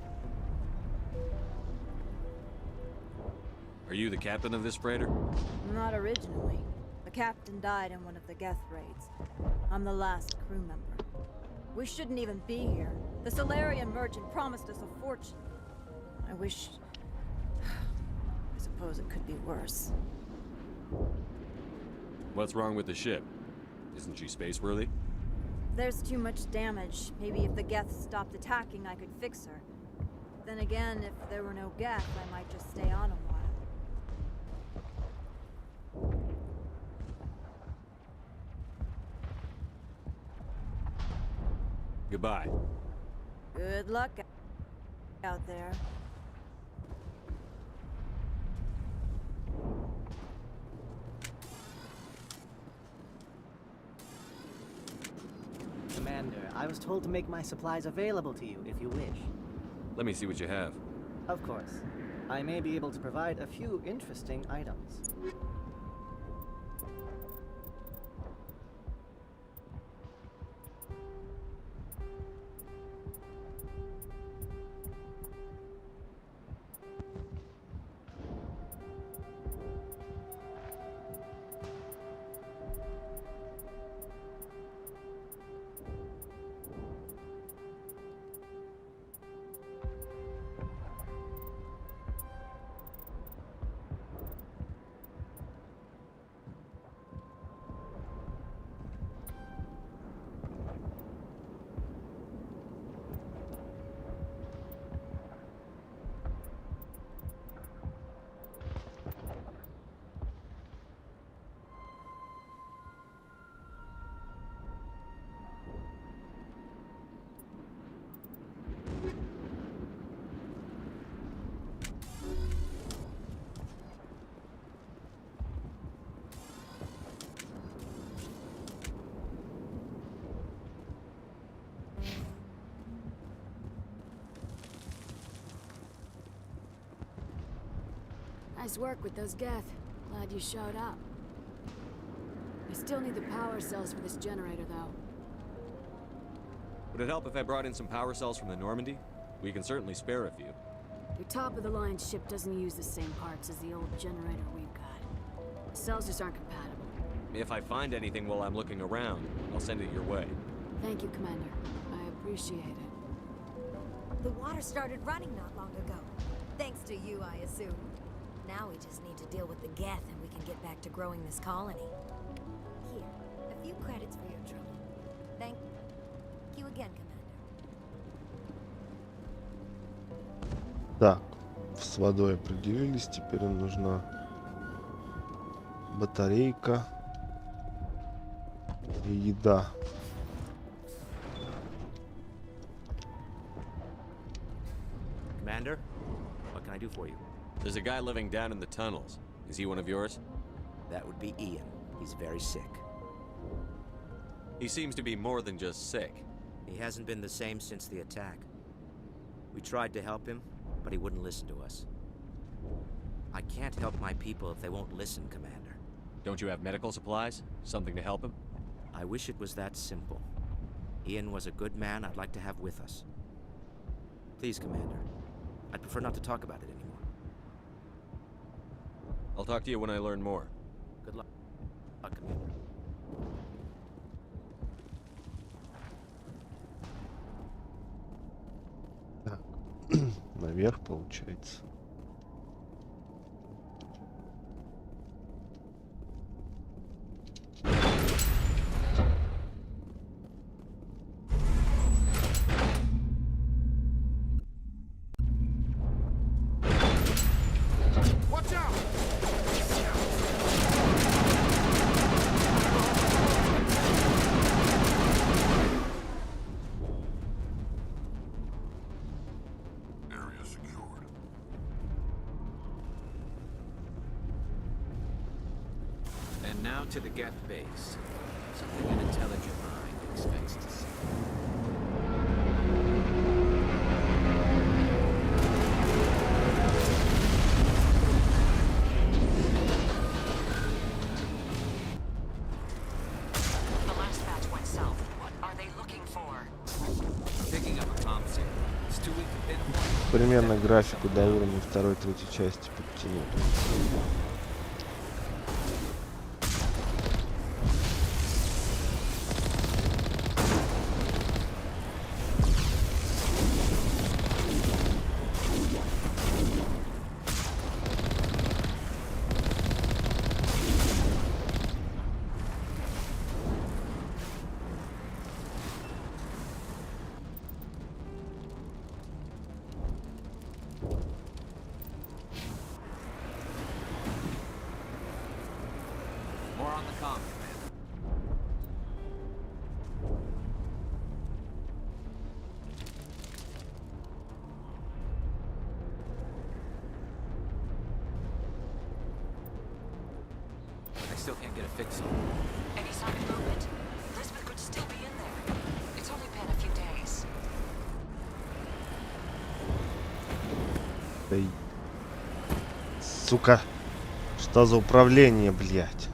Speaker 3: Are you the captain of this freighter?
Speaker 13: Not originally. The captain died in one of the Geth raids. I'm the last crew member. We shouldn't even be here. The Solarian merchant promised us a fortune. I wish... I suppose it could be worse.
Speaker 3: What's wrong with the ship? Isn't she space-worthy?
Speaker 13: There's too much damage. Maybe if the Geth stopped attacking, I could fix her. Then again, if there were no Geth, I might just stay on a while.
Speaker 3: Goodbye.
Speaker 13: Good luck out there.
Speaker 7: Commander, I was told to make my supplies available to you if you wish.
Speaker 3: Let me see what you have.
Speaker 7: Of course. I may be able to provide a few interesting items.
Speaker 16: Nice work with those Geth. Glad you showed up. I still need the power cells for this generator, though.
Speaker 3: Would it help if I brought in some power cells from the Normandy? We can certainly spare a few.
Speaker 16: Your top-of-the-line ship doesn't use the same parts as the old generator we've got. The cells just aren't compatible.
Speaker 3: If I find anything while I'm looking around, I'll send it your way.
Speaker 16: Thank you, Commander. I appreciate it.
Speaker 18: The water started running not long ago. Thanks to you, I assume. Now we just need to deal with the Geth and we can get back to growing this colony. Here, a few credits for your trouble. Thank you again, Commander.
Speaker 1: Так, с водой определились. Теперь нам нужна батарейка и еда.
Speaker 17: Commander, what can I do for you?
Speaker 3: There's a guy living down in the tunnels. Is he one of yours?
Speaker 17: That would be Ian. He's very sick.
Speaker 3: He seems to be more than just sick.
Speaker 17: He hasn't been the same since the attack. We tried to help him, but he wouldn't listen to us. I can't help my people if they won't listen, Commander.
Speaker 3: Don't you have medical supplies? Something to help him?
Speaker 17: I wish it was that simple. Ian was a good man I'd like to have with us. Please, Commander. I'd prefer not to talk about it anymore.
Speaker 3: I'll talk to you when I learn more.
Speaker 17: Good luck, Commander.
Speaker 1: Так, наверх получается.
Speaker 10: And now to the Geth base. Something an intelligent mind expects to see.
Speaker 24: The last batch went south. What are they looking for?
Speaker 10: Picking up a comm signal. It's too weak to pinpoint.
Speaker 1: Примерно графику до уровня второй-третьей части подтянуть.
Speaker 10: on the comm, Commander. I still can't get a fix on it.
Speaker 24: Any sign of movement? Lisbeth could still be in there. It's only been a few days.
Speaker 1: Эй. Сука. Что за управление, блядь?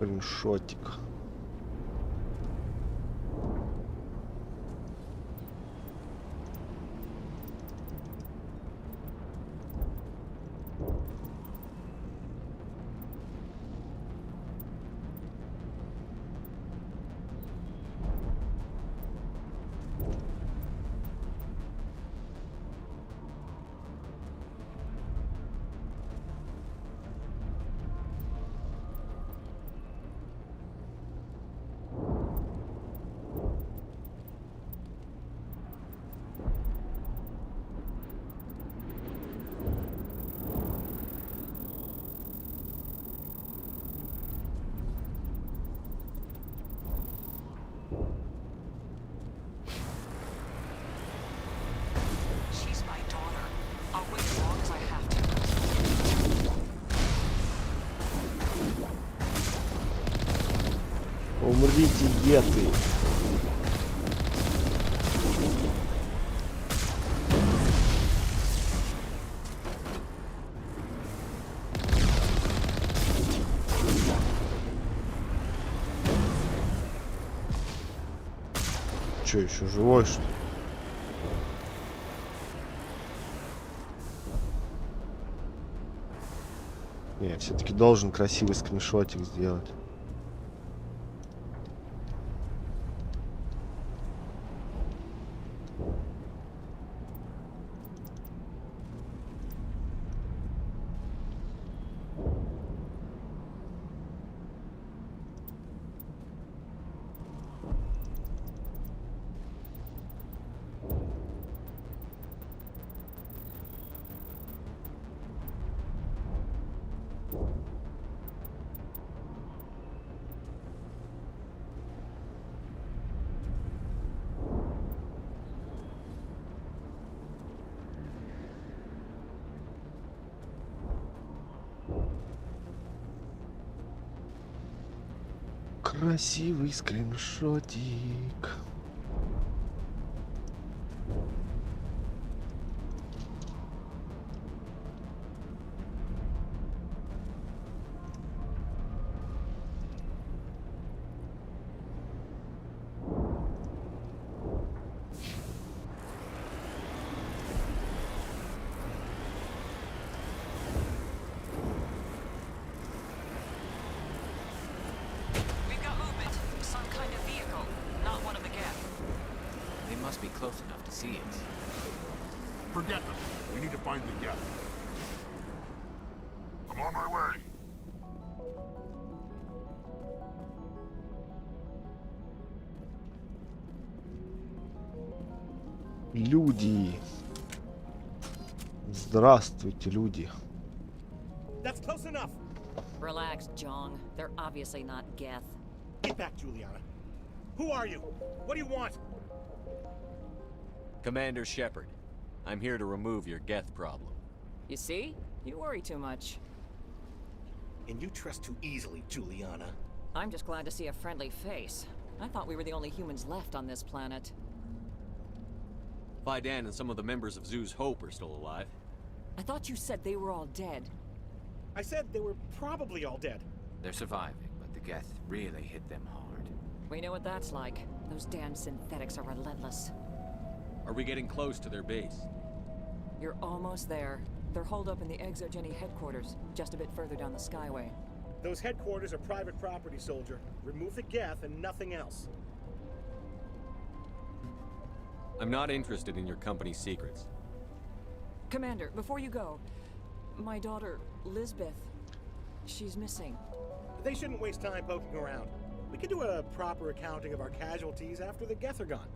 Speaker 1: Скриншотик.
Speaker 24: She's my daughter. I'll wait as long as I have to.
Speaker 1: Умрите, геты. Че, еще живой, что ли? Не, все-таки должен красивый скриншотик сделать. Красивый скриншотик.
Speaker 10: Be close enough to see it.
Speaker 8: Forget them. We need to find the gap. I'm on my way.
Speaker 1: Люди. Здравствуйте, люди.
Speaker 4: That's close enough.
Speaker 2: Relax, Jong. They're obviously not Geth.
Speaker 4: Get back, Juliana. Who are you? What do you want?
Speaker 3: Commander Shepard, I'm here to remove your Geth problem.
Speaker 2: You see? You worry too much.
Speaker 4: And you trust too easily, Juliana.
Speaker 2: I'm just glad to see a friendly face. I thought we were the only humans left on this planet.
Speaker 3: Fidan and some of the members of Zoo's Hope are still alive.
Speaker 2: I thought you said they were all dead.
Speaker 4: I said they were probably all dead.
Speaker 10: They're surviving, but the Geth really hit them hard.
Speaker 2: We know what that's like. Those damn synthetics are relentless.
Speaker 3: Are we getting close to their base?
Speaker 2: You're almost there. They're holed up in the Exogeny headquarters, just a bit further down the Skyway.
Speaker 4: Those headquarters are private property, soldier. Remove the Geth and nothing else.
Speaker 3: I'm not interested in your company's secrets.
Speaker 2: Commander, before you go, my daughter, Lisbeth, she's missing.
Speaker 4: They shouldn't waste time poking around. We could do a proper accounting of our casualties after the Geth are gone.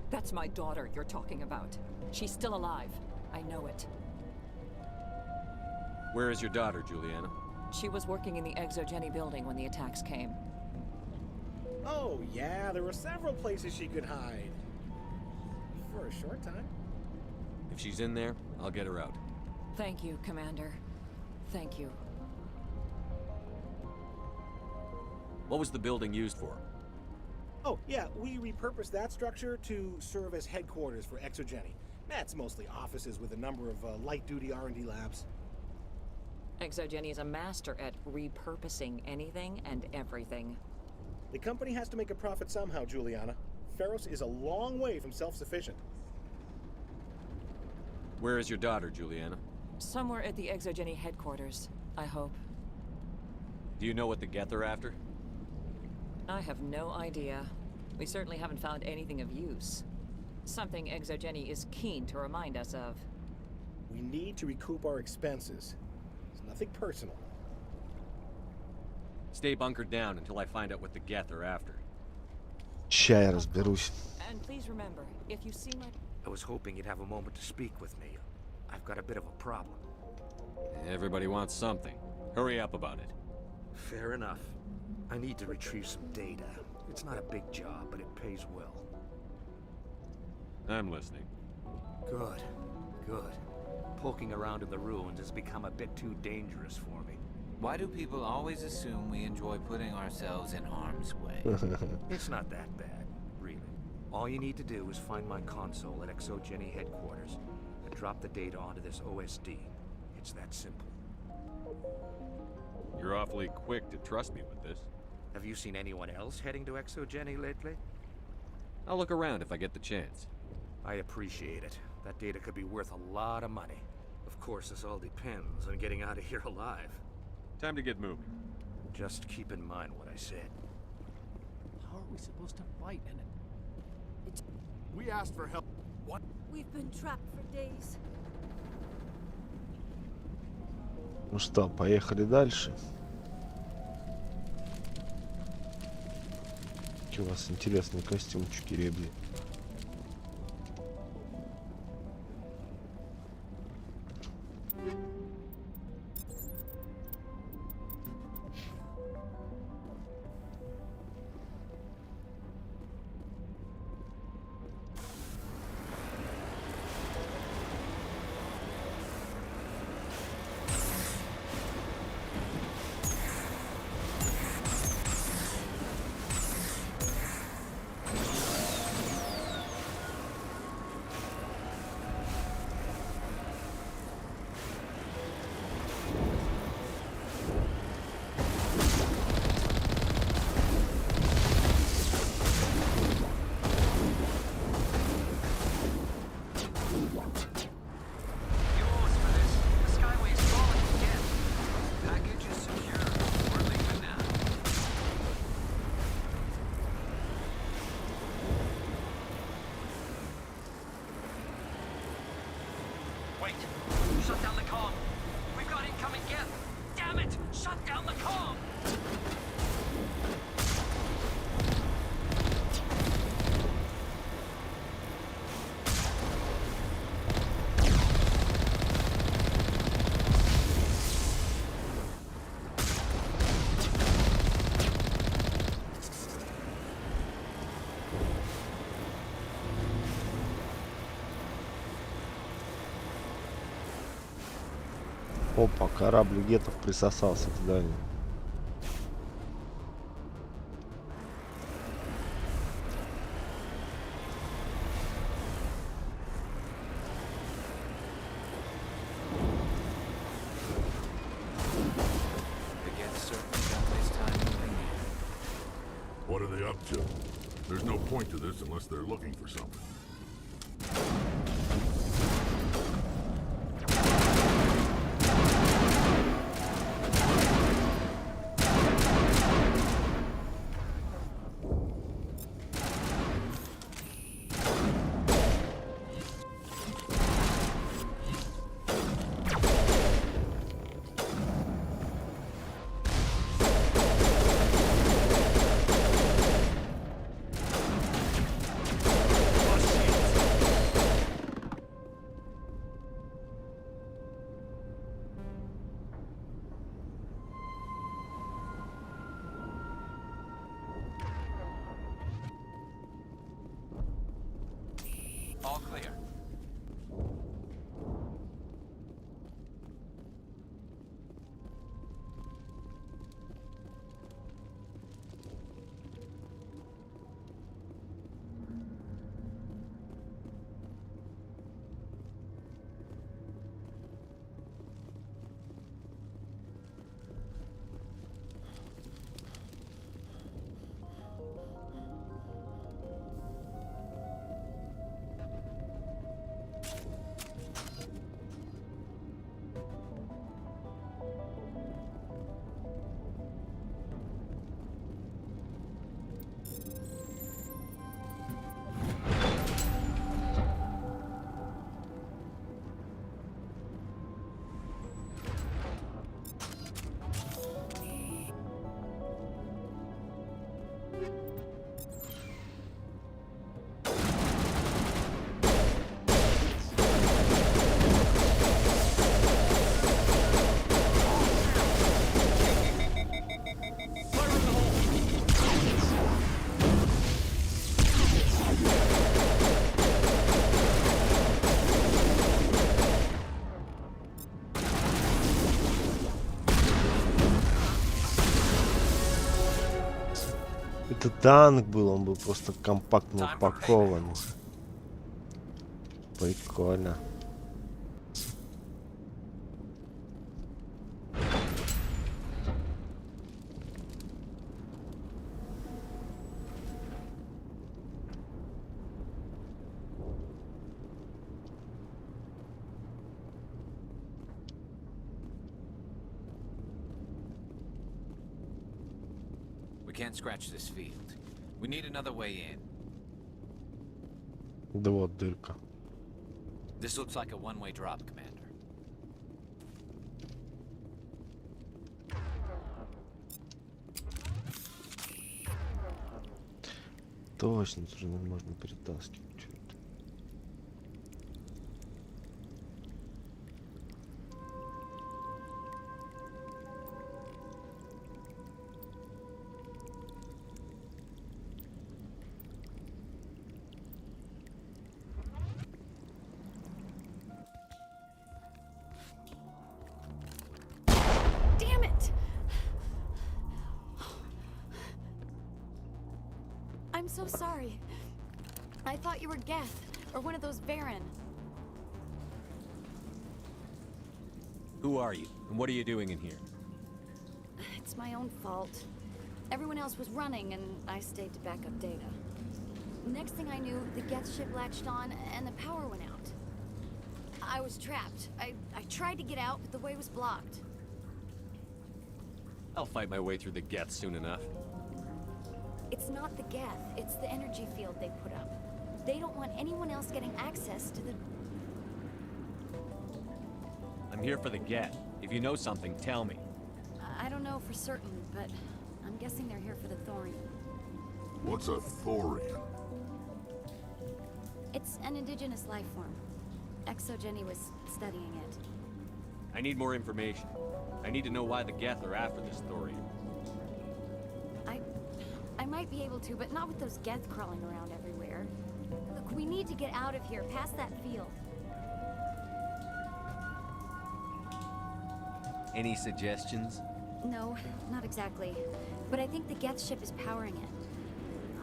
Speaker 2: That's my daughter you're talking about. She's still alive. I know it.
Speaker 3: Where is your daughter, Juliana?
Speaker 2: She was working in the Exogeny building when the attacks came.
Speaker 4: Oh, yeah, there were several places she could hide. For a short time.
Speaker 3: If she's in there, I'll get her out.
Speaker 2: Thank you, Commander. Thank you.
Speaker 3: What was the building used for?
Speaker 4: Oh, yeah, we repurposed that structure to serve as headquarters for Exogeny. That's mostly offices with a number of light-duty R&D labs.
Speaker 2: Exogeny is a master at repurposing anything and everything.
Speaker 4: The company has to make a profit somehow, Juliana. Feros is a long way from self-sufficient.
Speaker 3: Where is your daughter, Juliana?
Speaker 2: Somewhere at the Exogeny headquarters, I hope.
Speaker 3: Do you know what the Geth are after?
Speaker 2: I have no idea. We certainly haven't found anything of use. Something Exogeny is keen to remind us of.
Speaker 4: We need to recoup our expenses. It's nothing personal.
Speaker 3: Stay bunkered down until I find out what the Geth are after.
Speaker 1: Ща я разберусь.
Speaker 2: And please remember, if you see my...
Speaker 17: I was hoping you'd have a moment to speak with me. I've got a bit of a problem.
Speaker 3: Everybody wants something. Hurry up about it.
Speaker 17: Fair enough. I need to retrieve some data. It's not a big job, but it pays well.
Speaker 3: I'm listening.
Speaker 17: Good. Good. Poking around in the ruins has become a bit too dangerous for me.
Speaker 10: Why do people always assume we enjoy putting ourselves in harm's way?
Speaker 17: It's not that bad, really. All you need to do is find my console at Exogeny headquarters and drop the data onto this OSD. It's that simple.
Speaker 3: You're awfully quick to trust me with this.
Speaker 17: Have you seen anyone else heading to Exogeny lately?
Speaker 3: I'll look around if I get the chance.
Speaker 17: I appreciate it. That data could be worth a lot of money. Of course, this all depends on getting out of here alive.
Speaker 3: Time to get moving.
Speaker 17: Just keep in mind what I said.
Speaker 4: How are we supposed to fight in it?
Speaker 22: We asked for help. What?
Speaker 14: We've been trapped for days.
Speaker 1: Ну что, поехали дальше. Какие у вас интересные костюмчики, ребята.
Speaker 6: Shut down the comm. We've got incoming Geth. Damn it! Shut down the comm.
Speaker 1: Опа, корабль гетов присосался к зданию.
Speaker 8: What are they up to? There's no point to this unless they're looking for something.
Speaker 1: Это танк был, он был просто компактно упакован. Прикольно.
Speaker 10: We can't scratch this field. We need another way in.
Speaker 1: Да вот дырка.
Speaker 10: This looks like a one-way drop, Commander.
Speaker 1: Точно, тут же можно перетаскивать.
Speaker 16: Damn it! I'm so sorry. I thought you were Geth, or one of those Baron.
Speaker 3: Who are you, and what are you doing in here?
Speaker 16: It's my own fault. Everyone else was running, and I stayed to back up data. Next thing I knew, the Geth ship latched on, and the power went out. I was trapped. I tried to get out, but the way was blocked.
Speaker 3: I'll fight my way through the Geth soon enough.
Speaker 16: It's not the Geth, it's the energy field they put up. They don't want anyone else getting access to the...
Speaker 3: I'm here for the Geth. If you know something, tell me.
Speaker 16: I don't know for certain, but I'm guessing they're here for the Thorium.
Speaker 8: What's a Thorium?
Speaker 16: It's an indigenous life form. Exogeny was studying it.
Speaker 3: I need more information. I need to know why the Geth are after this thorium.
Speaker 16: I might be able to, but not with those Geth crawling around everywhere. Look, we need to get out of here, past that field.
Speaker 3: Any suggestions?
Speaker 16: No, not exactly. But I think the Geth ship is powering it.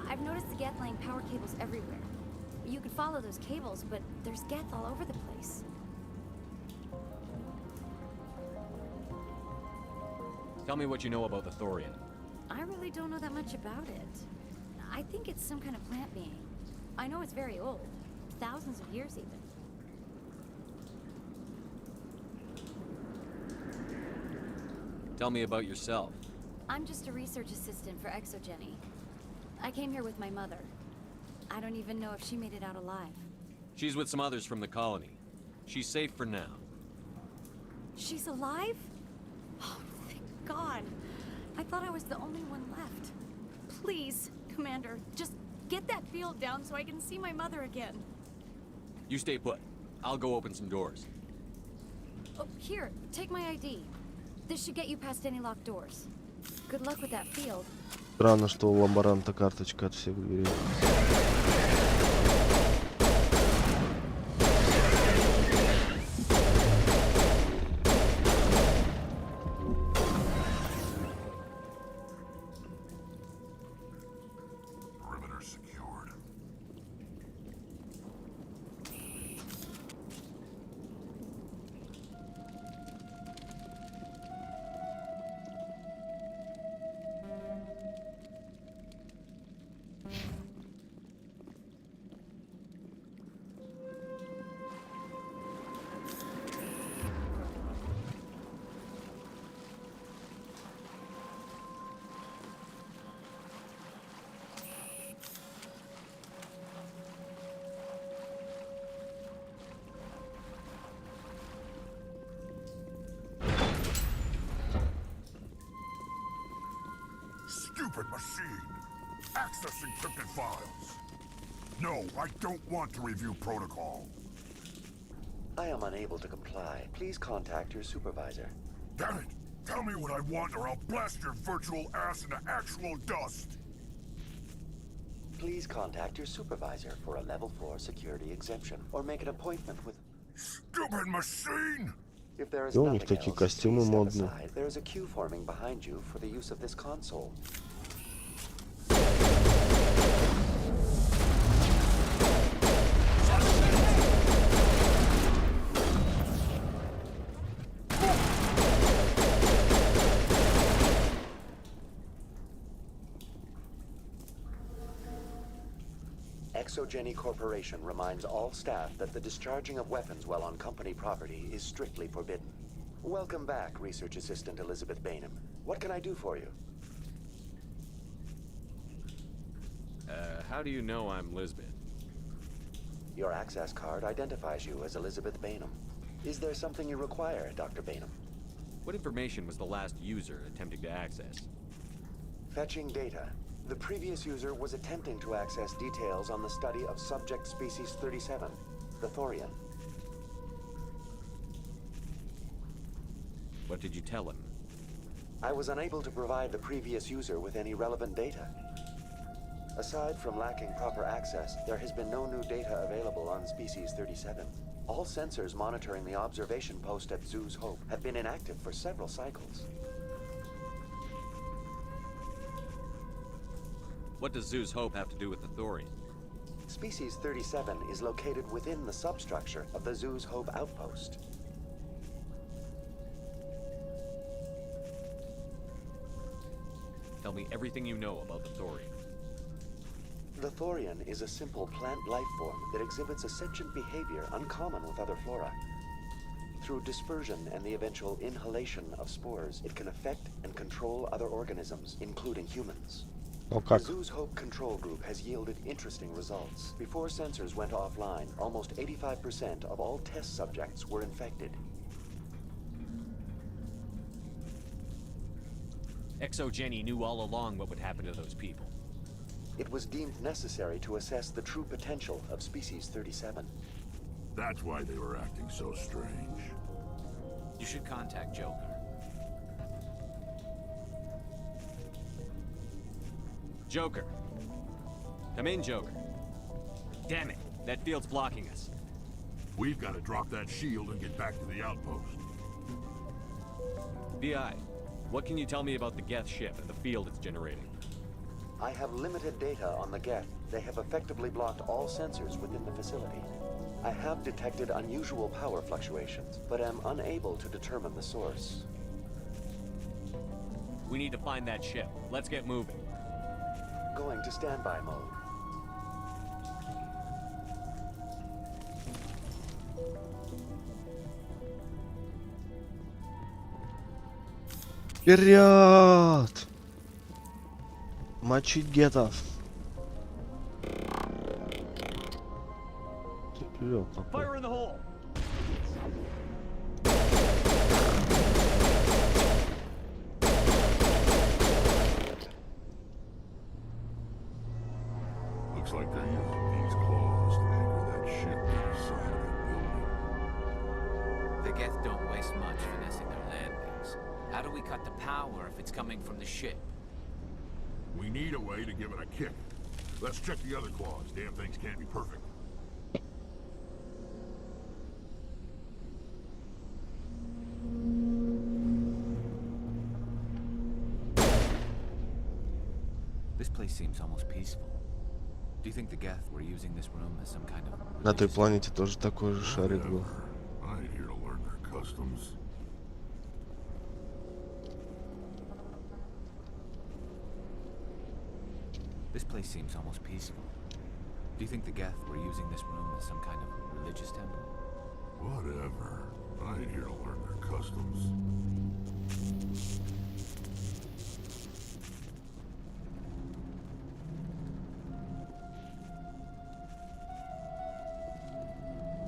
Speaker 16: I've noticed the Geth laying power cables everywhere. You could follow those cables, but there's Geth all over the place.
Speaker 3: Tell me what you know about the thorium.
Speaker 16: I really don't know that much about it. I think it's some kind of plant being. I know it's very old. Thousands of years even.
Speaker 3: Tell me about yourself.
Speaker 16: I'm just a research assistant for Exogeny. I came here with my mother. I don't even know if she made it out alive.
Speaker 3: She's with some others from the colony. She's safe for now.
Speaker 16: She's alive? Oh, thank God. I thought I was the only one left. Please, Commander, just get that field down so I can see my mother again.
Speaker 3: You stay put. I'll go open some doors.
Speaker 16: Oh, here, take my ID. This should get you past any locked doors. Good luck with that field.
Speaker 1: Странно, что у лаборанта карточка от всех дверей.
Speaker 8: Perimeter secured. Stupid machine! Access encrypted files. No, I don't want to review protocol.
Speaker 12: I am unable to comply. Please contact your supervisor.
Speaker 8: Damn it! Tell me what I want or I'll blast your virtual ass into actual dust!
Speaker 12: Please contact your supervisor for a level 4 security exemption or make an appointment with...
Speaker 8: Stupid machine!
Speaker 12: If there is
Speaker 1: И у них
Speaker 12: nothing
Speaker 1: такие
Speaker 12: else,
Speaker 1: костюмы
Speaker 12: please step
Speaker 1: модные.
Speaker 12: aside. There is a queue forming behind you for the use of this console. Exogeny Corporation reminds all staff that the discharging of weapons while on company property is strictly forbidden. Welcome back, Research Assistant Elizabeth Bainham. What can I do for you?
Speaker 3: How do you know I'm Lisbeth?
Speaker 12: Your access card identifies you as Elizabeth Bainham. Is there something you require, Dr. Bainham?
Speaker 3: What information was the last user attempting to access?
Speaker 12: Fetching data. The previous user was attempting to access details on the study of subject species 37, the Thorian.
Speaker 3: What did you tell him?
Speaker 12: I was unable to provide the previous user with any relevant data. Aside from lacking proper access, there has been no new data available on species 37. All sensors monitoring the observation post at Zoo's Hope have been inactive for several cycles.
Speaker 3: What does Zoo's Hope have to do with the Thorian?
Speaker 12: Species 37 is located within the substructure of the Zoo's Hope outpost.
Speaker 3: Tell me everything you know about the Thorian.
Speaker 12: The Thorian is a simple plant life form that exhibits a sentient behavior uncommon with other flora. Through dispersion and the eventual inhalation of spores, it can affect and control other organisms, including humans. The Zoo's Hope control group has yielded interesting results. Before sensors went offline, almost 85% of all test subjects were infected.
Speaker 3: Exogeny knew all along what would happen to those people.
Speaker 12: It was deemed necessary to assess the true potential of species 37.
Speaker 8: That's why they were acting so strange.
Speaker 10: You should contact Joker.
Speaker 3: Joker. Come in, Joker. Damn it, that field's blocking us.
Speaker 8: We've got to drop that shield and get back to the outpost.
Speaker 3: VI, what can you tell me about the Geth ship and the field it's generating?
Speaker 12: I have limited data on the Geth. They have effectively blocked all sensors within the facility. I have detected unusual power fluctuations, but am unable to determine the source.
Speaker 3: We need to find that ship. Let's get moving.
Speaker 12: Going to standby mode.
Speaker 1: Вперед! Мочить гетов. Вперед,
Speaker 3: Fire in the hole!
Speaker 8: Looks like they're using these claws to anchor that ship to the side of that building.
Speaker 10: The Geth don't waste much finessing their landings. How do we cut the power if it's coming from the ship?
Speaker 8: We need a way to give it a kick. Let's check the other claws. Damn things can't be perfect.
Speaker 10: This place seems almost peaceful. Do you think the Geth were using this room as some kind of...
Speaker 1: На той планете тоже такой же шарик был.
Speaker 8: I ain't here to learn their customs.
Speaker 10: This place seems almost peaceful. Do you think the Geth were using this room as some kind of religious temple?
Speaker 8: Whatever. I ain't here to learn their customs.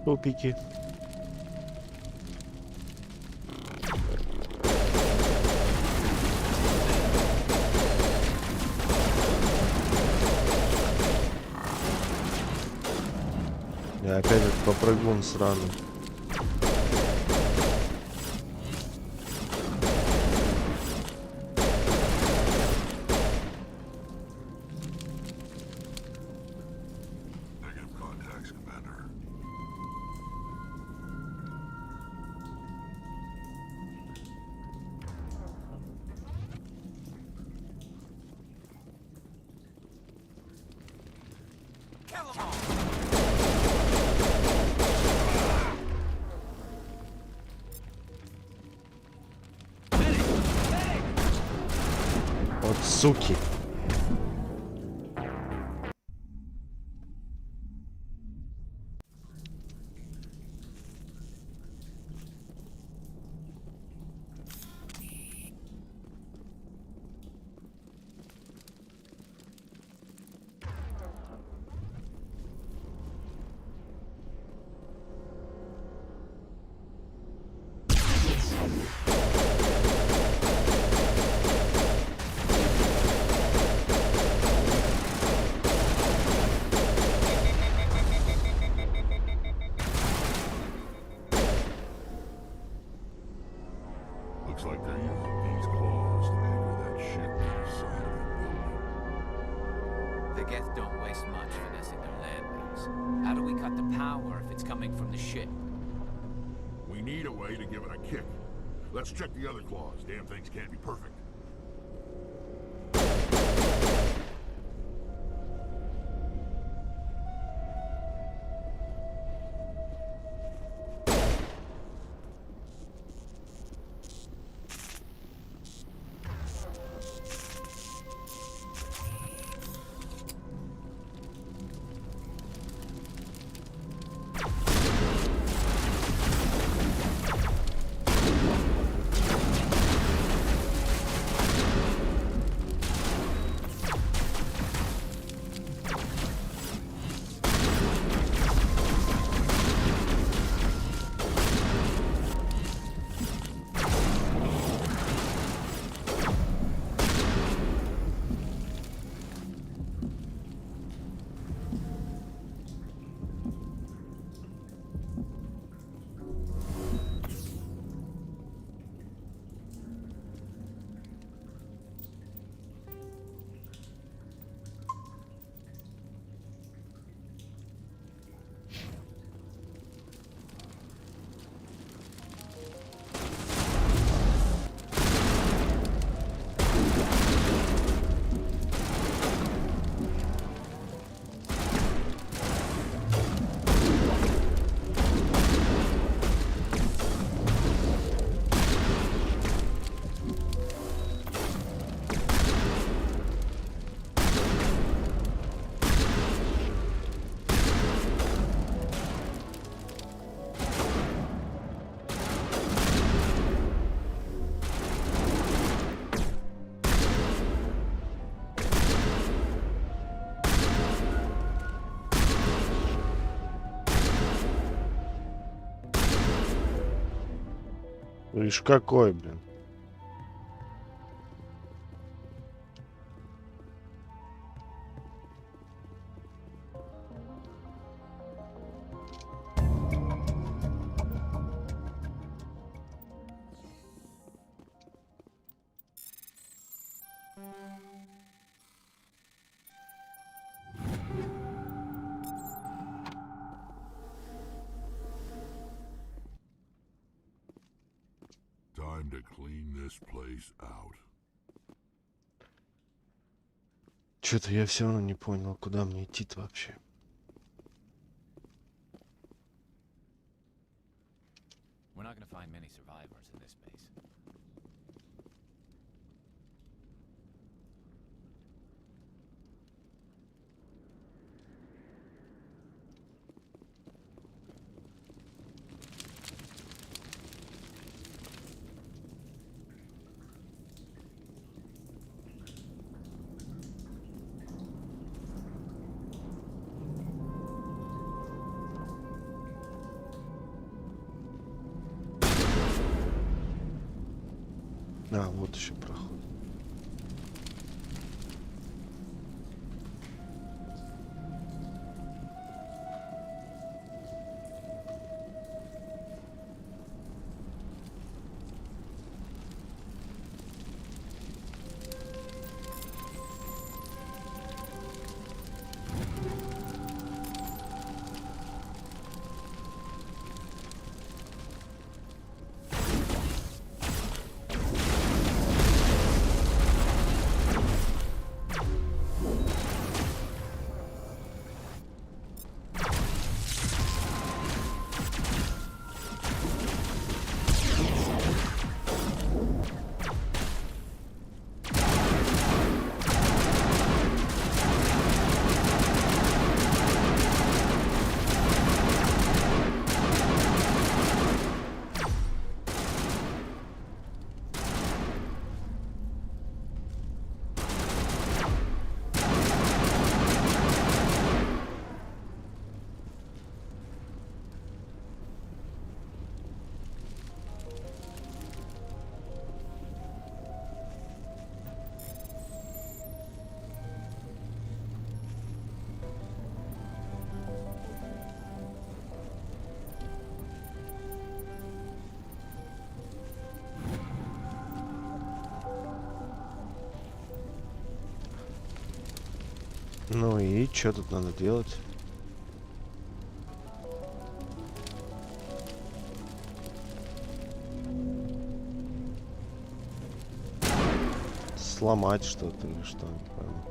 Speaker 1: Тупики. Я опять этот попрыгун сраный. Вот суки.
Speaker 8: Looks like they're using these claws to anchor that ship to the side of the building.
Speaker 10: The Geth don't waste much finessing their landings. How do we cut the power if it's coming from the ship?
Speaker 8: We need a way to give it a kick. Let's check the other claws. Damn things can't be perfect.
Speaker 1: Ишь какой, блин.
Speaker 8: Time to clean this place out.
Speaker 1: Что-то я все равно не понял, куда мне идти-то вообще.
Speaker 10: We're not gonna find many survivors in this base.
Speaker 1: А, вот еще проход. Ну и что тут надо делать? Сломать что-то или что? Не пойму.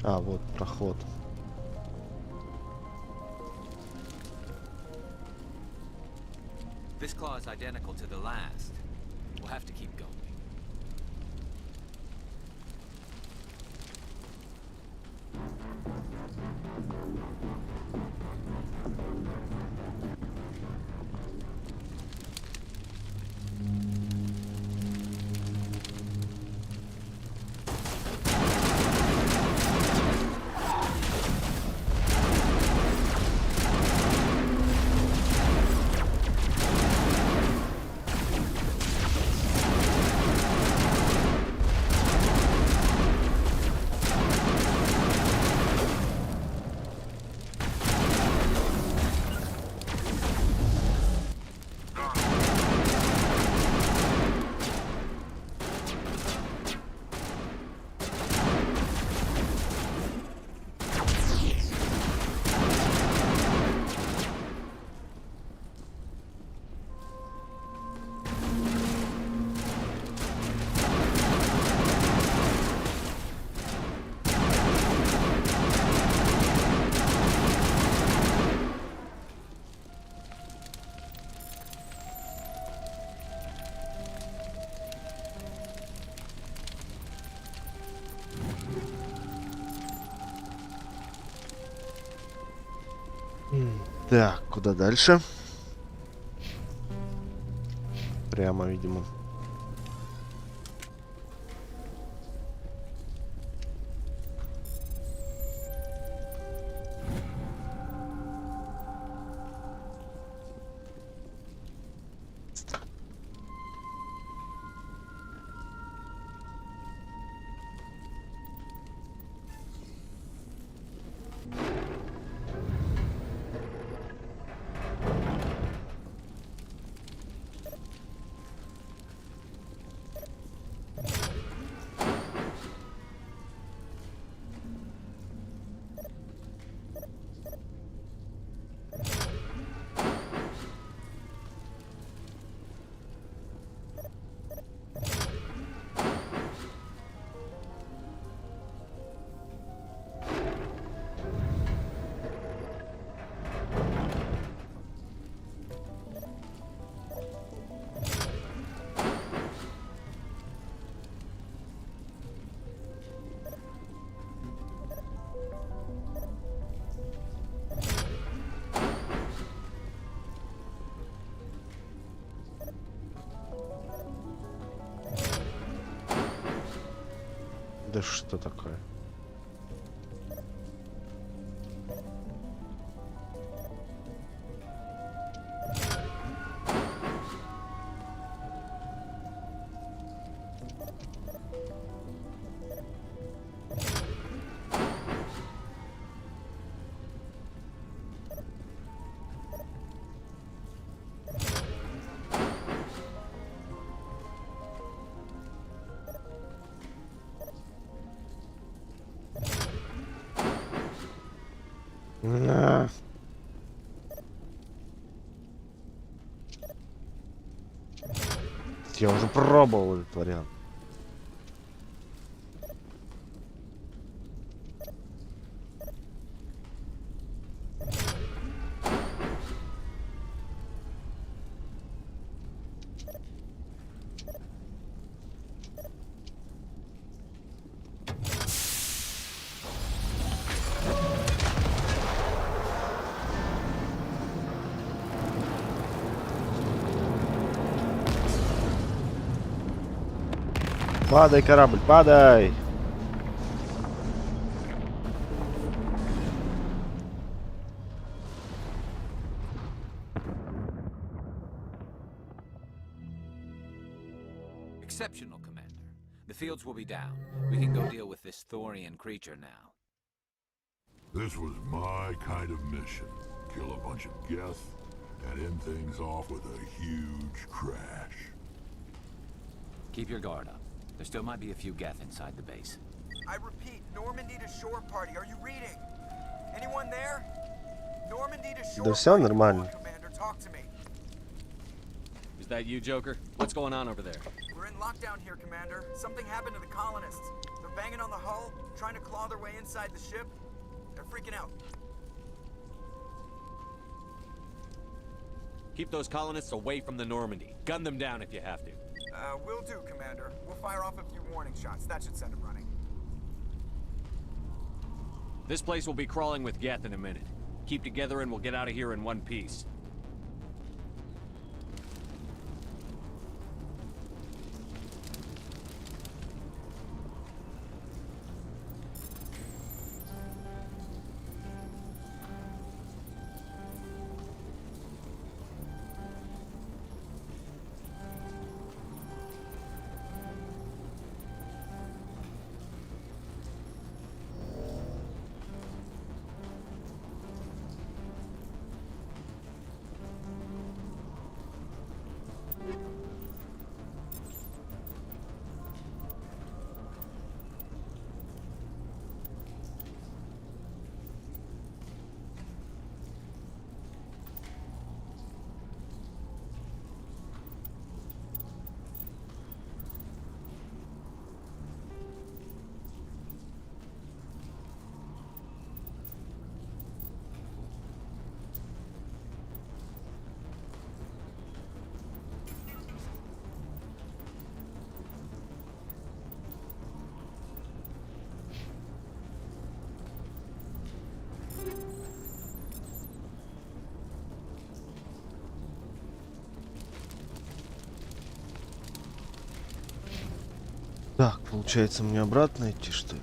Speaker 1: А, вот проход.
Speaker 10: This claw is identical to the last. We'll have to keep going.
Speaker 1: Так, куда дальше? Прямо, видимо. Да что такое? На. Я уже пробовал этот вариант. Падай, корабль, падай!
Speaker 10: Exceptional, Commander. The fields will be be down. We can go deal with this Thorian creature now.
Speaker 8: This was my kind of mission. Kill a bunch of Geth and end things off with a huge crash.
Speaker 10: Keep your guard up. There still might be a few Geth inside the base.
Speaker 15: I repeat, Normandy to shore party. Are you reading? Anyone there? Normandy to shore
Speaker 1: Да все нормально.
Speaker 15: Commander, talk to me.
Speaker 3: Is that you, Joker? What's going on over there?
Speaker 15: We're in lockdown here, Commander. Something happened to the colonists. They're banging on the hull, trying to claw their way inside the ship. They're freaking out.
Speaker 3: Keep those colonists away from the Normandy. Gun them down if you have to.
Speaker 15: Will do, Commander. We'll fire off a few warning shots. That should send them running.
Speaker 3: This place will be crawling with Geth in a minute. Keep together and we'll get out of here in one piece.
Speaker 1: Так, получается, мне обратно идти, что ли?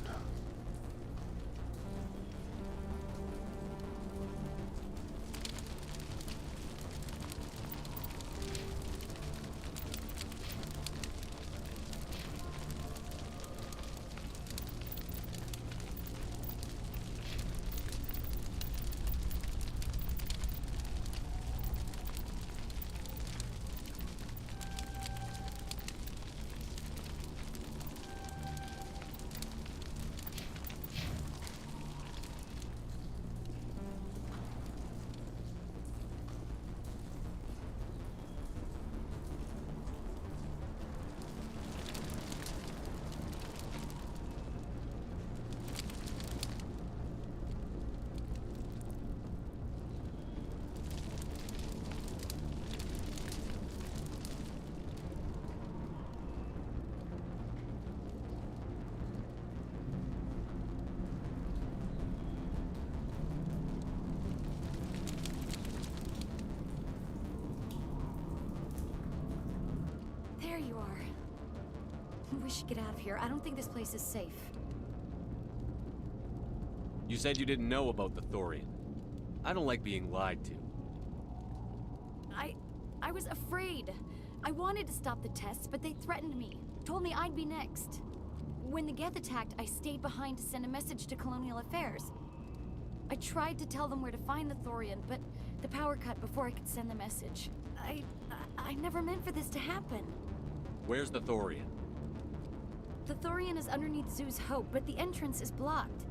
Speaker 16: There you are. We should get out of here. I don't think this place is safe.
Speaker 3: You said you didn't know about the Thorian. I don't like being lied to.
Speaker 16: I was afraid. I wanted to stop the tests, but they threatened me. Told me I'd be next. When the Geth attacked, I stayed behind to send a message to Colonial Affairs. I tried to tell them where to find the Thorian, but the power cut before I could send the message. I never meant for this to happen.
Speaker 3: Where's the Thorian?
Speaker 16: The Thorian is underneath Zoo's Hope, but the entrance is blocked.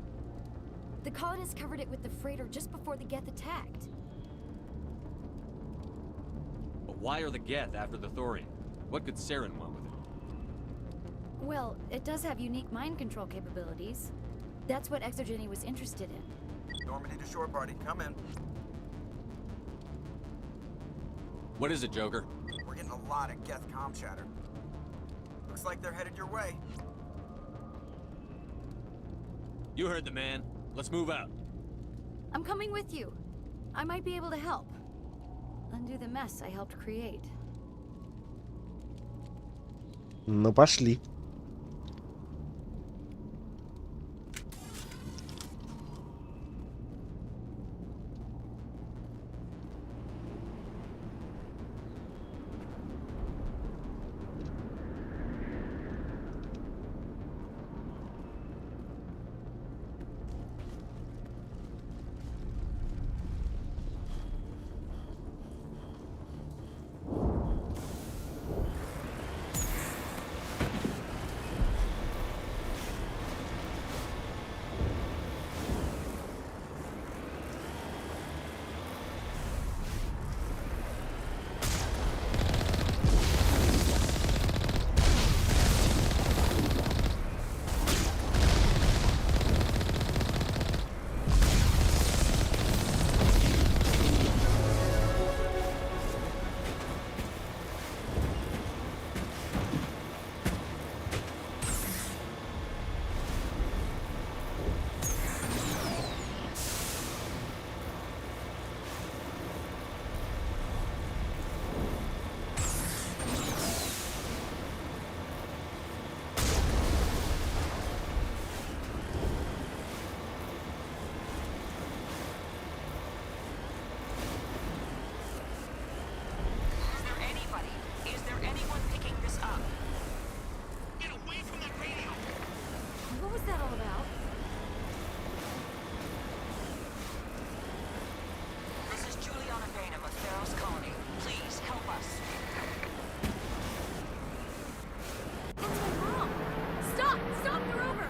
Speaker 16: The colonists covered it with the freighter just before the Geth attacked.
Speaker 3: But why are the Geth after the Thorian? What could Saren want with it?
Speaker 16: Well, it does have unique mind control capabilities. That's what Exogeny was interested in.
Speaker 15: Normandy to shore party, come in.
Speaker 3: What is it, Joker?
Speaker 15: We're getting a lot of Geth comm chatter. Looks like they're headed your way.
Speaker 3: You heard the man. Let's move out.
Speaker 16: I'm coming with you. I might be able to help. Undo the mess I helped create.
Speaker 1: Ну, пошли.
Speaker 16: What was that all about?
Speaker 24: This is Juliana Bainham of Pharaoh's Colony. Please help us.
Speaker 16: That's my mom! Stop! Stop the rover!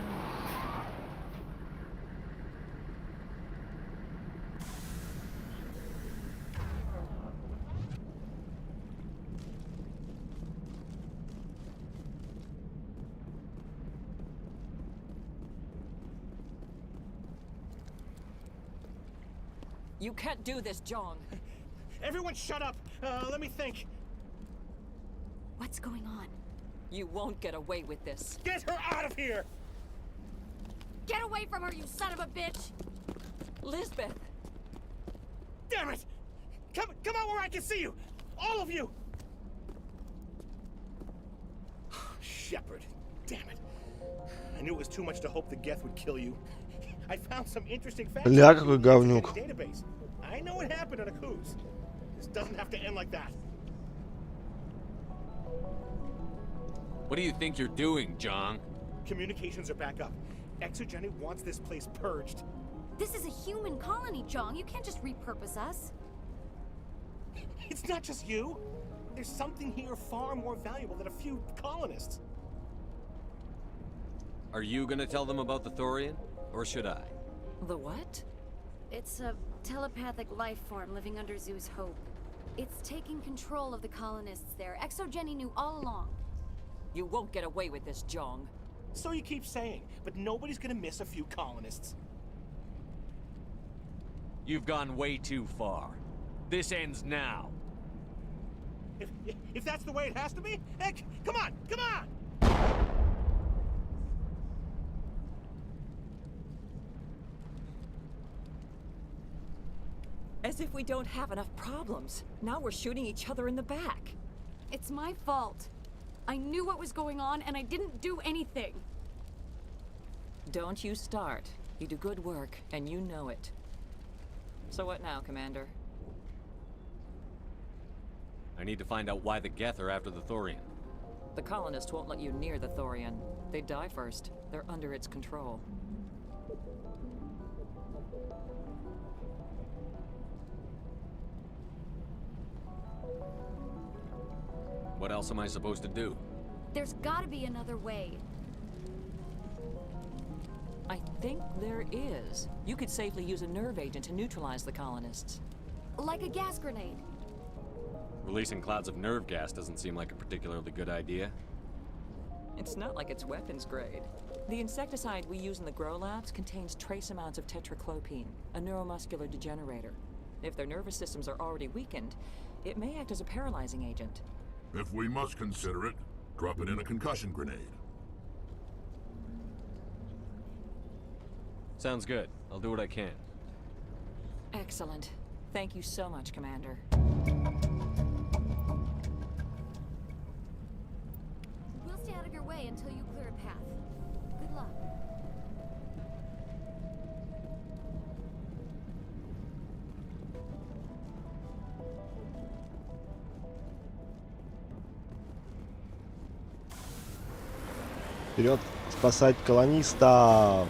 Speaker 2: You can't do this, John.
Speaker 4: Everyone shut up! Let me think.
Speaker 16: What's going on?
Speaker 2: You won't get away with this.
Speaker 4: Get her out of here!
Speaker 16: Get away from her, you son of a bitch!
Speaker 2: Lisbeth!
Speaker 4: Damn it! Come out where I can see you! All of you! Shepard, damn it. I knew it was too much to hope the Geth would kill you. I found some interesting facts
Speaker 1: Ля,
Speaker 4: in
Speaker 1: какой
Speaker 4: the
Speaker 1: говнюк.
Speaker 4: database. I know what happened on a cruise. This doesn't have to end like that.
Speaker 3: What do you think you're doing, John?
Speaker 4: Communications are back up. Exogeny wants this place purged.
Speaker 16: This is a human colony, Jong. You can't just repurpose us.
Speaker 4: It's not just you. There's something here far more valuable than a few colonists.
Speaker 3: Are you gonna tell them about the Thorian? Or should I?
Speaker 2: The what?
Speaker 16: It's a telepathic life form living under Zoo's hope. It's taking control of the colonists there. Exogeny knew all along.
Speaker 2: You won't get away with this, Jong.
Speaker 4: So you keep saying, but nobody's gonna miss a few colonists.
Speaker 3: You've gone way too far. This ends now.
Speaker 4: If that's the way it has to be, heck, come on, come on!
Speaker 2: As if we don't have enough problems. Now we're shooting each other in the back.
Speaker 16: It's my fault. I knew what was going on and I didn't do anything.
Speaker 2: Don't you start. You do good work, and you know it. So what now, Commander?
Speaker 3: I need to find out why the Geth are after the Thorian.
Speaker 2: The colonists won't let you near the Thorian. They die first. They're under its control.
Speaker 3: What else am I supposed to do?
Speaker 16: There's gotta be another way.
Speaker 2: I think there is. You could safely use a nerve agent to neutralize the colonists.
Speaker 16: Like a gas grenade.
Speaker 3: Releasing clouds of nerve gas doesn't seem like a particularly good idea.
Speaker 2: It's not like it's weapons grade. The insecticide we use in the grow labs contains trace amounts of tetraclopine, a neuromuscular degenerator. If their nervous systems are already weakened, it may act as a paralyzing agent.
Speaker 8: If we must consider it, drop it in a concussion grenade.
Speaker 3: Sounds good. I'll do what I can.
Speaker 2: Excellent. Thank you so much, Commander.
Speaker 16: We'll stay out of your way until you clear a path. Good luck.
Speaker 1: Вперед спасать колонистов!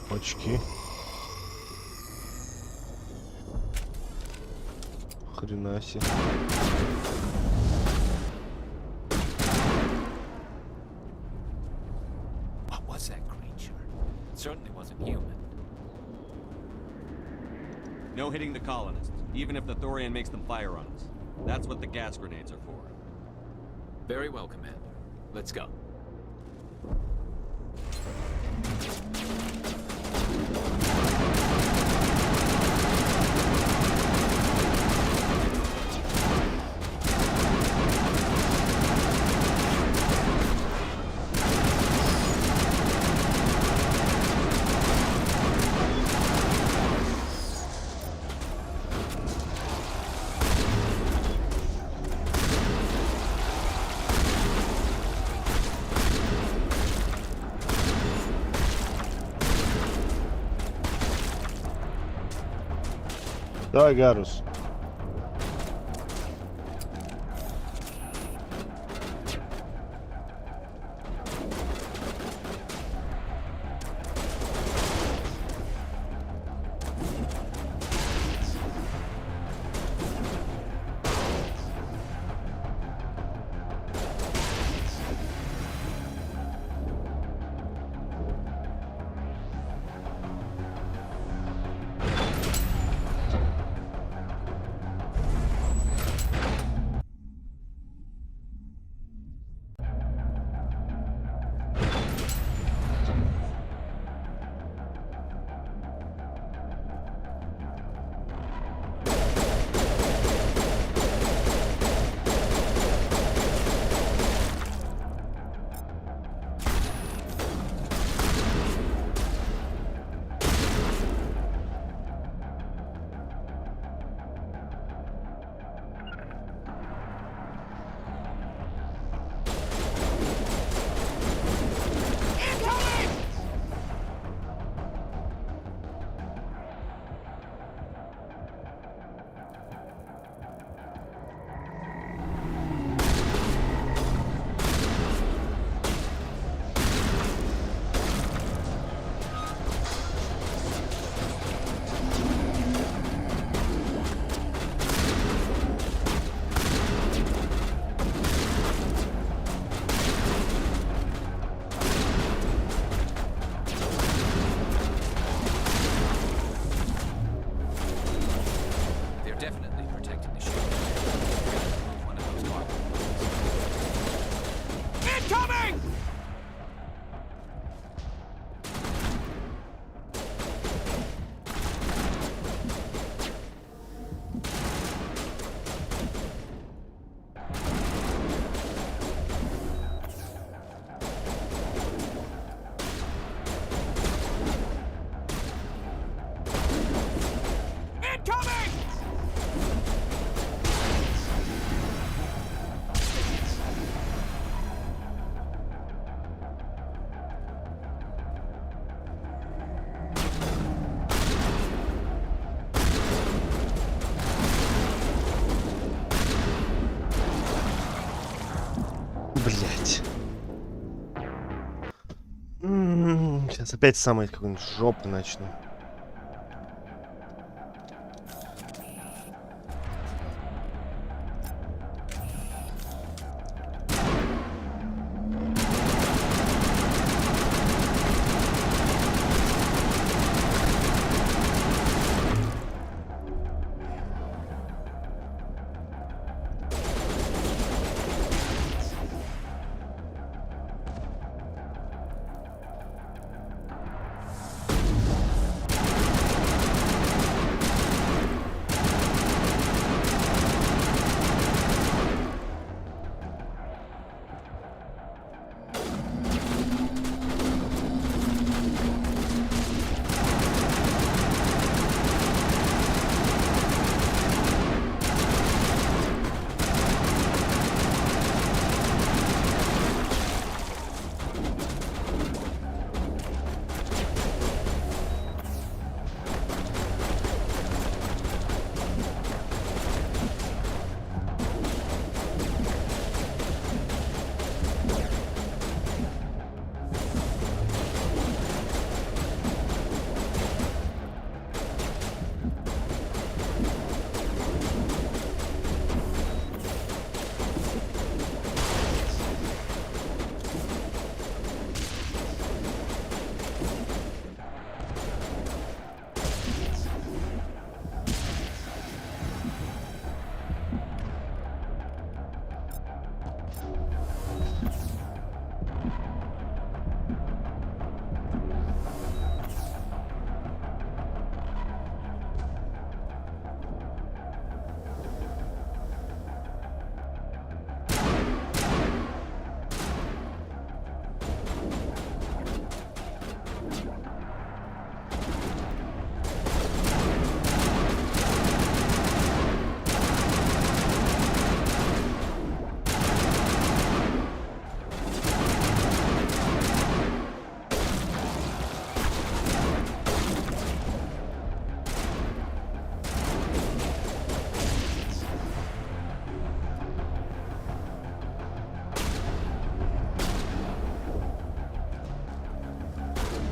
Speaker 1: Опачки. Хрена себе.
Speaker 10: What was that It certainly wasn't human.
Speaker 3: No hitting the colonists, even if the Thorian makes them fire on us. That's what the gas grenades are for.
Speaker 10: Very well, Commander. Let's go.
Speaker 1: Давай, Гарус. Блять. Сейчас опять самый какой-нибудь жопы начну.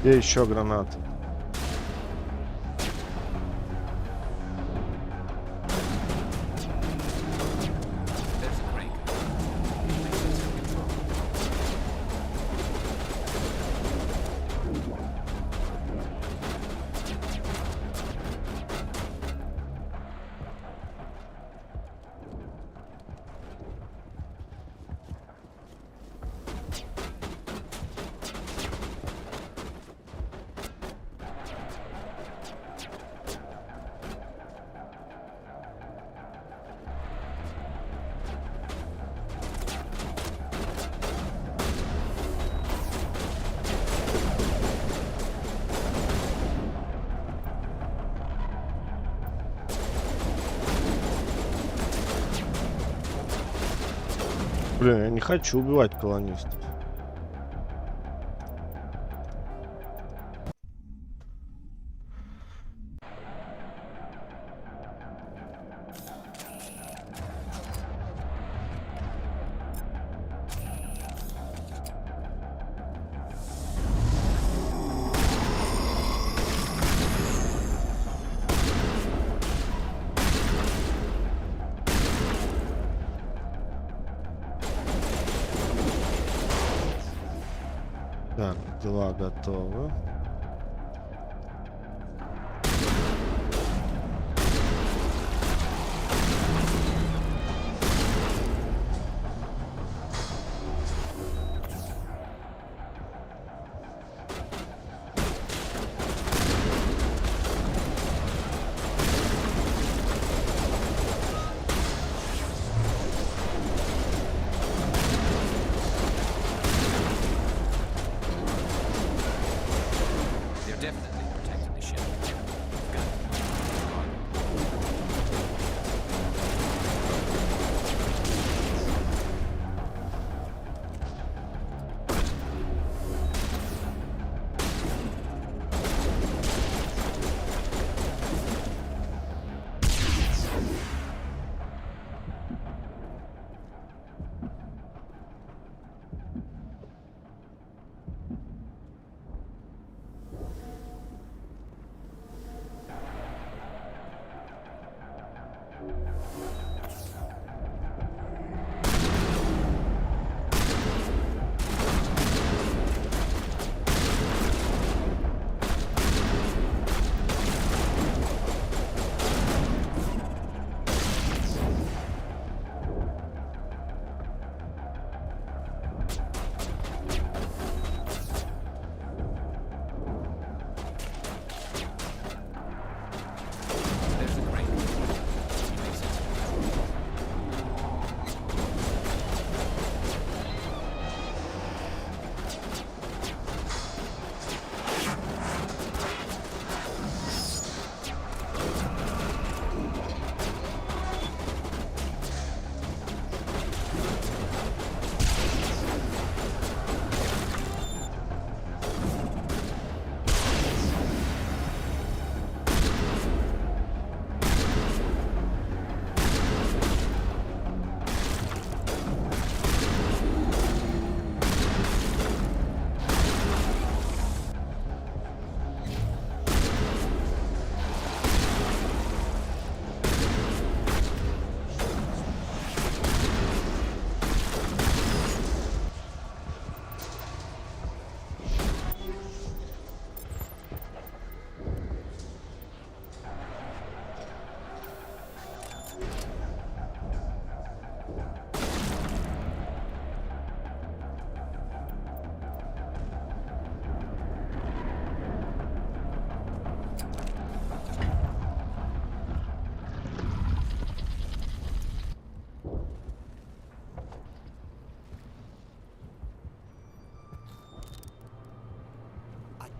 Speaker 1: Где еще гранаты? Блин, я не хочу убивать колонистов. Так, дела готовы.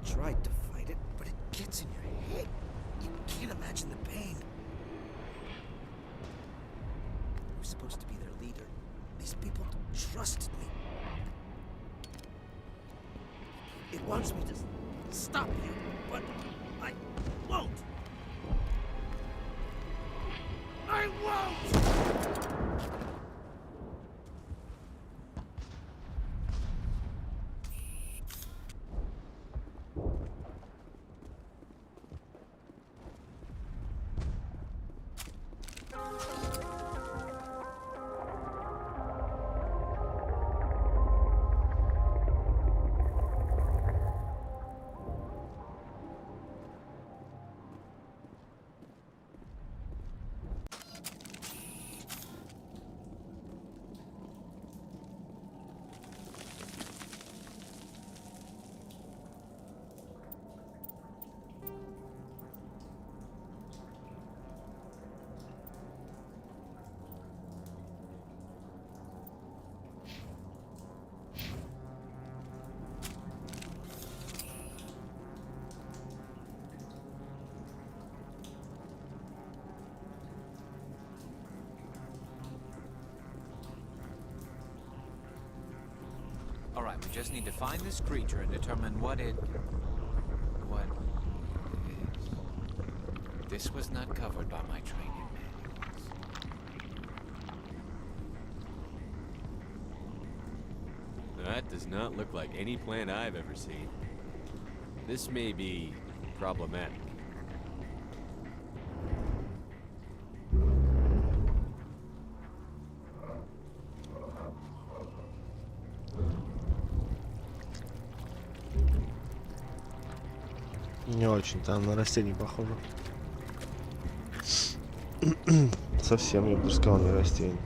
Speaker 5: Tried to fight it, but it gets in your head. You can't imagine the pain. I was supposed to be their leader. These people trusted me. It wants me to stop you, but I won't. I won't!
Speaker 10: right, we just need to find this creature and determine what it is. This was not covered by my training manuals.
Speaker 3: That does not look like any plant I've ever seen. This may be problematic.
Speaker 1: Не очень, там на растение похоже. Совсем, я бы даже сказал, не растение.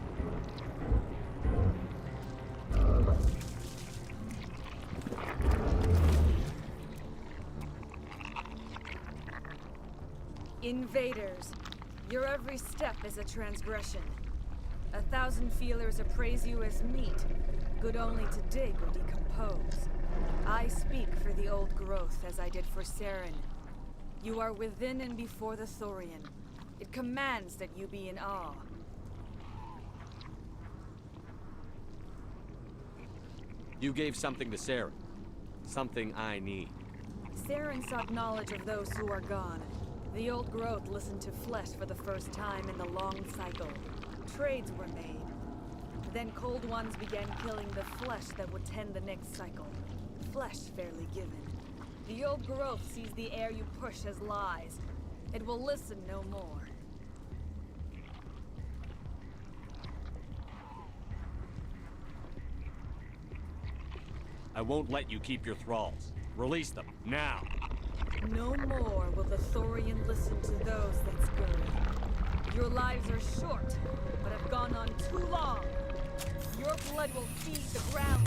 Speaker 9: Invaders, your every step is a transgression. 1,000 feelers appraise you as meat, good only to dig or decompose. I speak for the old growth as I did for Saren. You are within and before the Thorian. It commands that you be in awe.
Speaker 3: You gave something to Sarah. Something I need.
Speaker 9: Saren sought knowledge of those who are gone. The old growth listened to flesh for the first time in the long cycle. Trades were made. Then cold ones began killing the flesh that would tend the next cycle. Flesh fairly given. The old growth sees the air you push as lies. It will listen no more.
Speaker 3: I won't let you keep your thralls. Release them, now!
Speaker 9: No more will the Thorian listen to those that scurry. Your lives are short, but have gone on too long. Your blood will feed the ground.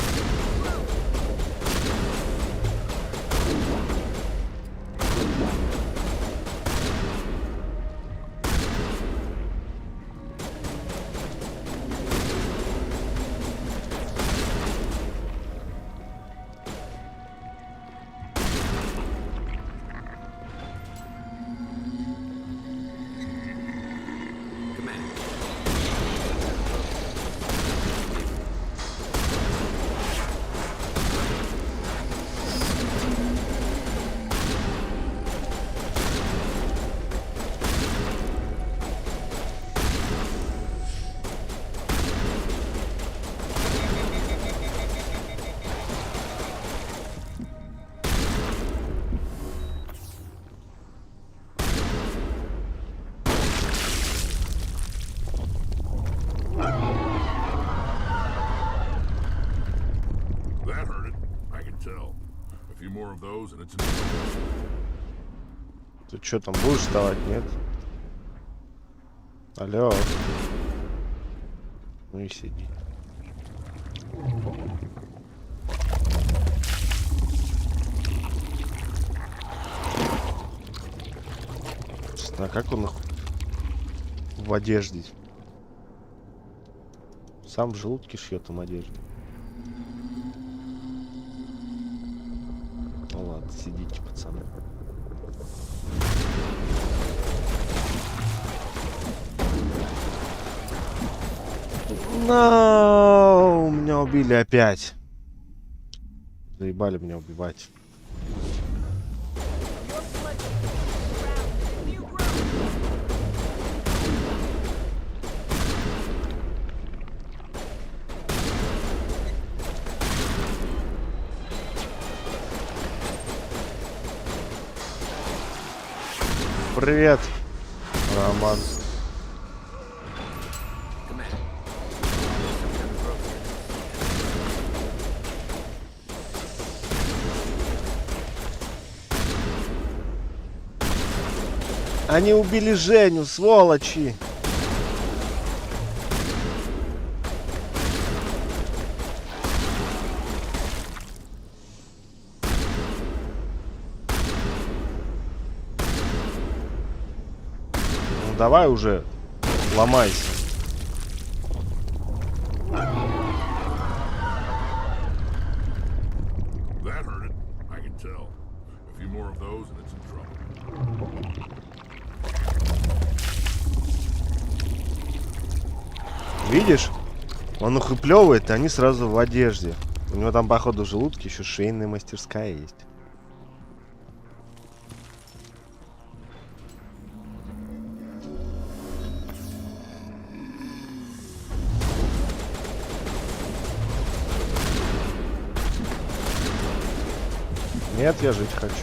Speaker 1: Ты что там будешь вставать, нет? Алло. Ну и сиди. А как он их в одежде? Сам в желудке шьет там одежду. Ну ладно, сидите, пацаны. No, меня убили опять. Заебали меня убивать. Привет, Роман. Они убили Женю, сволочи! Ну давай уже, ломайся. Видишь? Он ухыплевывает, и они сразу в одежде. него там, походу, в желудке еще швейная мастерская есть. Нет, я жить хочу.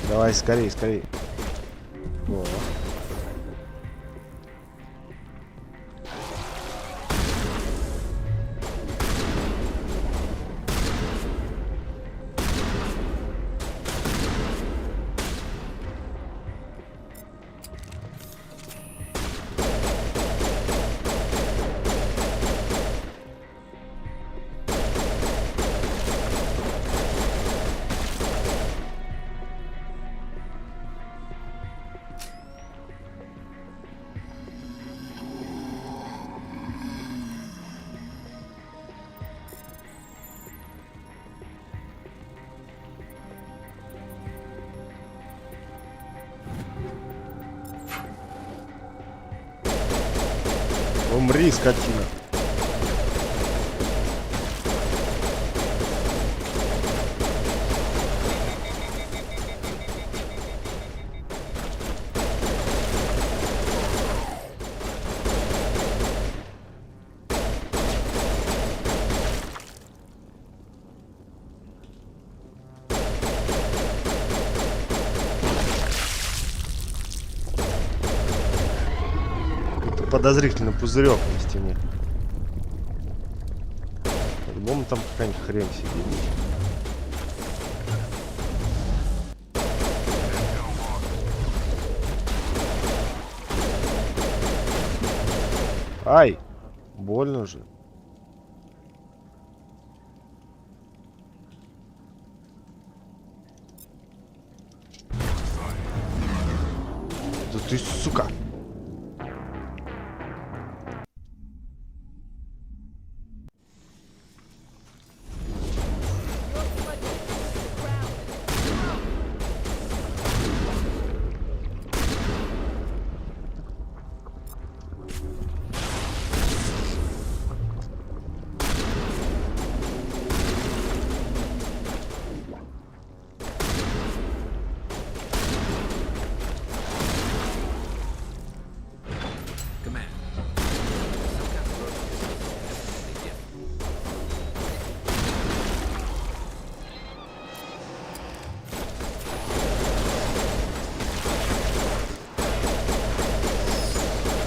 Speaker 1: Давай, скорей, скорей. О. Умри, скотина. Подозрительно пузырек на стене. По-любому там какая-нибудь хрень сидит. Ай! Больно же. Да ты, сука!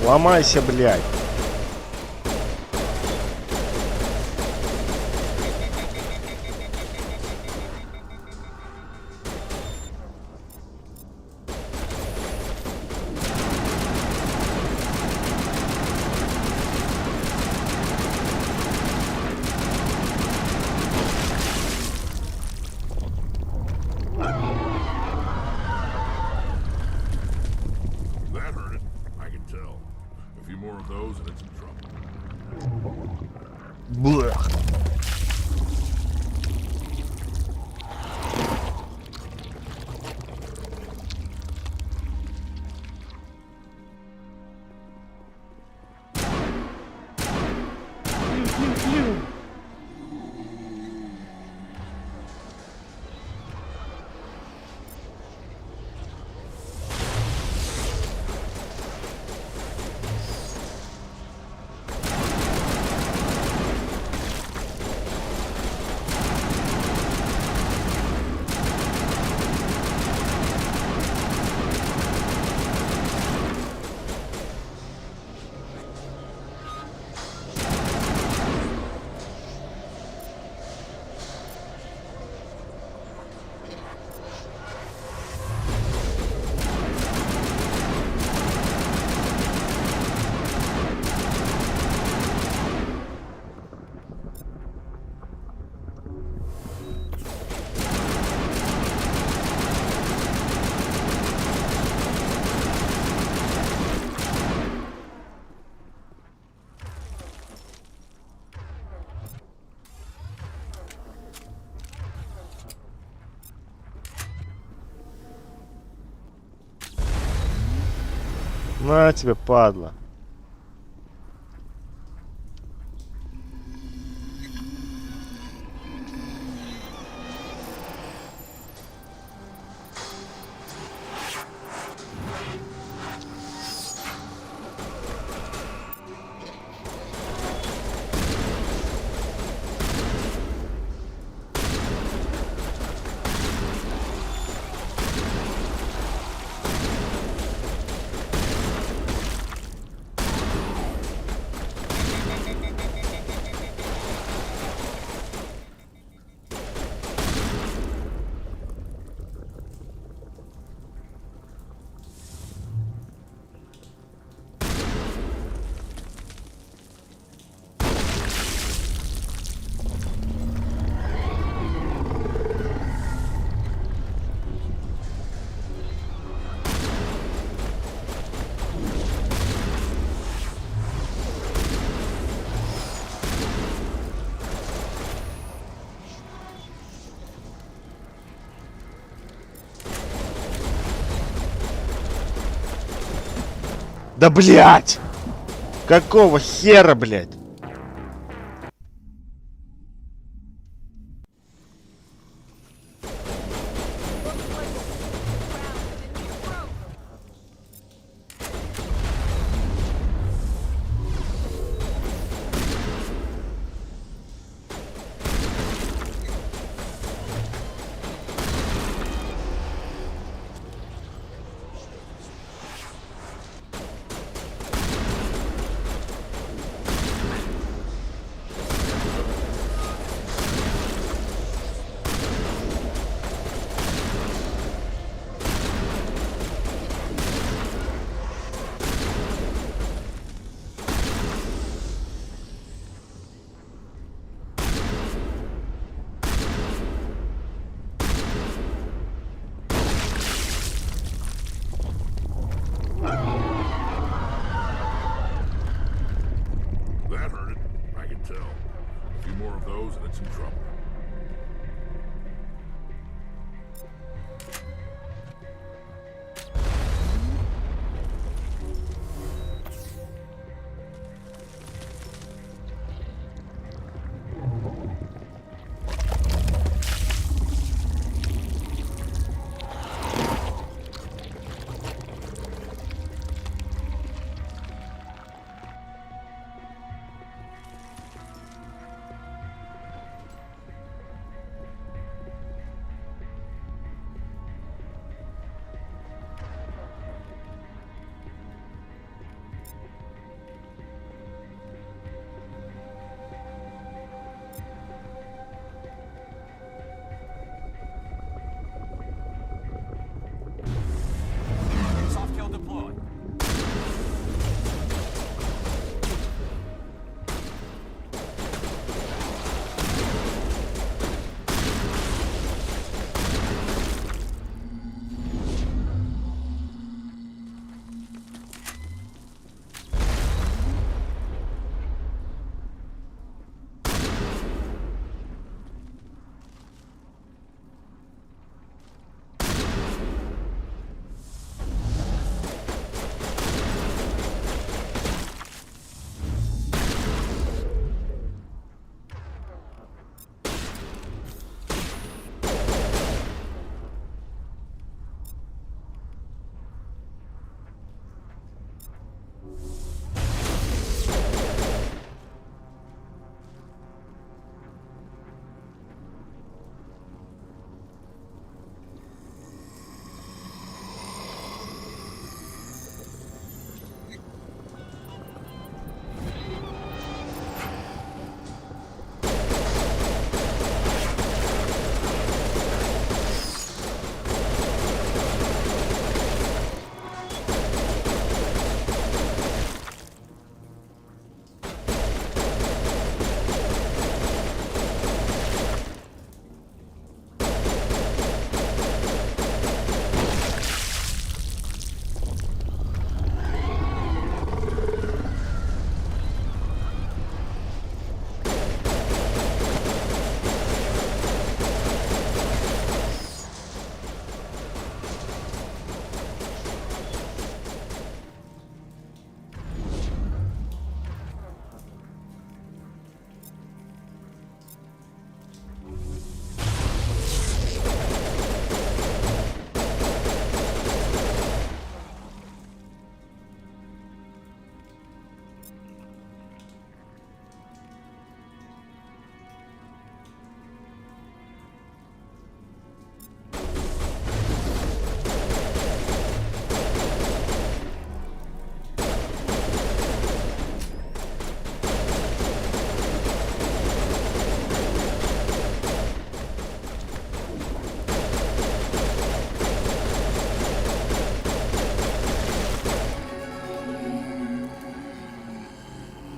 Speaker 1: Ломайся, блядь.
Speaker 8: That hurt it. I can tell. A few more of those and it's in trouble.
Speaker 1: Блэх. На тебе, падла. Да блять! Какого хера, блять?
Speaker 8: That hurt it. I can tell. A few more of those and it's in trouble.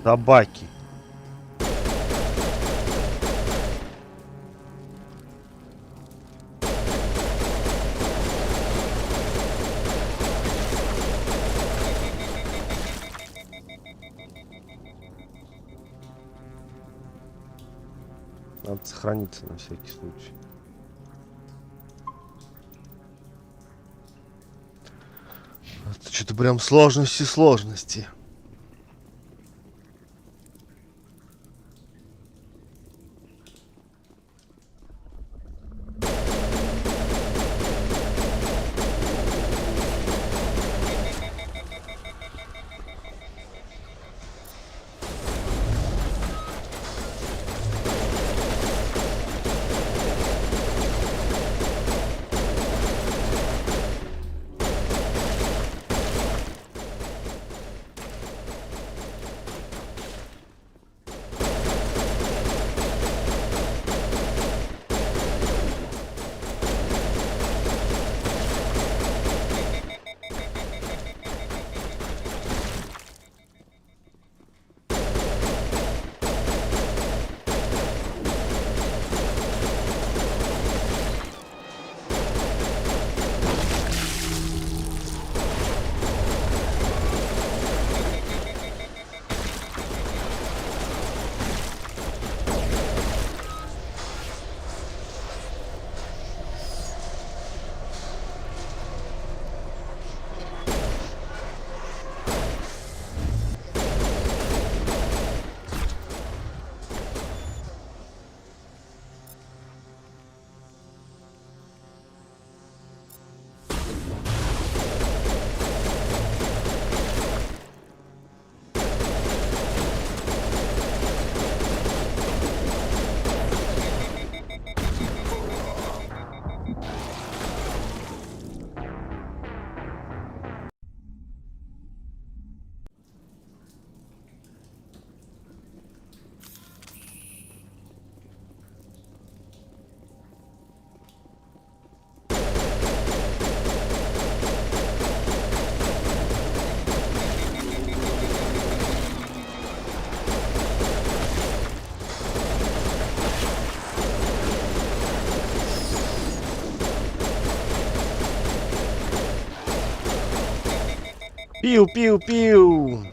Speaker 1: Собаки. Надо сохраниться на всякий случай. Это что-то прям сложности. Пиу-пиу-пиу!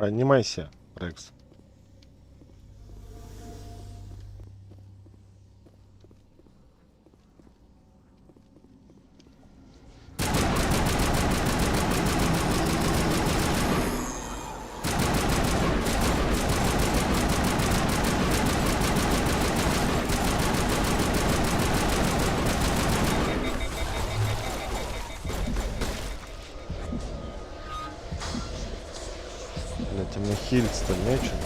Speaker 1: Поднимайся, Рекс. Блять, у меня хильц-то нечем.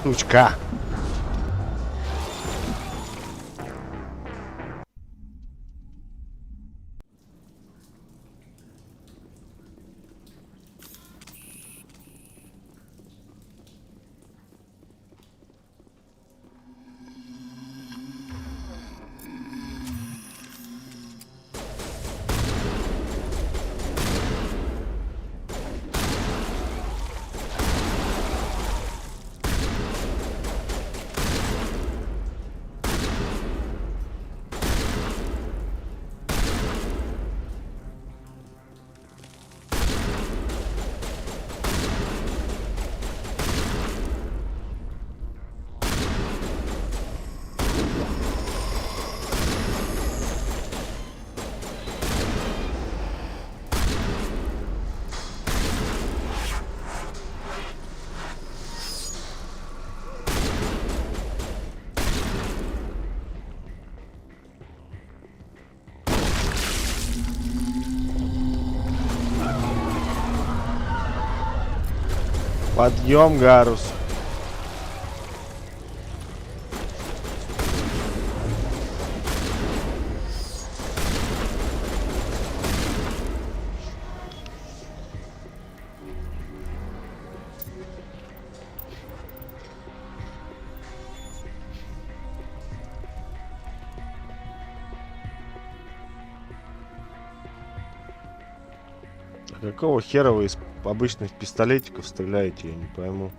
Speaker 1: Сучка. Подъем, Гарус. А какого хера вы из обычных пистолетиков стреляете, я не пойму.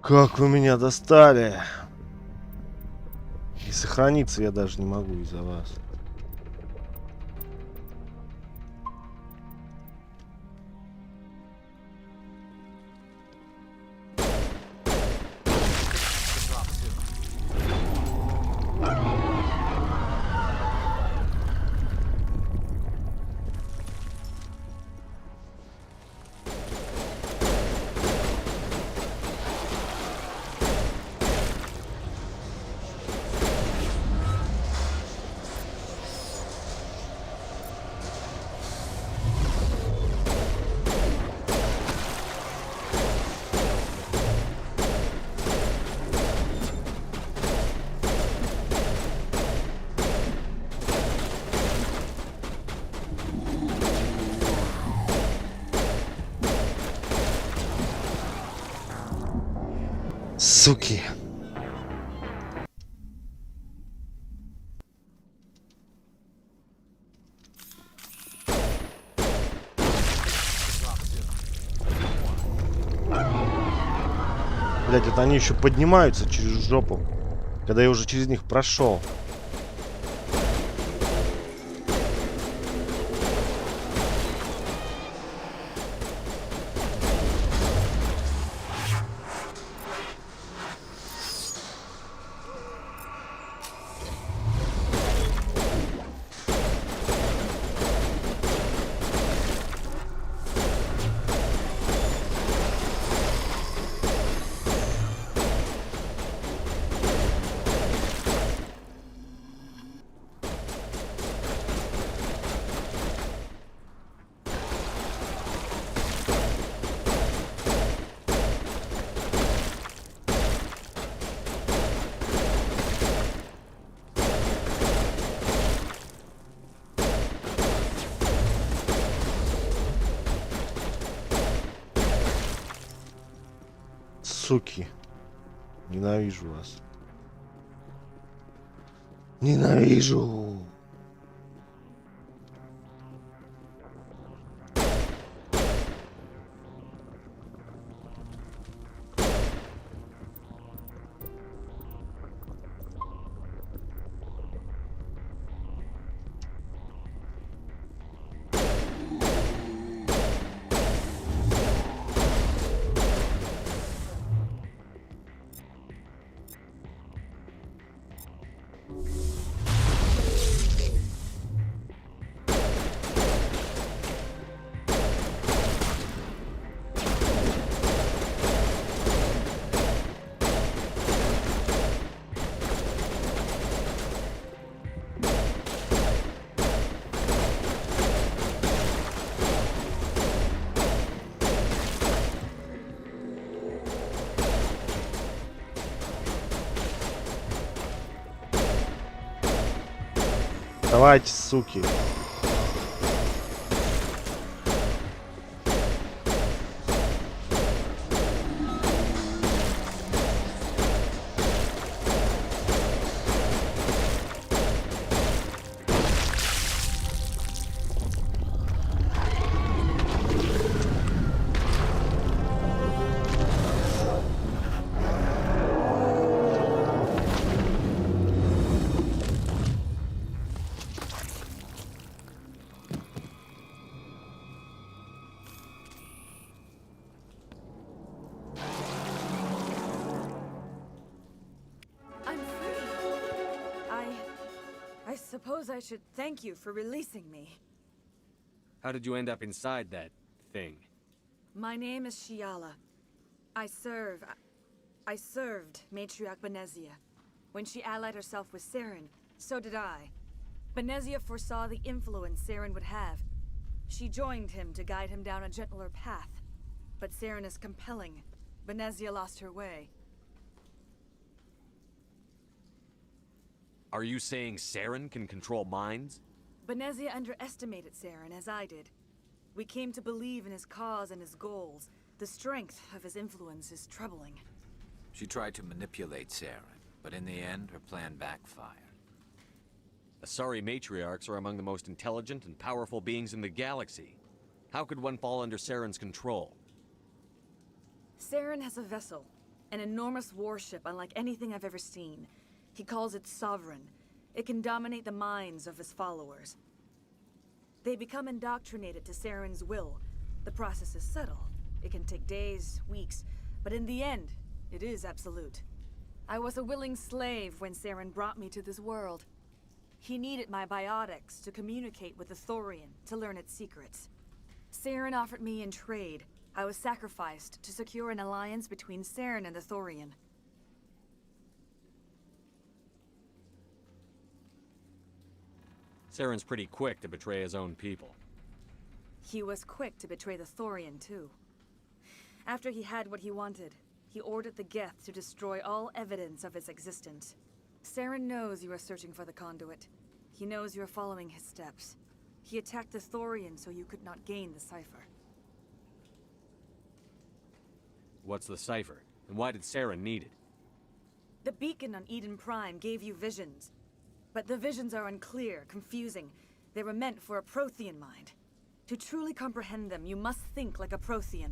Speaker 1: Как вы меня достали! И сохраниться я даже не могу из-за вас. Суки. Блять, это они еще поднимаются через жопу, когда я уже через них прошел. Суки. Ненавижу вас. Ненавижу. Давайте, суки.
Speaker 9: I suppose I should thank you for releasing me.
Speaker 3: How did you end up inside that thing?
Speaker 9: My name is Shiala. I served Matriarch Benezia. When she allied herself with Saren, so did I. Benezia foresaw the influence Saren would have. She joined him to guide him down a gentler path. But Saren is compelling. Benezia lost her way.
Speaker 3: Are you saying Saren can control minds?
Speaker 9: Benezia underestimated Saren, as I did. We came to believe in his cause and his goals. The strength of his influence is troubling.
Speaker 10: She tried to manipulate Saren, but in the end, her plan backfired.
Speaker 3: Asari matriarchs are among the most intelligent and powerful beings in the galaxy. How could one fall under Saren's control?
Speaker 9: Saren has a vessel, An enormous warship unlike anything I've ever seen. He calls it Sovereign. It can dominate the minds of his followers. They become indoctrinated to Saren's will. The process is subtle. It can take days, weeks, but in the end, it is absolute. I was a willing slave when Saren brought me to this world. He needed my biotics to communicate with the Thorian, to learn its secrets. Saren offered me in trade. I was sacrificed to secure an alliance between Saren and the Thorian.
Speaker 3: Saren's pretty quick to betray his own people.
Speaker 9: He was quick to betray the Thorian, too. After he had what he wanted, he ordered the Geth to destroy all evidence of its existence. Saren knows you are searching for the conduit. He knows you are following his steps. He attacked the Thorian so you could not gain the cipher.
Speaker 3: What's the cipher? And why did Saren need it?
Speaker 9: The beacon on Eden Prime gave you visions. But the visions are unclear, confusing. They were meant for a Prothean mind. To truly comprehend them, you must think like a Prothean.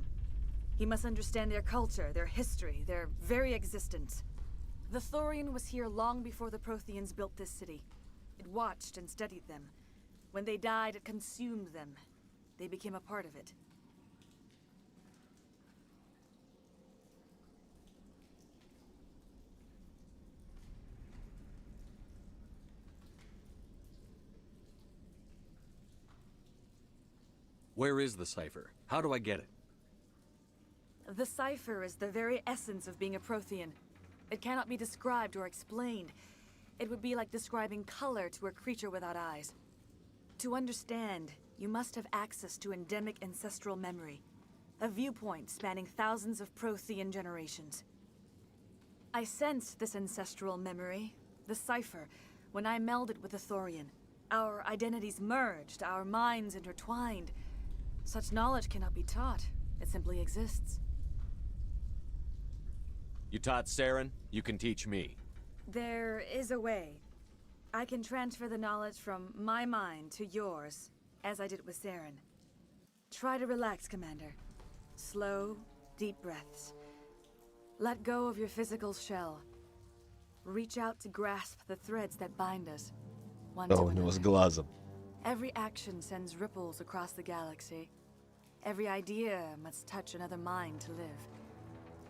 Speaker 9: You must understand their culture, their history, their very existence. The Thorian was here long before the Protheans built this city. It watched and studied them. When they died, it consumed them. They became a part of it.
Speaker 3: Where is the cipher? How do I get it?
Speaker 9: The cipher is the very essence of being a Prothean. It cannot be described or explained. It would be like describing color to a creature without eyes. To understand, you must have access to endemic ancestral memory, a viewpoint spanning thousands of Prothean generations. I sensed this ancestral memory, the cipher, when I melded with the Thorian. Our identities merged, our minds intertwined. Such knowledge cannot be taught. It simply exists.
Speaker 3: You taught Saren, you can teach me.
Speaker 9: There is a way. I can transfer the knowledge from my mind to yours, as I did with Saren. Try to relax, Commander. Slow, deep breaths. Let go of your physical shell. Reach out to grasp the threads that bind us, one to
Speaker 1: Да, у него с
Speaker 9: another.
Speaker 1: глазом.
Speaker 9: Every action sends ripples across the galaxy. Every idea must touch another mind to live.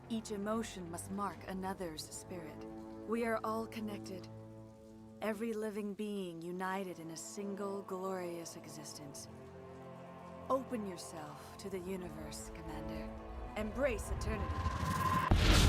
Speaker 9: Each emotion must mark another's spirit. We are all connected. Every living being united in a single glorious existence. Open yourself to the universe, Commander. Embrace eternity.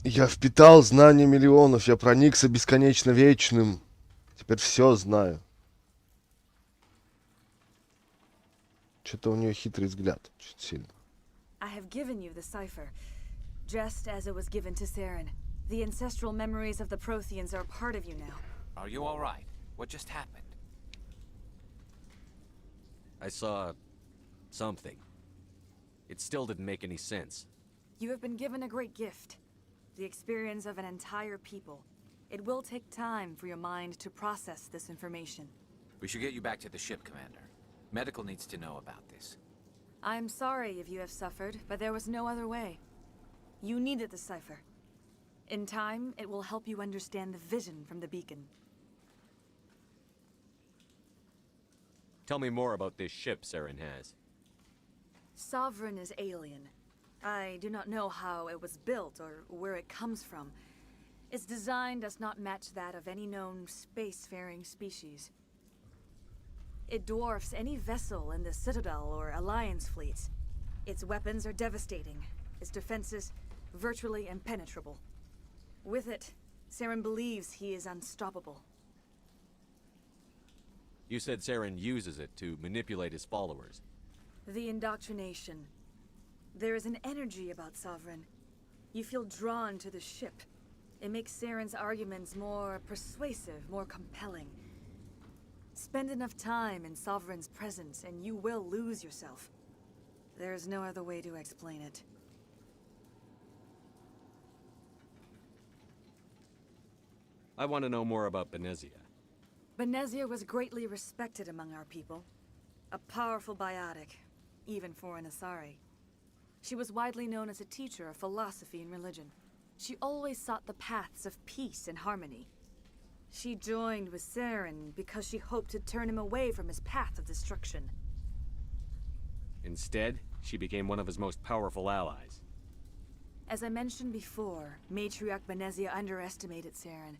Speaker 1: Я впитал знания миллионов, я проникся бесконечно вечным. Теперь все знаю. Что-то у нее хитрый взгляд, чуть сильно.
Speaker 9: I have given you the cipher, just as it was given to Saren. The ancestral memories of the Protheans are a part of you now.
Speaker 10: Are you all right? What just happened?
Speaker 3: I saw... something. It still didn't make any sense.
Speaker 9: You have been given a great gift. The experience of an entire people. It will take time for your mind to process this information.
Speaker 10: We should get you back to the ship, Commander. Medical needs to know about this.
Speaker 9: I'm sorry if you have suffered, but there was no other way. You needed the cipher. In time, it will help you understand the vision from the beacon.
Speaker 3: Tell me more about this ship Saren has.
Speaker 9: Sovereign is alien. I do not know how it was built or where it comes from. Its design does not match that of any known spacefaring species. It dwarfs any vessel in the Citadel or Alliance fleets. Its weapons are devastating, its defenses virtually impenetrable. With it, Saren believes he is unstoppable.
Speaker 3: You said Saren uses it to manipulate his followers.
Speaker 9: The indoctrination. There is an energy about Sovereign. You feel drawn to the ship. It makes Saren's arguments more persuasive, more compelling. Spend enough time in Sovereign's presence and you will lose yourself. There's no other way to explain it.
Speaker 3: I want to know more about Benezia.
Speaker 9: Benezia was greatly respected among our people. A powerful biotic, even for an Asari. She was widely known as a teacher of philosophy and religion. She always sought the paths of peace and harmony. She joined with Saren because she hoped to turn him away from his path of destruction.
Speaker 3: Instead, she became one of his most powerful allies.
Speaker 9: As I mentioned before, Matriarch Benezia underestimated Saren.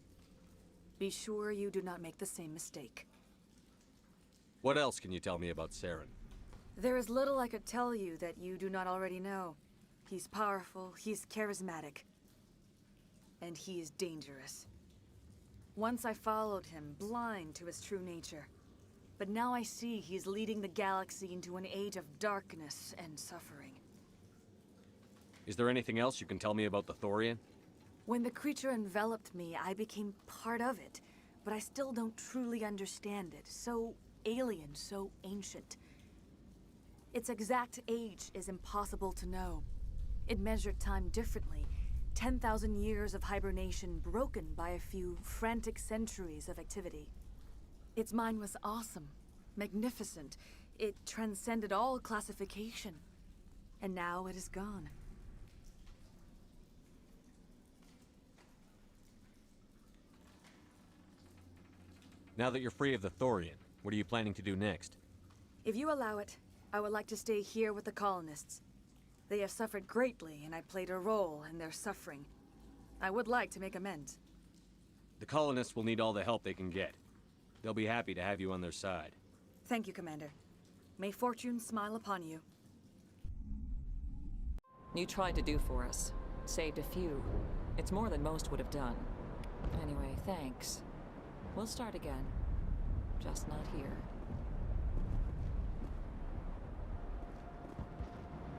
Speaker 9: Be sure you do not make the same mistake.
Speaker 3: What else can you tell me about Saren?
Speaker 9: There is little I could tell you that you do not already know. He's powerful, he's charismatic, and he is dangerous. Once I followed him, blind to his true nature. But now I see he's leading the galaxy into an age of darkness and suffering.
Speaker 3: Is there anything else you can tell me about the Thorian?
Speaker 9: When the creature enveloped me, I became part of it, but I still don't truly understand it. So alien, so ancient. Its exact age is impossible to know. It measured time differently. 10,000 years of hibernation broken by a few frantic centuries of activity. Its mind was awesome, magnificent. It transcended all classification. And now it is gone.
Speaker 3: Now that you're free of the Thorian, what are you planning to do next?
Speaker 9: If you allow it, I would like to stay here with the colonists. They have suffered greatly, and I played a role in their suffering. I would like to make amends.
Speaker 3: The colonists will need all the help they can get. They'll be happy to have you on their side.
Speaker 9: Thank you, Commander. May fortune smile upon you.
Speaker 2: You tried to do for us. Saved a few. It's more than most would have done. Anyway, thanks. We'll start again. Just not here.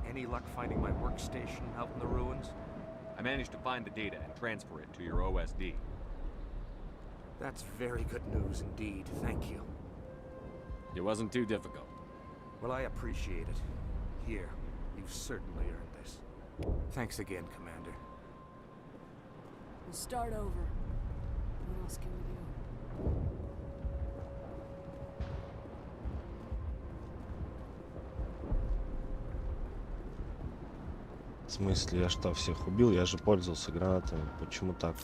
Speaker 19: Any luck finding my workstation out in the ruins?
Speaker 3: I managed to find the data and transfer it to your OSD.
Speaker 19: That's very good news indeed, thank you.
Speaker 3: It wasn't too difficult.
Speaker 19: Well, I appreciate it. Here, you've certainly earned this. Thanks again, Commander.
Speaker 11: We'll start over. What else can we do?
Speaker 1: В смысле, я что, всех убил? Я же пользовался гранатами. Почему так?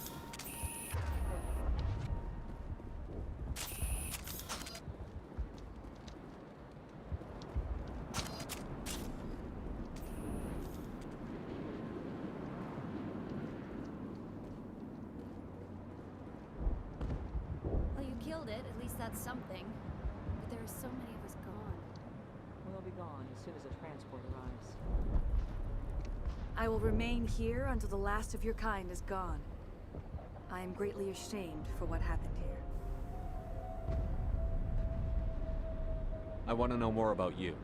Speaker 16: Well, you killed it. At least that's something. But there are so many of us gone.
Speaker 2: We'll be gone as soon as a transport arrives.
Speaker 9: I will remain here until the last of your kind is gone. I am greatly ashamed for what happened here.
Speaker 3: I want to know more about you.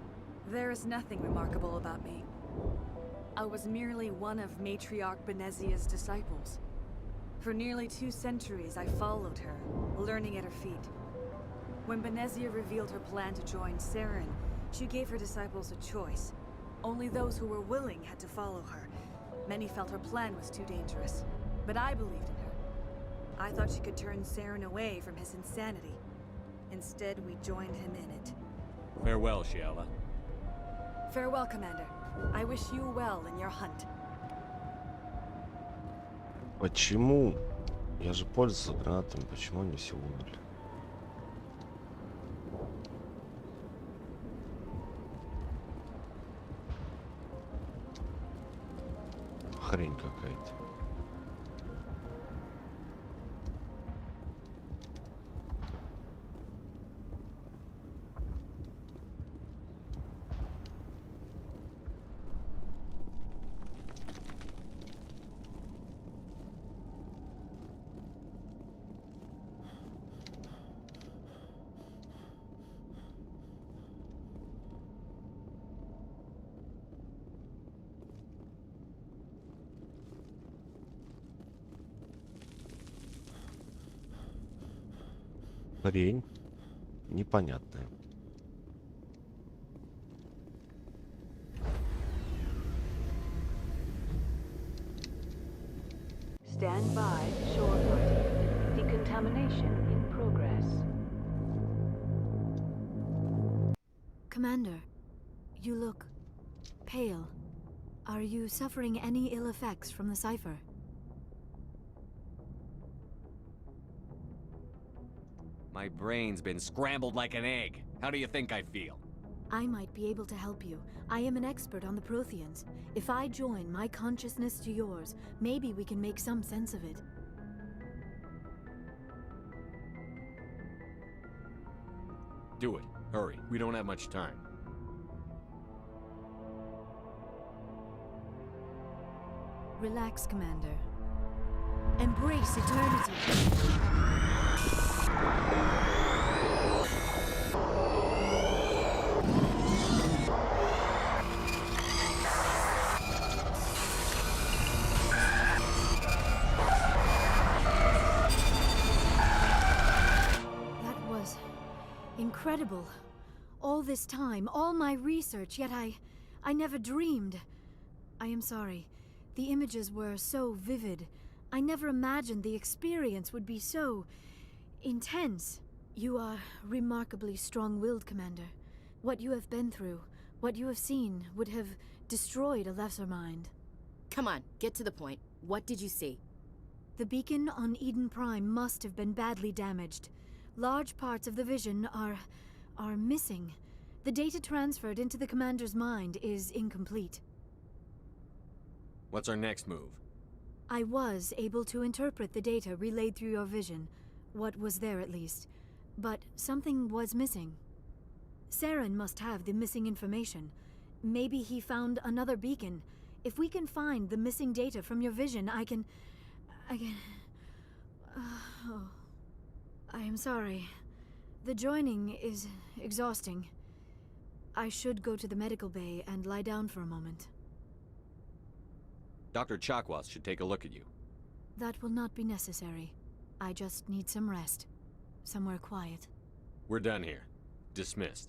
Speaker 9: There is nothing remarkable about me. I was merely one of Matriarch Benezia's disciples. For nearly 2 centuries, I followed her, learning at her feet. When Benezia revealed her plan to join Saren, she gave her disciples a choice. Only those who were willing had to follow her. Many felt her plan was too dangerous, but I believed in her. I thought she could turn Saren away from his insanity. Instead, we joined him in it.
Speaker 3: Farewell, Shiala.
Speaker 9: Farewell, Commander. I wish you well in your hunt.
Speaker 1: Почему? Я же пользовался гранатами. Почему они все умерли? Хрень какая-то. Хрень непонятная.
Speaker 13: Stand by, shore party. Decontamination in progress.
Speaker 14: Commander, you look pale. Are you suffering any ill effects from the cipher?
Speaker 3: My brain's been scrambled like an egg. How do you think I feel?
Speaker 14: I might be able to help you. I am an expert on the Protheans. If I join my consciousness to yours, maybe we can make some sense of it.
Speaker 3: Do it. Hurry. We don't have much time.
Speaker 14: Relax, Commander. Embrace eternity. That was incredible. All this time, all my research, yet I never dreamed. I am sorry. The images were so vivid. I never imagined the experience would be so intense. You are remarkably strong-willed, Commander. What you have been through, what you have seen, would have destroyed a lesser mind.
Speaker 20: Come on, get to the point. What did you see?
Speaker 14: The beacon on Eden Prime must have been badly damaged. Large parts of the vision are missing. The data transferred into the Commander's mind is incomplete.
Speaker 3: What's our next move?
Speaker 14: I was able to interpret the data relayed through your vision. What was there, at least. But something was missing. Saren must have the missing information. Maybe he found another beacon. If we can find the missing data from your vision, I can... oh. I am sorry. The joining is exhausting. I should go to the medical bay and lie down for a moment.
Speaker 3: Dr. Chakwas should take a look at you.
Speaker 14: That will not be necessary. I just need some rest. Somewhere quiet.
Speaker 3: We're done here. Dismissed.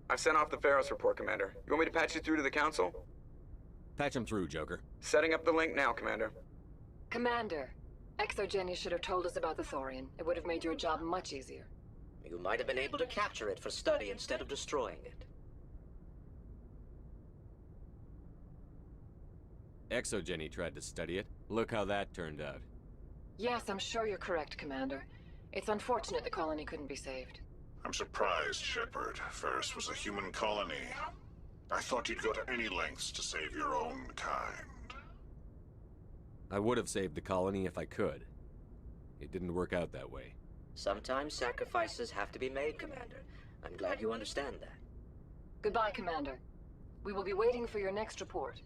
Speaker 15: I've sent off the Pharos report, Commander. You want me to patch you through to the Council?
Speaker 3: Patch him through, Joker.
Speaker 15: Setting up the link now, Commander.
Speaker 24: Commander, Exogeny should have told us about the Thorian. It would have made your job much easier.
Speaker 21: You might have been able to capture it for study instead of destroying it.
Speaker 3: Exogeny tried to study it. Look how that turned out.
Speaker 24: Yes, I'm sure you're correct, Commander. It's unfortunate the colony couldn't be saved.
Speaker 8: I'm surprised, Shepard. Ferris was a human colony. I thought you'd go to any lengths to save your own kind.
Speaker 3: I would have saved the colony if I could. It didn't work out that way.
Speaker 21: Sometimes sacrifices have to be made, Commander. I'm glad you understand that.
Speaker 24: Goodbye, Commander. We will be waiting for your next report.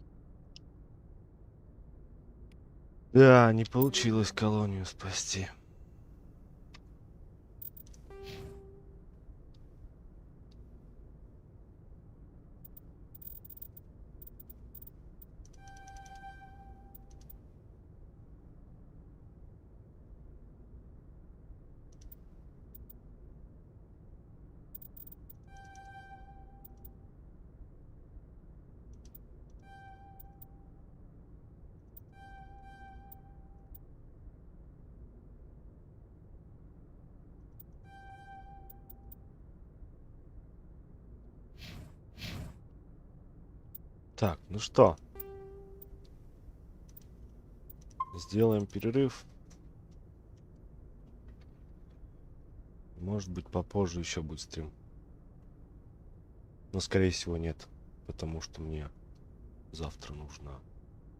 Speaker 1: Да, не получилось колонию спасти. Так, ну что? Сделаем перерыв. Может быть, попозже еще будет стрим. Но, скорее всего, нет. Потому что мне завтра нужно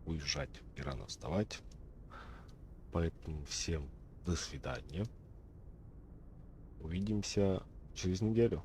Speaker 1: уезжать и рано вставать. Поэтому всем до свидания. Увидимся через неделю.